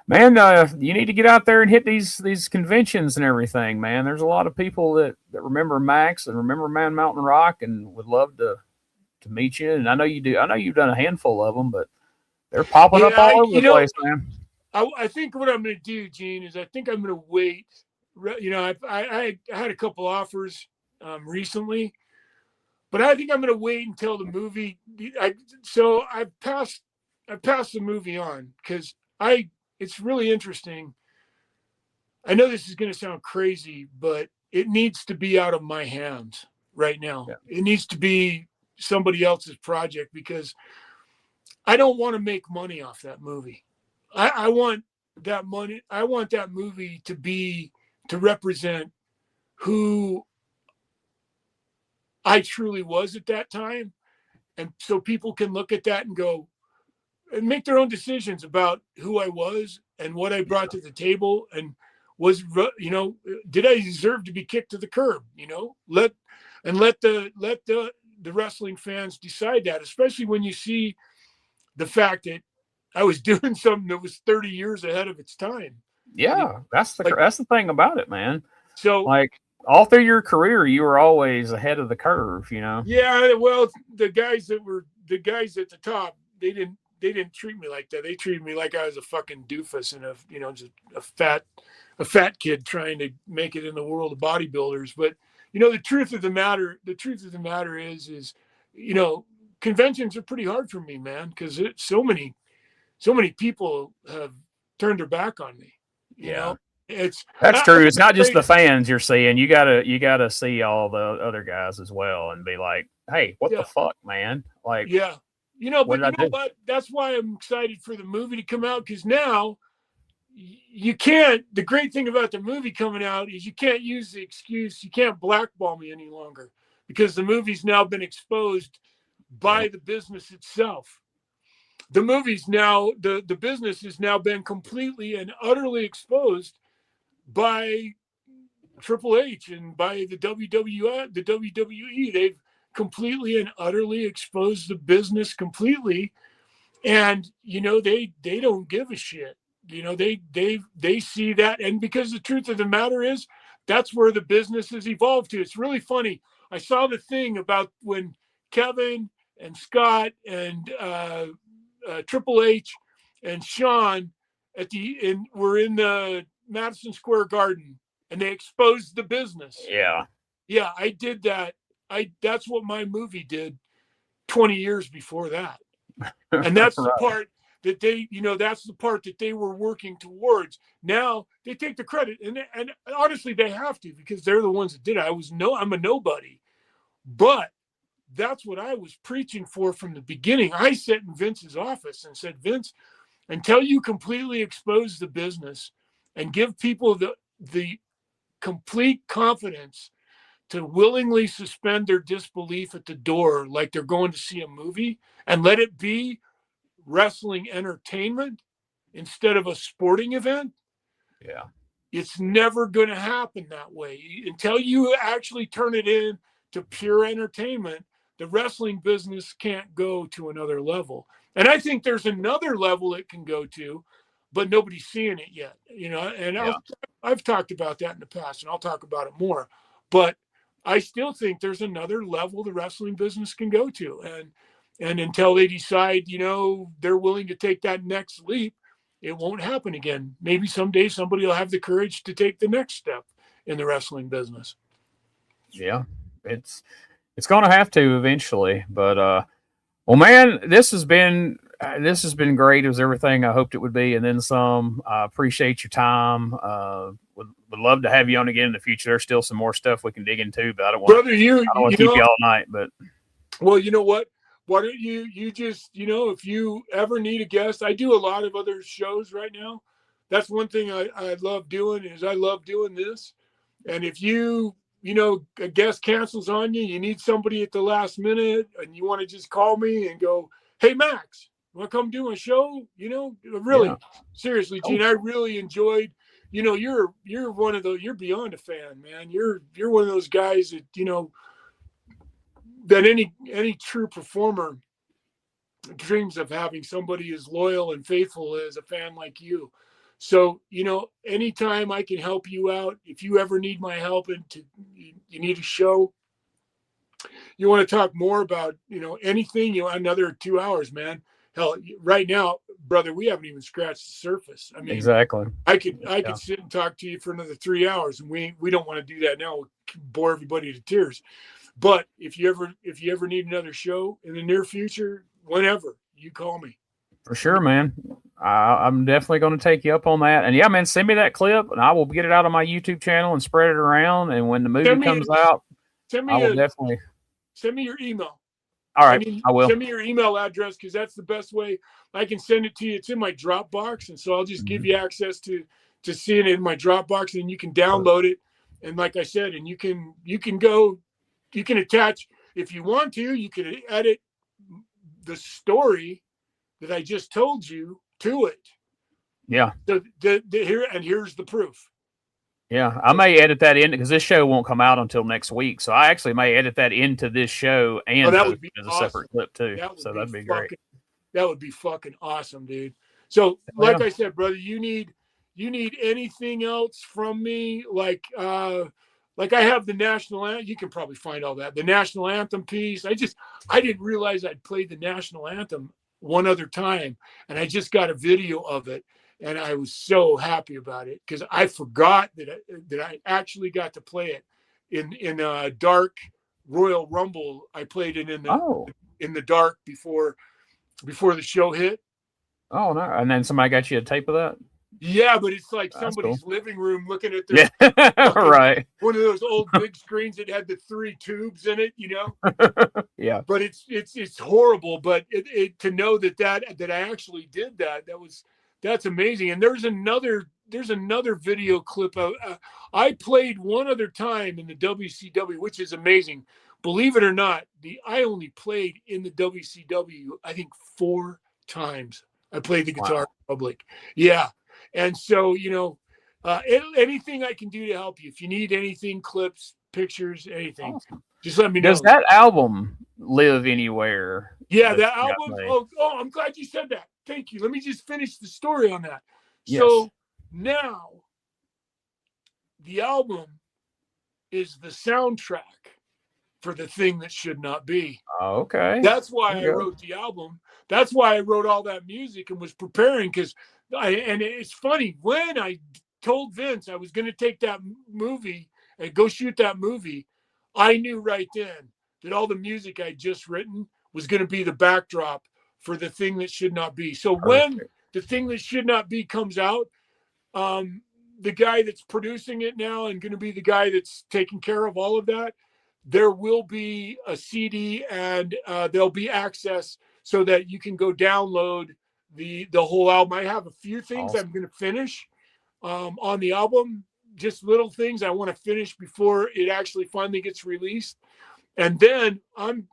Speaker 1: man, you need to get out there and hit these conventions and everything, man. There's a lot of people that remember Maxx and remember Man Mountain Rock and would love to meet you. And I know you do. I know you've done a handful of them, but they're popping up all over the place, man.
Speaker 2: I think what I'm going to do, Gene, is I think I'm going to wait. I had a couple offers recently, but I think I'm going to wait until the movie. I passed the movie on because it's really interesting. I know this is going to sound crazy, but it needs to be out of my hands right now. Yeah. It needs to be somebody else's project because I don't want to make money off that movie. I want that money. I want that movie to represent who I truly was at that time. And so people can look at that and go and make their own decisions about who I was and what I brought to the table and did I deserve to be kicked to the curb? Let the wrestling fans decide that, especially when you see the fact that I was doing something that was 30 years ahead of its time.
Speaker 1: Yeah, that's the thing about it, man.
Speaker 2: So
Speaker 1: all through your career, you were always ahead of the curve,
Speaker 2: Yeah, well, the guys at the top, they didn't treat me like that. They treated me like I was a fucking doofus and just a fat kid trying to make it in the world of bodybuilders. But the truth of the matter is, conventions are pretty hard for me, man, because so many people have turned their back on me.
Speaker 1: That's true. It's not just the fans you're seeing. You gotta see all the other guys as well and be like, hey, what the fuck, man? Like,
Speaker 2: yeah. What? That's why I'm excited for the movie to come out, because now you can't. The great thing about the movie coming out is you can't use the excuse. You can't blackball me any longer because the movie's now been exposed by the business itself. The movie's now, the business has now been completely and utterly exposed by Triple H and by the WWE. They've completely and utterly exposed the business completely. And, they don't give a shit. They see that. And because the truth of the matter is, that's where the business has evolved to. It's really funny. I saw the thing about when Kevin and Scott and Triple H and Sean were in the Madison Square Garden, and they exposed the business.
Speaker 1: Yeah.
Speaker 2: Yeah, I did that. That's what my movie did 20 years before that. And that's the part that that's the part that they were working towards. Now they take the credit, and honestly, they have to, because they're the ones that did it. I'm a nobody, but that's what I was preaching for from the beginning. I sat in Vince's office and said, Vince, until you completely expose the business and give people the complete confidence to willingly suspend their disbelief at the door, like they're going to see a movie, and let it be wrestling entertainment instead of a sporting event.
Speaker 1: Yeah.
Speaker 2: It's never going to happen that way. Until you actually turn it into pure entertainment, the wrestling business can't go to another level. And I think there's another level it can go to, but nobody's seeing it yet, and yeah. I've talked about that in the past, and I'll talk about it more, but I still think there's another level the wrestling business can go to. And until they decide, they're willing to take that next leap, it won't happen again. Maybe someday somebody will have the courage to take the next step in the wrestling business.
Speaker 1: Yeah, it's going to have to eventually. But, well, man, this has been great. It was everything I hoped it would be, and then some. I appreciate your time. Would love to have you on again in the future. There's still some more stuff we can dig into, but I don't want to keep you all night. But
Speaker 2: well, you know what? Why don't you just, if you ever need a guest, I do a lot of other shows right now. That's one thing I love doing, is I love doing this. And if a guest cancels on you, you need somebody at the last minute, and you want to just call me and go, hey, Max, you want to come do a show? Really, seriously, Gene, I really enjoyed, you're one of those, you're beyond a fan, man. You're one of those guys that, that any true performer dreams of having somebody as loyal and faithful as a fan like you. So, anytime I can help you out, if you ever need my help and you need a show, you want to talk more about, anything, another 2 hours, man. Hell, right now, brother, we haven't even scratched the surface. I mean,
Speaker 1: exactly.
Speaker 2: I could sit and talk to you for another 3 hours, and we don't want to do that now. We'll bore everybody to tears. But if you ever need another show in the near future, whenever, you call me.
Speaker 1: For sure, man. I'm definitely going to take you up on that. And yeah, man, send me that clip, and I will get it out on my YouTube channel and spread it around. And when the movie comes out, I will definitely
Speaker 2: send me your email.
Speaker 1: All right, I will.
Speaker 2: Send me your email address, because that's the best way I can send it to you. It's in my Dropbox, and so I'll just give you access to seeing it in my Dropbox, and you can download it. And like I said, and you can attach, if you want to, you can edit the story that I just told you to it.
Speaker 1: Yeah.
Speaker 2: So here's the proof.
Speaker 1: Yeah, I may edit that in, because this show won't come out until next week. So I actually may edit that into this show and
Speaker 2: that would be
Speaker 1: as
Speaker 2: awesome.
Speaker 1: a separate clip too. That'd be great.
Speaker 2: That would be fucking awesome, dude. So like I said, brother, you need anything else from me? Like I have the national anthem. You can probably find all that. The national anthem piece. I didn't realize I'd played the national anthem one other time, and I just got a video of it, and I was so happy about it, because I forgot that I actually got to play it in a dark Royal Rumble. I played it in the dark before the show hit.
Speaker 1: Oh no! And then somebody got you a tape of that?
Speaker 2: Yeah, but it's like somebody's living room looking at their
Speaker 1: right.
Speaker 2: One of those old big screens that had the 3 tubes in it,
Speaker 1: Yeah.
Speaker 2: But it's horrible. But to know that I actually did that's amazing. And there's another video clip I played one other time in the WCW, which is amazing. believe it or not, I only played in the WCW, I think 4 times. I played the guitar in public. Yeah. And so, anything I can do to help you. If you need anything, clips, pictures, anything, just let me know.
Speaker 1: Does that album live anywhere?
Speaker 2: Yeah, that album. Oh, I'm glad you said that. Thank you. Let me just finish the story on that.
Speaker 1: Yes.
Speaker 2: So now the album is the soundtrack for The Thing That Should Not Be.
Speaker 1: Okay.
Speaker 2: That's why I wrote the album. That's why I wrote all that music and was preparing, and it's funny, when I told Vince I was going to take that movie and go shoot that movie, I knew right then that all the music I'd just written was going to be the backdrop for The Thing That Should Not Be. So when The Thing That Should Not Be comes out, the guy that's producing it now and going to be the guy that's taking care of all of that, there will be a CD and there'll be access so that you can go download the whole album. I have a few things I'm going to finish on the album, just little things I want to finish before it actually finally gets released. And then I'm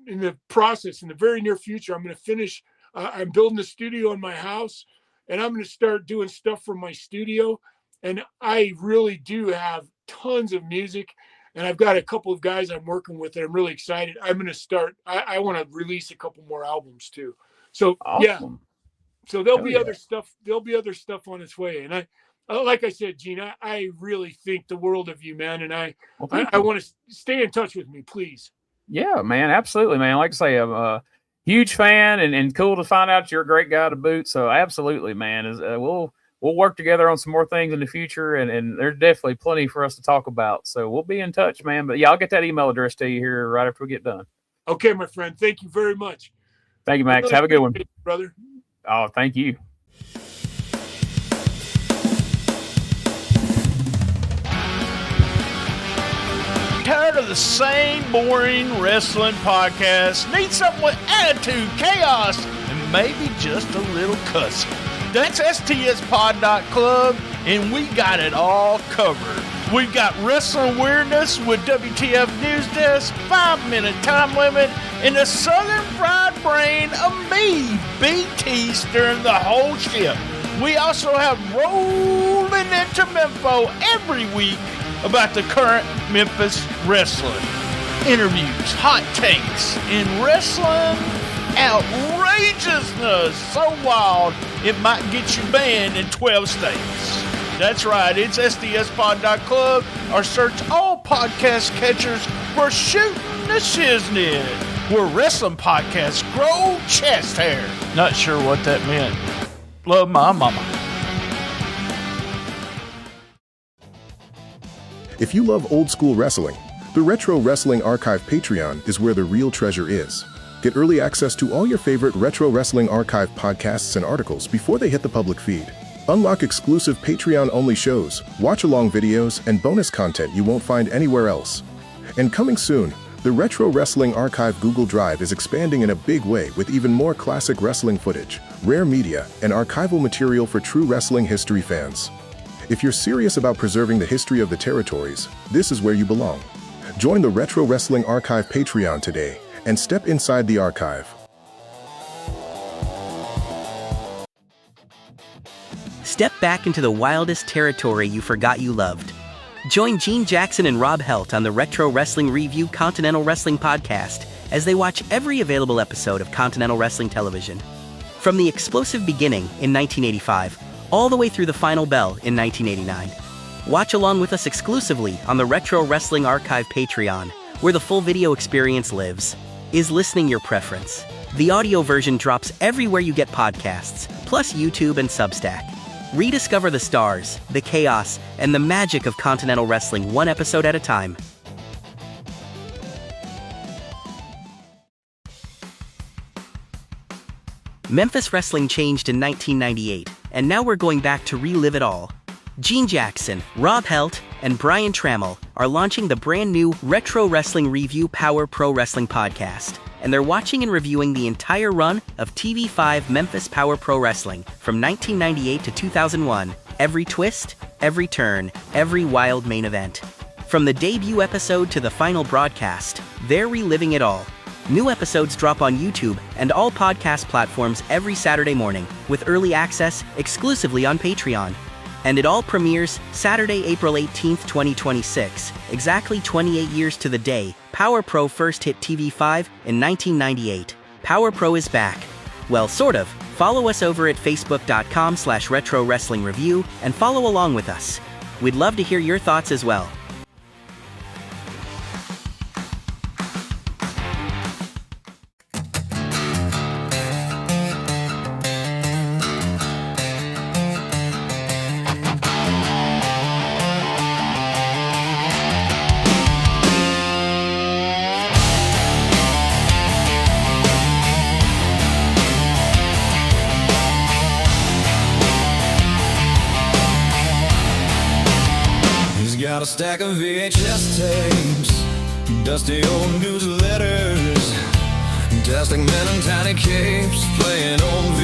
Speaker 2: in the process, in the very near future, I'm going to finish. I'm building a studio in my house, and I'm going to start doing stuff from my studio. And I really do have tons of music, and I've got a couple of guys I'm working with that I'm really excited. I'm going to start. I want to release a couple more albums too. So yeah, so there'll be other stuff. There'll be other stuff on its way. And I, like I said, Gene, I really think the world of you, man. And I want to stay in touch with me, please.
Speaker 1: Yeah, man, absolutely, man. Like I say, I'm a huge fan, and cool to find out you're a great guy to boot. So absolutely, man. We'll work together on some more things in the future, and there's definitely plenty for us to talk about. So we'll be in touch, man. But yeah, I'll get that email address to you here right after we get done.
Speaker 2: Okay, my friend. Thank you very much.
Speaker 1: Thank you, Max. Have a good one,
Speaker 2: brother.
Speaker 1: Oh, thank you.
Speaker 9: Tired of the same boring wrestling podcast? Need something with attitude, chaos, and maybe just a little cussing? That's stspod.club, and we got it all covered. We've got wrestling weirdness with WTF News Desk, 5-minute time limit, and the Southern Fried Brain of me, BT, stirring the whole ship. We also have rolling into Memphis every week about the current Memphis wrestling. Interviews, hot takes, and wrestling outrageousness so wild it might get you banned in 12 states. That's right, it's SDSpod.club, or search all podcast catchers for Shooting the Shiznit, where wrestling podcasts grow chest hair. Not sure what that meant. Love my mama.
Speaker 5: If you love old school wrestling, the Retro Wrestling Archive Patreon is where the real treasure is. Get early access to all your favorite Retro Wrestling Archive podcasts and articles before they hit the public feed. Unlock exclusive Patreon-only shows, watch-along videos, and bonus content you won't find anywhere else. And coming soon, the Retro Wrestling Archive Google Drive is expanding in a big way with even more classic wrestling footage, rare media, and archival material for true wrestling history fans. If you're serious about preserving the history of the territories, this is where you belong. Join the Retro Wrestling Archive Patreon today and step inside the archive.
Speaker 10: Step back into the wildest territory you forgot you loved. Join Gene Jackson and Rob Helt on the Retro Wrestling Review Continental Wrestling Podcast as they watch every available episode of Continental Wrestling Television. From the explosive beginning in 1985, all the way through the final bell in 1989. Watch along with us exclusively on the Retro Wrestling Archive Patreon, where the full video experience lives. Is listening your preference? The audio version drops everywhere you get podcasts, plus YouTube and Substack. Rediscover the stars, the chaos, and the magic of Continental Wrestling one episode at a time. Memphis wrestling changed in 1998, and now we're going back to relive it all. Gene Jackson, Rob Helt, and Brian Trammell are launching the brand new Retro Wrestling Review Power Pro Wrestling Podcast, and they're watching and reviewing the entire run of TV5 Memphis Power Pro Wrestling from 1998 to 2001, every twist, every turn, every wild main event. From the debut episode to the final broadcast, they're reliving it all. New episodes drop on YouTube and all podcast platforms every Saturday morning, with early access exclusively on Patreon. And it all premieres Saturday, April 18th, 2026, exactly 28 years to the day Power Pro first hit TV5 in 1998. Power Pro is back. Well, sort of. Follow us over at facebook.com/retro wrestling review and follow along with us. We'd love to hear your thoughts as well.
Speaker 11: Got a stack of VHS tapes, dusty old newsletters, testing men in tiny capes, playing old